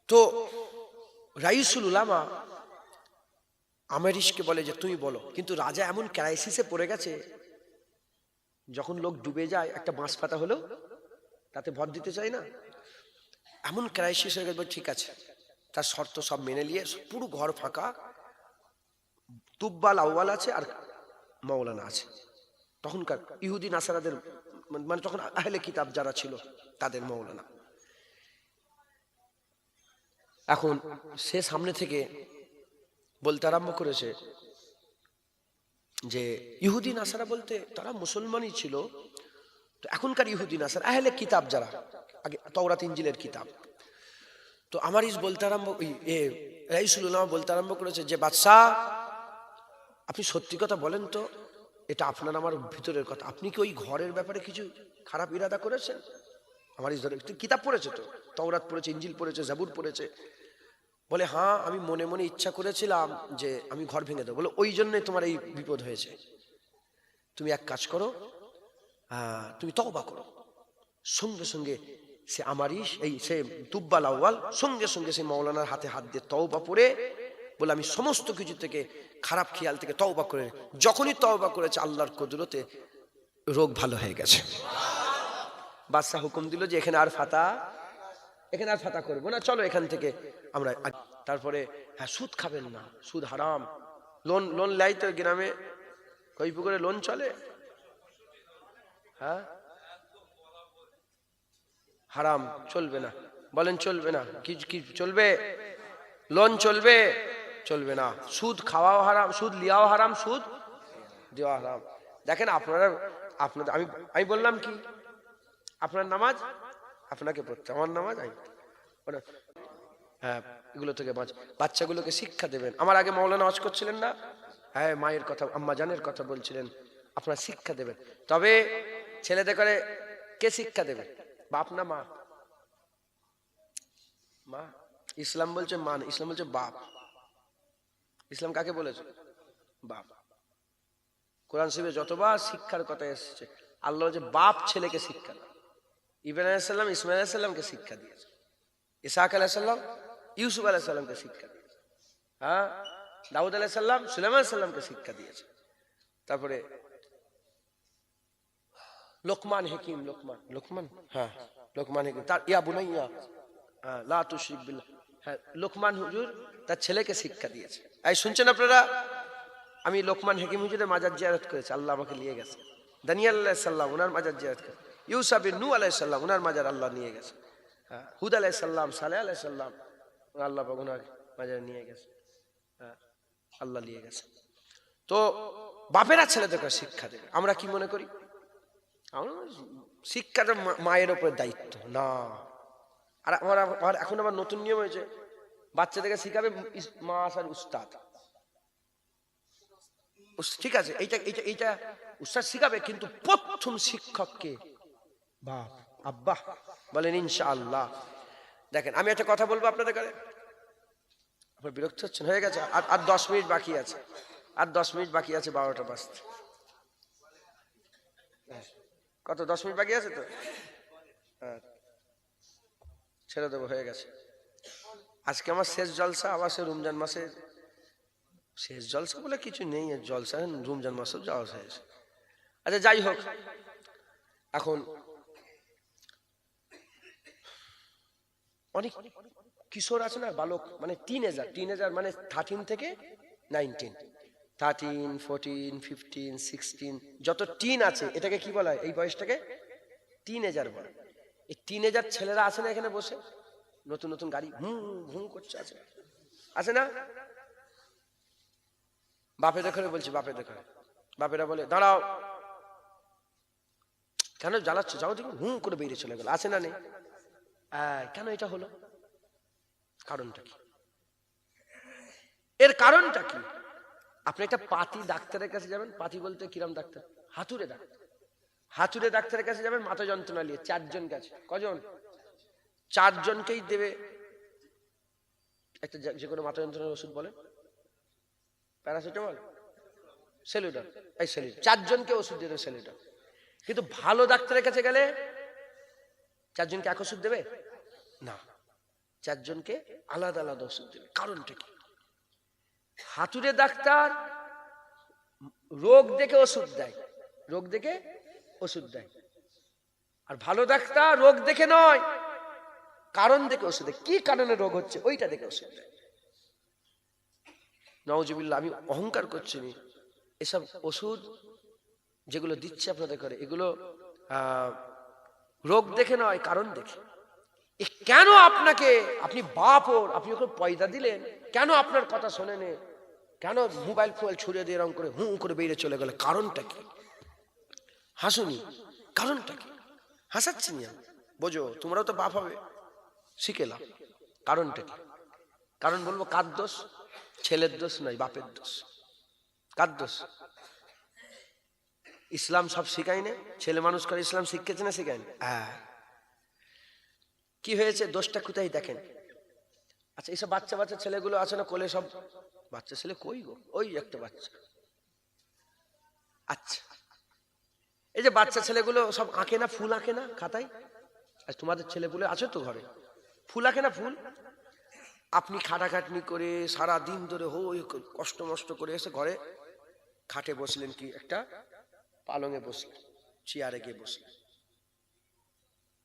তো রাইসুল উলামা আমারিসকে বলে যে তুমি বলো। কিন্তু রাজা এমন ক্রাইসিসে পড়ে গেছে, যখন লোক ডুবে যায় একটা বাঁশ পাতা হলেও তাতে ভর দিতে চায় না, এমন ক্রাইসিস হয়ে গেছে। ঠিক আছে, তার শর্ত সব মেনে নিয়ে পুরো ঘর ফাঁকা, তুব্বাল আউয়াল আছে আর মাওলানা আছে। তখনকার ইহুদি নাসারাদের, মানে তখন আহলে কিতাব যারা ছিল তাদের মাওলানা। এখন সে সামনে থেকে বলতে আরম্ভ করেছে যে ইহুদি নাসারা বলতে তারা মুসলমানই ছিল। তো এখনকার ইহুদি নাসারা আহলে কিতাব যারা, আগে তাওরাত ইনজিলের কিতাব। তো আমারিস বলতে আরম্ভ, রাইসুল উলামা বলতে আরম্ভ করেছে যে বাদশাহ, আপনি সত্যি কথা বলেন তো, এটা আপনার আমার ভিতরের কথা, আপনি কি ওই ঘরের ব্যাপারে কিছু খারাপ ইরাদা করেছেন? আমারিস ধরে, কিতাব পড়েছে তো, তাওরাত পড়েছে, ইনজিল পড়েছে, জাবুর পড়েছে। বলে হ্যাঁ, আমি মনে মনে ইচ্ছা করেছিলাম যে আমি ঘর ভেঙে দেবো। বলে ওই জন্যই তোমার এই বিপদ হয়েছে। তুমি এক কাজ করো, তুমি তওবা করো। সঙ্গে সঙ্গে সে আমারিস, সে তুব্বাল আউয়াল সঙ্গে সঙ্গে সে মাওলানার হাতে হাত দিয়ে তওবা পড়ে বলে আমি সমস্ত কিছু থেকে, খারাপ খেয়াল থেকে তওবা করে। যখনই তওবা করেছে আল্লাহর কুদরতে রোগ ভালো হয়ে গেছে। বাদশাহ হুকুম দিল যে এখানে আর ফাতা করবো না, চলো এখান থেকে আমরা। তারপরে হ্যাঁ, সুদ খাবেন না, সুদ হারাম। লোন লাই তো গ্রামে কই পুকুরে লোন চলে? হ্যাঁ, হারাম, চলবে না। বলেন চলবে না? কি চলবে? লোন চলবে? চলবে না। সুদ খাওয়াও হারাম, সুদ লিয়াও হারাম, সুদ দেওয়া হারাম। দেখেন আপনাদের আমি বললাম কি, আপনার নামাজ আপনাকে পড়তে, আমার নামাজ হ্যাঁ, এগুলো থেকে বাচ্চাগুলোকে শিক্ষা দেবেন। আমার আগে মাওলানা ওয়াজ করছিলেন না? হ্যাঁ, মায়ের কথা, আম্মা জানের কথা বলছিলেন। আপনারা শিক্ষা দেবেন। তবে ছেলেদের করে কে শিক্ষা দেবে? বাপ না মা? মা। ইসলাম বলছে মা না, ইসলাম বলছে বাপ। ইসলাম কাকে বলেছে? বাপ। কোরআন শরীফে যতবার শিক্ষার কথা এসেছে, আল্লাহ যে বাপ ছেলেকে শিক্ষা দেয়। ইব্রাহিম আলাইহিস সালাম ইসমাঈল আলাইহিস সালামকে শিক্ষা দিয়েছে, ইসহাক আলাইহিস সালাম ইউসুফ আলাইহিস সালামকে শিক্ষা দিয়েছে। হ্যাঁ, দাউদ আলাইহিস সালাম সুলাইমান আলাইহিস সালামকে শিক্ষা দিয়েছে। তারপরে লোকমান হাকিম, লোকমান হ্যাঁ, লোকমান হাকিম তার ইয়া বুনাইয়া লা তুশরিক বিল্লাহ, হ্যাঁ লোকমান হুজুর তার ছেলেকে শিক্ষা দিয়েছে। এই শুনছেন আপনারা, আমি লোকমান হাকিম হুজুরের মাজার জিয়ারত করেছি, আল্লাহ আমাকে নিয়ে গেছে। দানিয়েল আলাইহিস সালাম ওনার মাজার জিয়ারত করে, ইউসা বিন নূহ আলাইহিস সালাম ওনার মাজার আল্লাহ নিয়ে গেছে। হ্যাঁ, হুদ আলাইহিস সালাম, সালেহ আলাইহিস সালাম আল্লাহ পাক ওনার মাজার নিয়ে গেছে। হ্যাঁ, আল্লাহ নিয়ে গেছে। তো বাপেরা ছেলেদেরকে শিক্ষা দেবে। আমরা কি মনে করি শিক্ষাটা মায়ের উপর দায়িত্ব না। আর আমার এখন আবার নতুন নিয়ম হয়েছে, বাচ্চাদেরকে শিখাবে মা আসার উস্তাদ। ঠিক আছে, এইটা এইটা এইটা উস্তাদ শিখাবে, কিন্তু প্রথম শিক্ষককে বাপ আব্বা বলেন ইনশাআল্লাহ। দেখেন আমি একটা কথা বলবো আপনাদের কাছে, আপনার বিরক্ত হচ্ছেন? হয়ে গেছে, আর 10 মিনিট বাকি আছে, আর 10 মিনিট বাকি আছে 12টা বাজতে। কত 10 মিনিট বাকি আছে তো? হ্যাঁ, ছেড়ে দেবো, হয়ে গেছে। আজকে আমার শেষ জলসা, আবার সে রমজান মাসে শেষ জলসা বলে কিছু নেই, জলসা রমজান মাসেও যাওয়া শেষ। আচ্ছা যাই হোক, এখন অনেক কিশোর আছে না, বালক মানে টিনেজার মানে 13 থেকে 19, 13, 14, 15, 16 যত টিন আছে এটাকে কি বলা হয়? এই বয়সটাকে টিনেজার বলে। এই টিনেজার ছেলেরা আছে না এখানে বসে, নতুন নতুন গাড়ি ঘুম করছে, আছে না? বাপেদের ঘরে বলছি, বাপেদের ঘরে বাপেরা বলে দাঁড়াও, কেন জ্বালাচ্ছ, যাও দেখি, করে বেরিয়ে চলে গেল, আছে না নেই? কেন এটা হলো? কারণটা কি? এর কারণটা কি? আপনি একটা পাতি ডাক্তারের কাছে যাবেন, পাতি বলতে কিরম ডাক্তার? হাতুড়ে ডাক্তার। হাতুড়ে ডাক্তারের কাছে যাবেন মাথা যন্ত্রণা নিয়ে, 4 জন কাছে, কজন? 4 জনকেই দেবে একটা যে কোনো মাথা যন্ত্রণার ওষুধ, বলে প্যারাসিটামল, সেলুডন, এই সেলুডন, 4 জনকে ওষুধ দেবে সেলুডন। কিন্তু ভালো ডাক্তারের কাছে গেলে 4 জনকে এক ওষুধ দেবে না, 4 জনকে আলাদা আলাদা ওষুধ দেবে। কারণটা কি? হাতুড়ে ডাক্তার রোগ দেখে ওষুধ দেয়, রোগ দেখে ওষুধ দেয়। আর ভালো ডাক্তার রোগ দেখে নয়, কারণ দেখে ওষুধ দেয়। কি কারণে রোগ হচ্ছে ওইটা দেখে ওষুধ দেয়। নাউজুবিল্লাহ, আমি অহংকার করছি না, এসব ওষুধ যেগুলো দিচ্ছে আপনাদের করে, এগুলো রোগ দেখে নয়, কারণ দেখে। কেন আপনাকে, আপনি বাপ ওর, আপনি ওকে পয়দা দিলেন, কেন আপনার কথা শোনে নে, কেন মোবাইল ফোবাইল ছুড়ে দিয়ে এরকম করে করে বেরিয়ে চলে গেল? কারণটা কি? হাসুনি, কারণটা কি? হাসাচ্ছি না, বোঝো তোমরাও তো বাপ হবে, শিখেলাম। কারণটা কি? কারণ বলবো কার দোষ? ছেলের দোষ নয়, বাপের দোষ। কার দোষ? ইসলাম সব শিখায় না, ছেলে মানুষ করে ইসলাম শিখেছে না শিখায়নি? কি হয়েছে? দোষটা কোথায় দেখেন। আচ্ছা, এইসব বাচ্চা বাচ্চা ছেলেগুলো আছে না কোলে, সব বাচ্চা ছেলে, কই গো? ওই একটা বাচ্চা। আচ্ছা, এই যে বাচ্চা ছেলেগুলো সব আঁকে না, ফুল আঁকে না খাতায়? আর তোমাদের ছেলেগুলো আছে তো ঘরে, ফুল আঁকে না? ফুল আপনি খাটাখাটনি করে সারা দিন ধরে কষ্ট মষ্ট করে এসে ঘরে খাটে বসলেন, কি একটা পালঙে বসলেন, চেয়ারে গিয়ে বসলেন,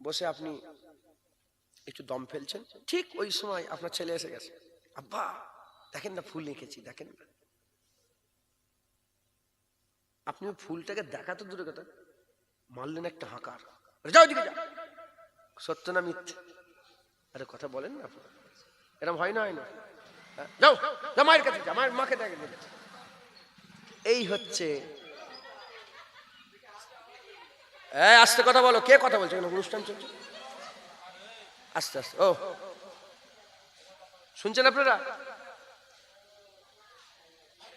বসে আপনি একটু দম ফেলছেন, ঠিক ওই সময় আপনার ছেলে এসে গেছে, আব্বা দেখেন না ফুল এঁকেছি, দেখেন না। আপনি ফুলটাকে দেখাতে দূরে কথা, মারলেন একটা হাঁকার, যাও দিকে যা। সত্য না মিথ্যে? আরে কথা বলেন না, এরকম হয় না? হয় না? যাও যা, মায়ের কাছে যা, মায়ের মাকে দেখে। এই হচ্ছে, আস্তে কথা বলো, কে কথা বলছে? অনুষ্ঠান চলছে, আস্তে আস্তে। ও শুনছেন আপনারা?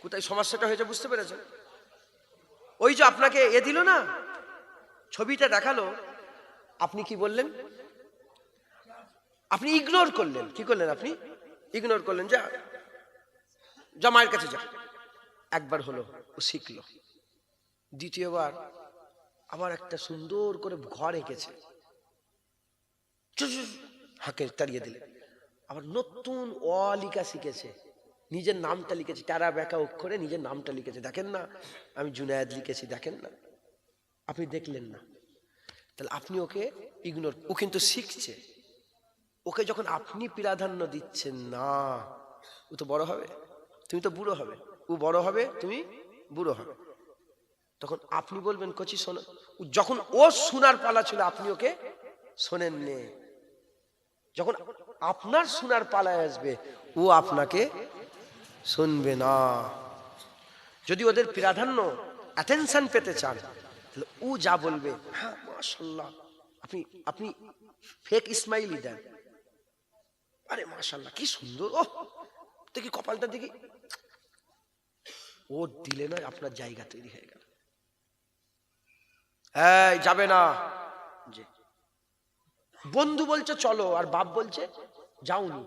কোথায় সমস্যাটা হয়েছে বুঝতে পেরেছেন? ওই যে আপনাকে দিল না, ছবিটা দেখালো, আপনি কি বললেন? আপনি ইগনোর করলেন। কি করলেন? আপনি ইগনোর করলেন, যা যা মায়ের কাছে যা। একবার হলো, ও শিখলো। দ্বিতীয়বার আবার একটা সুন্দর করে ঘর এঁকেছে, হাঁকে তাড়িয়ে দিলেন। আবার নতুন অলিকা শিখেছে, নিজের নামটা লিখেছে, টারা ব্যাকা অক্ষরে নিজের নামটা লিখেছে। দেখেন না, আমি জুনায়েদ লিখেছি, দেখেন না, আপনি দেখলেন না, তাহলে আপনি ওকে ইগনোর, ও কিন্তু শিখছে। ওকে যখন আপনি প্রাধান্য দিচ্ছেন না, ও তো বড় হবে, তুমি তো বুড়ো হবে, ও বড় হবে, তুমি বুড়ো হবে, তখন আপনি বলবেন কচি শোনো। যখন ও শোনার পালা ছিল আপনি ওকে শোনেননি, যখন আপনার শোনার পালায় আসবে ও আপনাকে শুনবে না। যদি ওদের প্রাধান্য অ্যাটেনশন পেতে চান তাহলে ও যা বলবে, হ্যাঁ মাশাআল্লাহ, আপনি আপনি ফেক ইসমাইলি দেন, আরে মাশাআল্লাহ কি সুন্দর, ও দেখি কপালটা দেখি, ও দিলে নয় আপনার জায়গা তৈরি হয়ে গেল। এই যাবে না, যে বন্ধু বলছে চলো আর বাপ বলছে যাওনি,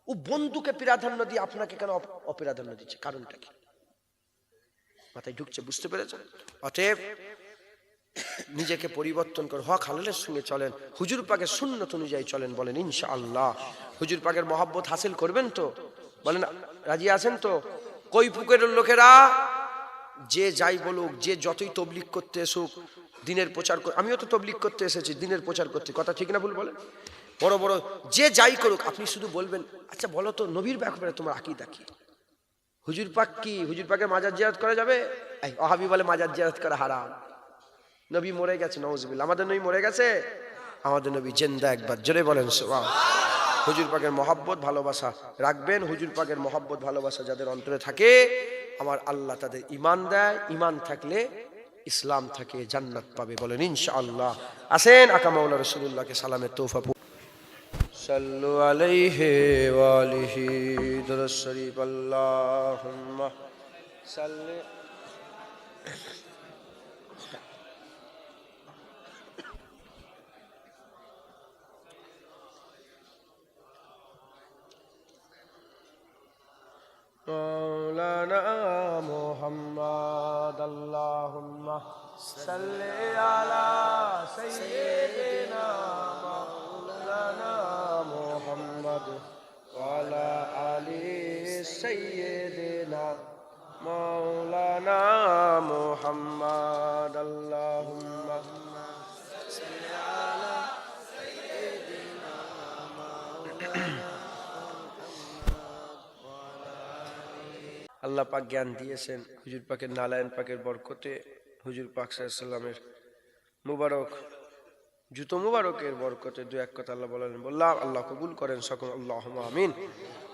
ও বন্ধুকে প্রাধান্য দিয়ে আপনাকে কেন অপ্রাধান্য দিচ্ছে, কারণটা কি মাথায় ঢুকছে? বুঝতে পেরেছেন? অতএব নিজেকে পরিবর্তন করে হক হালালের সঙ্গে চলেন, হুজুর পাকের সুন্নত অনুযায়ী চলেন, বলেন ইনশাআল্লাহ। হুজুর পাকের মহব্বত হাসিল করবেন তো? বলেন রাজি আছেন তো? কই পুকুরের লোকেরা যে যাই বলুক, যে যতই তবলিগ করতে এসুক, দিনের প্রচার, আমিও তো তবলিগ করতে এসেছি, দিনের প্রচার করতে, কথা ঠিক না ভুল বলেন? বড় বড় যে যাই করুক, আপনি শুধু বলবেন আচ্ছা বলো তো নবীর ব্যাপারে তোমার আকীদা কি? হুজুর পাক কি, হুজুর পাকে মাজার জিয়ারত করা যাবে? এই ওহাবি বলে মাজার জিয়ারত করা হারাম, নবী মরে গেছে, নাউজুবিল্লাহ। আমাদের নবী মরে গেছে? আমাদের নবী জিন্দা, একবার জোরে বলেন সুবহান। হুজুর পাকের মহব্বত ভালোবাসা রাখবেন, হুজুর পাকের মহব্বত ভালোবাসা যাদের অন্তরে থাকে, আমার আল্লাহ তাদের ঈমান দেয়, ঈমান থাকলে ইসলাম থাকে, জান্নাত পাবে, বলেন ইনশাআল্লাহ। আসেন আকা মাওলা রাসূলুল্লাহকে সালামের তোহফা সাল্লু আলাইহি ওয়া আলিহি দুরূদ শরীফ, আল্লাহুম্মা সাল্লি مولانا محمد اللهم صل على سيدنا مولانا محمد وعلى آل سيدنا مولانا محمد اللهم صل على سيدنا مولانا। আল্লাহ পাক জ্ঞান দিয়েছেন, হুজুর পাকের নালায়েন পাকের বরকতে, হুজুর পাক সাল্লাল্লাহু আলাইহি ওয়াসাল্লামের মুবারক জুতো মুবারকের বরকতে দু এক কথা আল্লাহ বলেন, বললাম আল্লাহ কবুল করেন সকল, আল্লাহুম্মা আমিন।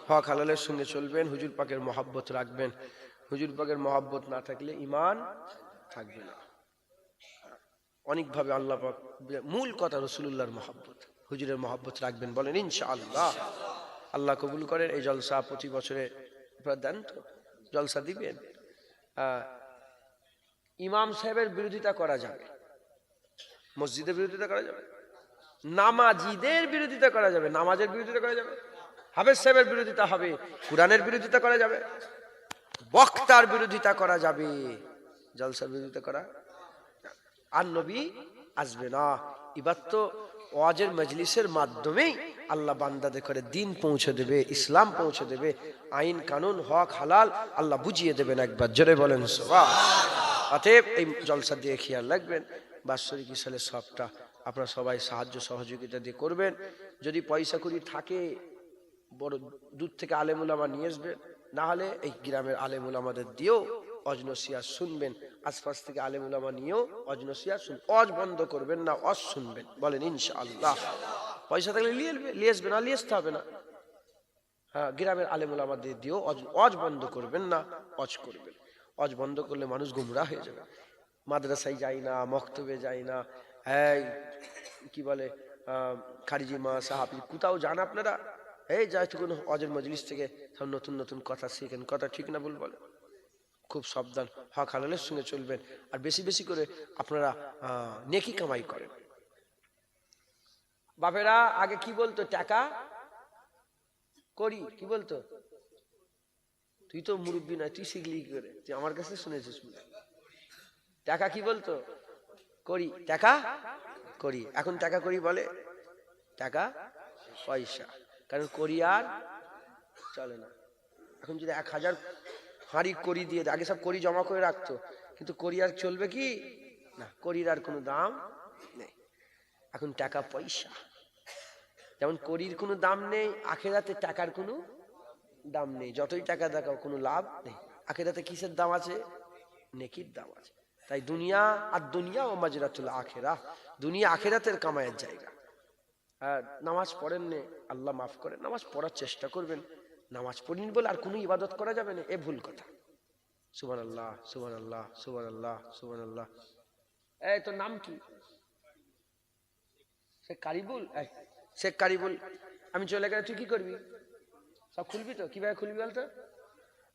হক হালালের সঙ্গে চলবেন, হুজুর পাকের মহব্বত রাখবেন, হুজুর পাকের মহব্বত না থাকলে ঈমান থাকবে না। অনেকভাবে আল্লাহ পাক, মূল কথা রাসূলুল্লাহর মহব্বত, হুজুরের মহব্বত রাখবেন, বলেন ইনশাআল্লাহ। আল্লাহ কবুল করেন। এই জলসা প্রতি বছরে আপনারা দেন তো, জলসা দিবেন। ইমাম সাহেবের বিরোধিতা করা যাবে, মসজিদের বিরোধিতা করা যাবে, নামাজিদের বিরোধিতা করা যাবে, নামাজের বিরোধিতা করা যাবে, হাফেজ সাহেবের বিরোধিতা হবে, কোরআনের বিরোধিতা করা যাবে, বক্তার বিরোধিতা করা যাবে, জলসার বিরোধিতা করা আর নবী আসবে না। এবার তো ওয়াজের মজলিসের মাধ্যমেই আল্লাহ বান্দাদের করে দিন পৌঁছে দেবে, ইসলাম পৌঁছে দেবে, আইন কানুন হক হালাল আল্লাহ বুঝিয়ে দেবেন, একবার জোরে বলেন সুবহানাল্লাহ। অতএব এই জলসা দিয়ে খেয়াল রাখবেন, বাৎসরিক ইসালের সবটা আপনারা সবাই সাহায্য সহযোগিতা দিয়ে করবেন। যদি পয়সা কড়ি থাকে বড় দূর থেকে আলেম উলামা নিয়ে আসবেন, না হলে এই গ্রামের আলেম উলামাদের দিয়েও অজ নসিহত শুনবেন, আশপাশ থেকে আলেম উলামা নিয়েও অজ নসিহত শুন, অজ বন্ধ করবেন না, অজ শুনবেন, বলেন ইনশাআল্লাহ। পয়সা থাকলে নিয়ে আসবেন, না নিয়ে আসতে হবে না। হ্যাঁ, গ্রামের আলেম উলামাদের দিয়েও অজ বন্ধ করবেন না, অজ করবেন। অজ বন্ধ করলে মানুষ গুমরাহ হয়ে যাবে, মাদ্রাসায় যায় না, মক্তবে যায় না, এই কি বলে খারিজি মা সাহাবি কোথাও যান আপনারা, এই যাইটুকুন অজের মজলিস থেকে সব নতুন নতুন কথা শিখেন, কথা ঠিক না ভুল বলে? খুব সাবধান, হক হালালের সঙ্গে চলবেন, আর বেশি বেশি করে আপনারা নেকি কামাই করেন। বাপেরা আগে কি বলতো, টাকা করি, কি বলতো? তুই তো মুরব্বী নয়, তুই শিখলি কি করে? তুই আমার কাছে শুনেছিস? টাকা কি বলতো? করি, টাকা করি। এখন টাকা করি বলে, টাকা পয়সা, কারণ করি আর চলে না। এখন যদি 1000 হাঁড়ি করি দিয়ে দেয়, আগে সব করি জমা করে রাখতো, কিন্তু করি আর চলবে কি না, করির আর কোনো দাম নেই। এখন টাকা পয়সা, যেমন করির কোনো দাম নেই, আখেরাতে টাকার কোনো দাম নেই। যতই টাকা দেখাও কোনো লাভ নেই। আখেরাতে কিসের দাম আছে? নেকির দাম আছে। তাই দুনিয়া আর দুনিয়া ও মাজরাতুল আখেরা, দুনিয়া আখেরাতের কামায়ের জায়গা। আর নামাজ পড়েন নে, আল্লাহ মাফ করেন, নামাজ পড়ার চেষ্টা করবেন। নামাজ পড়িনি বলে আর কোনো ইবাদত করা যাবে না, এ ভুল কথা। সুবহানাল্লাহ, সুবহানাল্লাহ, সুবহানাল্লাহ, সুবহানাল্লাহ। এই তোর নাম কি? শেখ কারিবুল। শেখ কারিবুল, আমি চলে গেলে তুই কি করবি? সব খুলবি তো? কিভাবে খুলবি বলতো?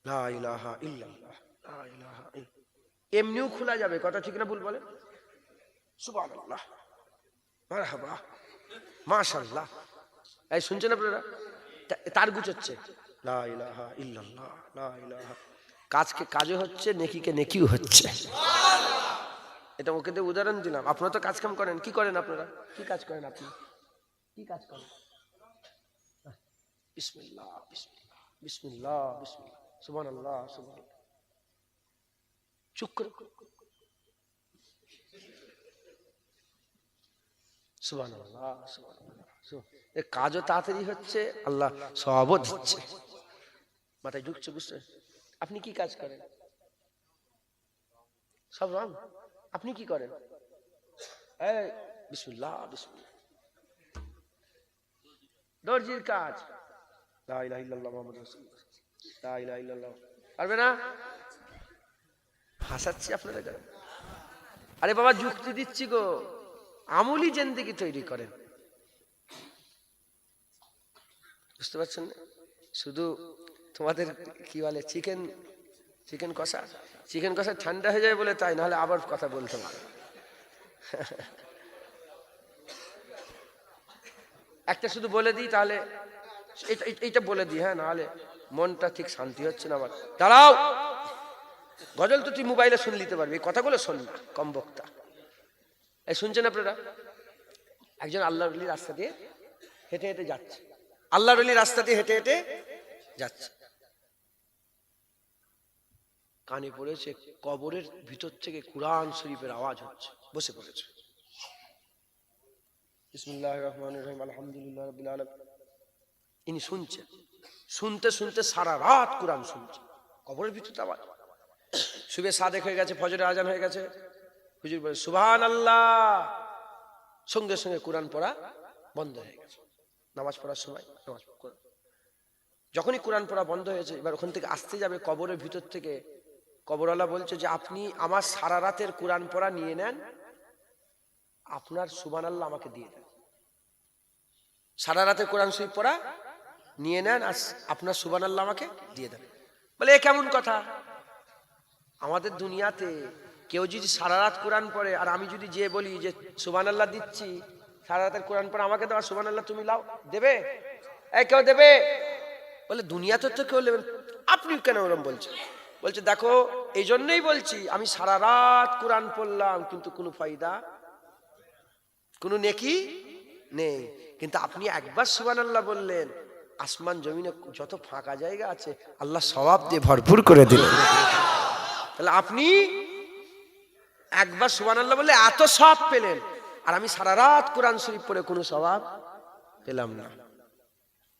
লা ইলাহা ইল্লাল্লাহ, লা ইলাহা ইল্লাল্লাহ। এমনিও খোলা যাবে, কথা ঠিক না ভুল বলে? সুবহানাল্লাহ, মারহাবা, মাশাআল্লাহ। এই শুনছেন আপনারা? তার গুছাচ্ছে, লা ইলাহা ইল্লাল্লাহ, লা ইলাহা। কাজকে কাজও হচ্ছে, নেকিকে নেকিও হচ্ছে। এটা ওকে দিয়ে উদাহরণ দিলাম। আপনারা তো কাজ কাম করেন, কি করেন আপনারা? কি কাজ করেন আপনি? কি কাজ করেন? বিসমিল্লাহ, বিসমিল্লাহ, বিসমিল্লাহ, বিসমিল্লাহ, সুবহানাল্লাহ, সুবহানাল্লাহ। চুপ করে, সুবহানাল্লাহ, সুবহানাল্লাহ। এই কাজও তাড়াতাড়ি হচ্ছে, আল্লাহ সওয়াবও দিচ্ছে। মাথায় ঢুকছে, বুঝছে? আপনি কি কাজ করেন? সব রং। আপনি কি করেন? এই বিসমিল্লাহ, বিসমিল্লাহ। দর্জির কাজ, লা ইলাহা ইল্লাল্লাহ মুহাম্মাদুর রাসূলুল্লাহ, লা ইলাহা ইল্লাল্লাহ। পারবে না? হাসাচ্ছি আপনাদের কাছে। আরে বাবা, যুক্তি দিচ্ছি গো। আমলি জিন্দেগি তৈরি করেন, বুঝতে পারছেন? শুধু তোমাদের কি বলে, চিকেন কষা, চিকেন কষা ঠান্ডা হয়ে যায় বলে তাই, নাহলে আবার কথা বলতে পারে। একটা শুধু বলে দিই তাহলে, এইটা বলে দিই, হ্যাঁ, নাহলে মনটা ঠিক শান্তি হচ্ছে না আমার। দাঁড়াও, গজল তো তুই মোবাইলে শুনে নিতে পারবি, এই কথাগুলো শোন না, কম বক্তা। এই শুনছেন আপনারা? একজন আল্লাহর ওলি রাস্তা দিয়ে হেঁটে হেঁটে যাচ্ছে, আল্লাহর ওলি রাস্তা দিয়ে হেঁটে হেঁটে যাচ্ছে, কানে পড়েছে কবরের ভিতর থেকে কোরআন শরীফের আওয়াজ হচ্ছে। বসে পড়েছে, বিসমিল্লাহির রহমানির রহিম, আলহামদুলিল্লাহ রাব্বিল আলামিন। ইনি শুনছেন, শুনতে শুনতে সারা রাত কোরআন শুনছে, কবরের ভিতরে আওয়াজ। সুবে সাদেক হয়ে গেছে, ফজরের আজান হয়ে গেছে, হুজুর বলে সুবহানাল্লাহ, সঙ্গে সঙ্গে কোরআন পড়া বন্ধ হয়ে গেছে। নামাজ পড়ার সময় নামাজ পড়া, যখনই কোরআন পড়া বন্ধ হয়েছে, এবার ওখান থেকে আসতে যাবে, কবরের ভিতর থেকে কবরওয়ালা বলছে যে আপনি আমার সারা রাতের কোরআন পড়া নিয়ে নেন, আপনার সুবহানাল্লাহ আমাকে দিয়ে দেন। সারা রাতের কোরআন শরীফ পড়া নিয়ে নেন, আর আপনার সুবহানাল্লাহ আমাকে দিয়ে দেন। বলে এ কেমন কথা? আমাদের দুনিয়াতে কেউ যদি সারা রাত কোরআন পড়ে, আর আমি যদি যে বলি যে সুবহানাল্লাহ দিচ্ছি, সারা রাতের কোরআন পড়া আমাকে দাও, সুবহানাল্লাহ তুমি লাও, দেবে? কেউ দেবে? বলে দুনিয়াতে তো কেউ নেবেন, আপনি কেন ওরকম বলছেন? বলছে দেখো, এই জন্যই বলছি, আমি সারা রাত কোরআন পড়লাম, কিন্তু কোনো ফায়দা, কোনো নেকি নেই। কিন্তু আপনি একবার সুবহানাল্লাহ বললেন, আসমান জমিনে যত ফাঁকা জায়গা আছে আল্লাহ সওয়াব দিয়ে ভরপুর করে দিলেন। তাহলে আপনি একবার সুবহানাল্লাহ বললে এত সওয়াব পেলেন, আর আমি সারা রাত কোরআন শরীফ পড়ে কোনো সওয়াব পেলাম না।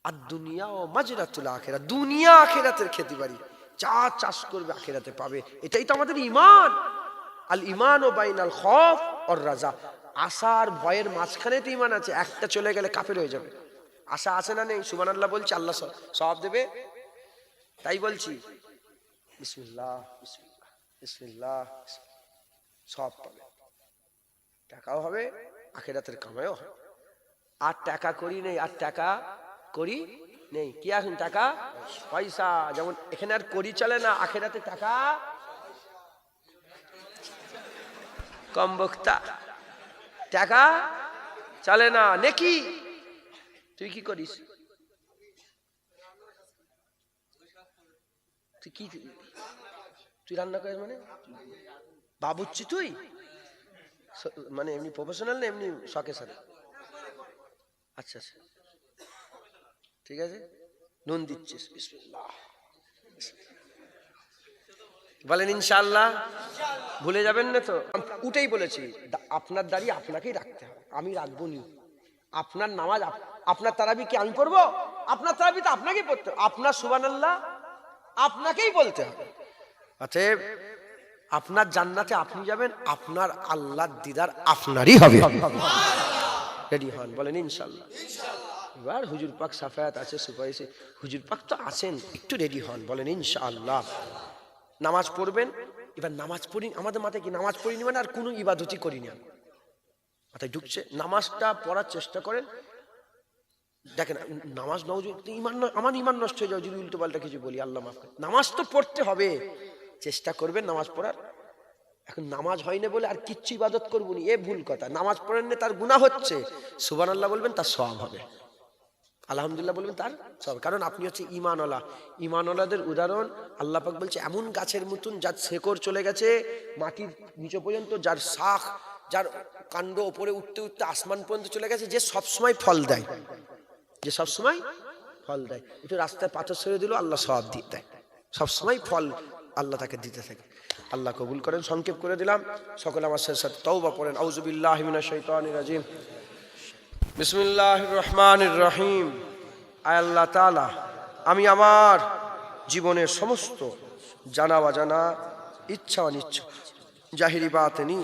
আর দুনিয়া ও মাজরাতুল আখিরা, দুনিয়া আখিরাতের খেতিবাড়ি, যা চাষ করবে আখিরাতে পাবে। এটাই তো আমাদের ঈমান। আল ঈমান ও বাইনাল খৌফ ওয়ার রাজা, আশা আর ভয়ের মাঝখানে তো ঈমান আছে। একটা চলে গেলে কাফের হয়ে যাবে। আশা আছে না নেই? সুবহানাল্লাহ বলছি, আল্লাহ সওয়াব দেবে, তাই বলছি। বিসমিল্লাহ, বিসমিল্লাহ, বিসমিল্লাহ, সওয়াব পাবে, টাকাও হবে, আখিরাতের কামাইও হবে। আর টাকা করি নেই, আর টাকা করি নেই, কি এখন টাকা পয়সা। যেমন এখানে আর করি চলে না, আখিরাতে টাকা কম বক্তা, টাকা চলে না। নেকি তুই কি করিস? তুই কি, তুই রান্না করিস মানে বাবুচ্চি? তুই মানে এমনি প্রফেশনাল না এমনি শখের সাথে? আচ্ছা আচ্ছা, ঠিক আছে, নুন দিচ্ছিস, বিসমিল্লাহ, বলেন ইনশাআল্লাহ। ভুলে যাবেন না তো? উঠেই বলেছি আপনার দাড়ি আপনাকেই রাখতে হবে, আমি রাখবো নি। আপনার নামাজ আপনার তারাবি কি আমি পড়বো? আপনার তারাবি তো আপনাকেই পড়তে হবে, আপনার সুবহানাল্লাহ আপনাকেই বলতে হবে। অতএব আপনার জান্নাতে আপনি যাবেন, আপনার আল্লাহর দিদার আপনারই হবে। রেডি হন, বলেন ইনশাআল্লাহ। এবার হুজুর পাক সাফায়াত আছে, সুপারিশে হুজুর পাক তো আছেন, একটু রেডি হন, বলেন ইনশাআল্লাহ। নামাজ পড়বেন। এবার নামাজ পড়ি, আমাদের মাথায় কি নামাজ পড়িনি মানে আর কোনো ইবাদতই করিনি, মাথায় ঢুকছে। নামাজটা পড়ার চেষ্টা করেন। দেখেন নামাজ নয় ইমান, আমার ইমান নষ্ট হয়ে যাও যদি উল্টো পাল্টা কিছু বলি, আল্লাহ মাফ করে। নামাজ তো পড়তে হবে, চেষ্টা করবেন নামাজ পড়ার। এখন নামাজ হয় না বলে আর কিচ্ছু ইবাদত করবো নি, এ ভুল কথা। নামাজ পড়েন না তার গুনাহ হচ্ছে, সুবহানাল্লাহ বলবেন তার সওয়াব হবে, আলহামদুলিল্লাহ বলবেন তার সব। কারণ আপনি হচ্ছে ঈমানওয়ালা। ঈমানওয়ালাদের উদাহরণ আল্লাহ পাক বলছে এমন গাছের মতন যার শেকড় চলে গেছে মাটির নিচে পর্যন্ত, যার শাখ, যার কাণ্ড উপরে উঠতে উঠতে আসমান পর্যন্ত চলে গেছে, যে সবসময় ফল দেয়, যে সবসময় ফল দেয়। একটু রাস্তায় পাথর ছেড়ে দিল আল্লাহ সওয়াব দিয়ে দেয়, সবসময় ফল আল্লাহ তাকে দিতে থাকে। আল্লাহ কবুল করেন। সংক্ষেপ করে দিলাম, সকলে আমার সাথে তওবা পড়েন। আউযু বিল্লাহি মিনাশ শাইতানির রাজিম, বিসমিল্লাহির রহমানির রহিম। আয় আল্লাহ তাআলা, আমি আমার জীবনের সমস্ত জানা অজানা, ইচ্ছা অনিচ্ছা, জাহিরি বাতিনি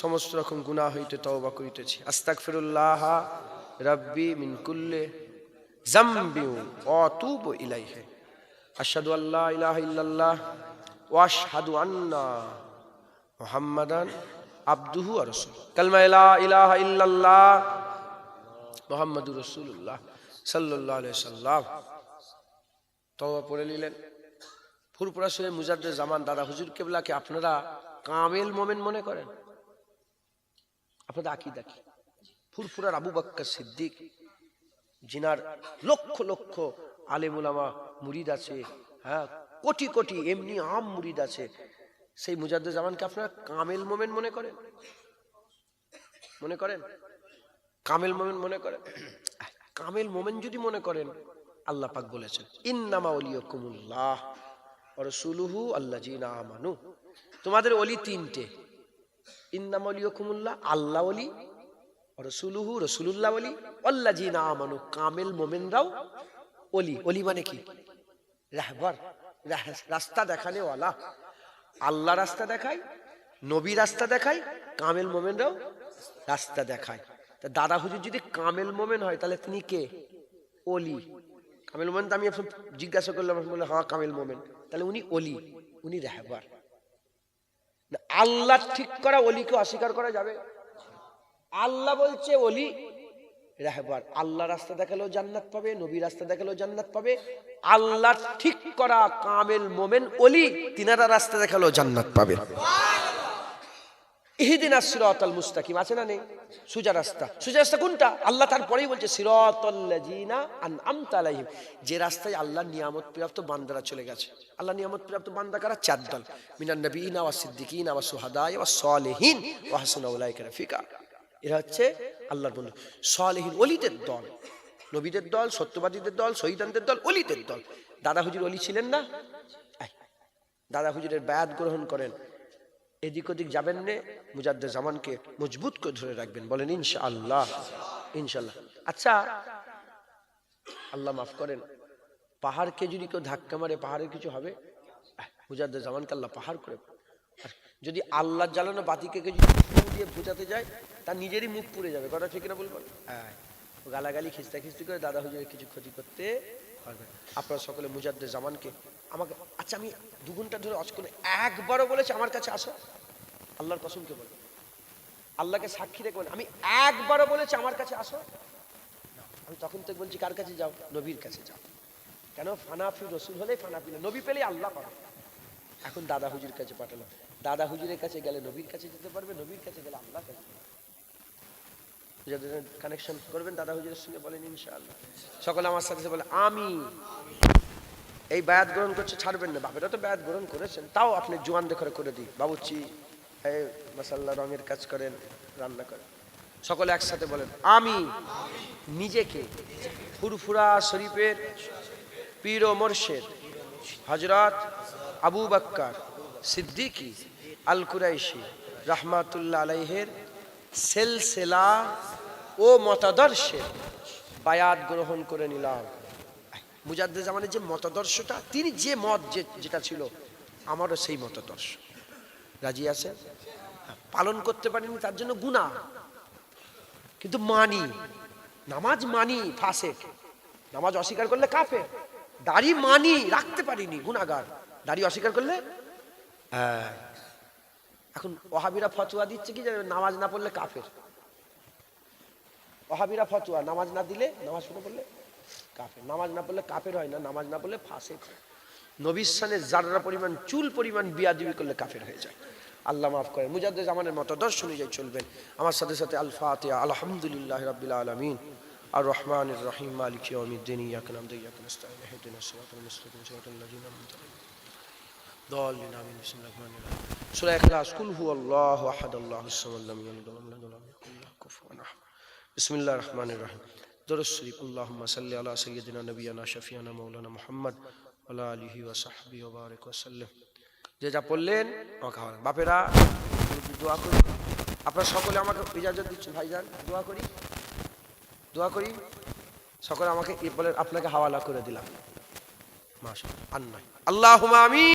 সমস্ত রকম গুনাহ হইতে তওবা করিতেছি। আস্তাগফিরুল্লাহ রাব্বি মিন কুল্লি যামবি ওয়া আতুবু ইলাইহি। আশহাদু আল্লা ইলাহা ইল্লাল্লাহ ওয়া আশহাদু আন্না মুহাম্মাদান আবদুহু ওয়া রাসূলুহু। কালমা লা ইলাহা ইল্লাল্লাহ মুহাম্মাদুর রাসূলুল্লাহ সাল্লাল্লাহু আলাইহি সাল্লাম। তওবা পড়ে নিলেন। ফুরফুরা শরীফ মুজাদ্দেদ জামান দাদা হুজুর কেবলাকে আপনারা কামেল মোমেন মনে করেন? আপনাদের আকীদা কি? ফুরফুরার আবু বকর সিদ্দিক, জিনার লক্ষ লক্ষ আলেম উলামা মুরিদ আছে, হ্যাঁ কোটি কোটি এমনি আম মুরিদ আছে, সেই মুজাদ্দেদ জামানকে আপনারা কামেল মোমেন মনে করেন? মনে করেন? কামেল মোমেন মনে করেন? কামেল মোমেন যদি মনে করেন, আল্লাহ পাক বলেছেন ইন্নামা ওয়ালিয়াকুমুল্লাহ ওয়া রাসূলুহু আল্লাযীনা আমানু। তোমাদের ওলি তিনটে, ইন্নামা ওয়ালিয়াকুমুল্লাহ আল্লাহ ওলি, ওয়া রাসূলুহু রাসূলুল্লাহ ওলি, আল্লাযীনা আমানু কামেল মোমেনরাও ওলি। ওলি মানে কি? রাহবার, রাস্তা দেখানে ওয়ালা। আল্লাহ রাস্তা দেখায়, নবী রাস্তা দেখায়, কামেল মোমেনরাও রাস্তা দেখায়। তা দাদা হুজুর যদি কামেল মোমেন হয় তাহলে তিনি কে? ওলি। কামেল মোমেন তো আমি জিজ্ঞাসা করলাম, বলে হ্যাঁ কামেল মোমেন, তাহলে উনি ওলি, উনি রাহবার। আল্লাহ ঠিক করা ওলিকে অস্বীকার করা যাবে? আল্লাহ বলছে ওলি রাহবার, আল্লাহ রাস্তা দেখালেও জান্নাত পাবে, নবী রাস্তা দেখালেও জান্নাত পাবে। আল্লাহ ঠিক করা কামেল মোমেন ওলি, তিনারা রাস্তা দেখালেও জান্নাত পাবে। ইহদিনাস সিরাতাল মুস্তাকিম আছে না নেই? সোজা রাস্তা। সোজা রাস্তা কোনটা? আল্লাহ তারপরেই বলছে সিরাতাল্লাযিনা আনআমতা আলাইহিম, যে রাস্তায় আল্লাহর নিয়ামত প্রাপ্ত বান্দারা চলে গেছে। আল্লাহ নিয়ামত প্রাপ্ত বান্দা কারা? চার দল, মিনান নবিয়িনা ওয়াস সিদ্দিকিনা ওয়াস শুহাদায়ে ওয়াস সালিহিন ওয়া হাসুনা উলাইকা রাফিকা। এরা হচ্ছে আল্লাহর বন্ধু, সালেহীন ওলিদের দল, নবীদের দল, সত্যবাদীদের দল, শহীদানদের দল, ওলিদের দল। দাদা হুজুর ওলি ছিলেন না? দাদা হুজুরের বায়াত গ্রহণ করেন, এদিক ওদিক যাবেন না, মুজাদ্দেদ জামানকে মজবুত করে ধরে রাখবেন, বলেন ইনশাআল্লাহ। ইনশাআল্লাহ। আচ্ছা আল্লাহ মাফ করেন, পাহাড়কে যদি কেউ ধাক্কা মারে পাহাড়ের কিছু হবে? মুজাদ্দেদ জামানকে আল্লাহ পাহাড় করে। যদি আল্লাহ জ্বালানো বাতিকে যদি দিয়ে বুঝাতে যায় তার নিজেরই মুখ পুড়ে যাবে, কথা ঠিক না বলবো? হ্যাঁ, গালাগালি খিস্তা খিস্তি করে দাদা হুজুরের কিছু ক্ষতি করতে পারবে। আপনারা সকলে মুজাদ্দেদ জামানকে আমাকে, আচ্ছা আমি 2 ঘন্টা ধরে অচকনে একবারও বলেছি আমার কাছে আসো, আল্লাহর কসমকে বলে, আল্লাহকে সাক্ষী রেখে বলে, আমি একবারও বলেছি আমার কাছে আসো? আমি তখন তো বলছি কার কাছে যাও? নবীর কাছে যাও। কেন? ফানাফি রসুল হলে ফানাফি, নবী পেলে আল্লাহ পাবে। এখন দাদা হুজুর কাছে পাঠালাম, দাদা হুজুরের কাছে গেলে নবীর কাছে যেতে পারবে, নবীর কাছে গেলে আল্লাহ কাছে কানেকশন করবেন দাদা হুজুরের সঙ্গে, বলেন ইনশাআল্লাহ। সকলে আমার সাথে বলে আমি। এই বায়াত গ্রহণ করছে, ছাড়বেন না। বাপেরা তো বায়াত গ্রহণ করেছেন, তাও আপনি জোয়ান দেখে করে দিই, বাবুচি এই মাশাআল্লাহ রঙের কাজ করেন, রান্না করেন। সকলে একসাথে বলেন আমি নিজেকে ফুরফুরা শরীফের পীর ও মুর্শিদ হযরত আবু বকর সিদ্দিকী আল কুরাইশি রাহমাতুল্লাহ আলাইহির সিলসিলা ও মতাদর্শে বায়াত গ্রহণ করে নিলাম। মুজাদ্দিদ জামানের যে মতাদর্শটা, তিনি যে মত যেটা ছিল, আমারও সেই মতাদর্শ। রাজি আছেন? পালন করতে পারিনি তার জন্য গুনাহ, কিন্তু মানি, নামাজ মানি ফাসেক, নামাজ অস্বীকার করলে কাফের। দাড়ি মানি, রাখতে পারিনি, গুনাহগার। দাড়ি অস্বীকার করলে এখন ওয়াহাবিরা ফতোয়া দিচ্ছে কি যে নামাজ না পড়লে কাফের। ওয়াহাবিরা ফতোয়া, নামাজ না দিলে, নামাজ শুনে পড়লে কাফের। নামাজ না পড়লে কাফের হয় না, নামাজ না পড়লে ফাসেক হয়। নবীর শানে জাররা পরিমাণ, চুল পরিমাণ বিয়াদবি করলে কাফের হয়ে যায়। আল্লাহ মাফ করে। মুজাদ্দিদ জামানের মতাদর্শ অনুযায়ী চলবেন। আমার সাথে সাথে আল ফাতিহা। আলহামদুলিল্লাহি রাব্বিল আলামিন আর রহমানির রহিম মালিকি ইয়াউমিদ্দিন ইয়াকা না'বুদু ওয়া ইয়াকা নাস্তাঈন ইহদিনাস সিরাতাল মুস্তাকিম সিরাতাল লাযিনা আন'আমতা আলাইহিম দাল্লিন আমিন। বিসমিল্লাহির রহমানির রহিম। সূরা ইখলাস। কুল হুয়াল্লাহু আহাদ আল্লাহুস সামাদ লাম ইয়ালিদ ওয়া লাম ইউলাদ ওয়া লাম ইয়াকুল লাহু কুফুয়ান আহাদ। বিসমিল্লাহির রহমানির রহিম। দরুদ শরীফ। আল্লাহুম্মা সাল্লি আলা সাইয়্যিদিনা নাবিয়িনা শাফিয়ানা মাওলানা মুহাম্মদ ওয়া আলা আলিহি ওয়া সাহবিহি ওয়া বারিক ওয়া সাল্লাম। যে যা পড়লেন আমাকে খাওয়ান। বাপেরা দোয়া করি, আপনারা সকলে আমাকে ইজাজত দিচ্ছেন। ভাইজান দোয়া করি, দোয়া করি সকলে আমাকে বলেন, আপনাকে হাওয়ালা করে দিলাম। মাশাআল্লাহ। আল্লাহুম্মা আমিন।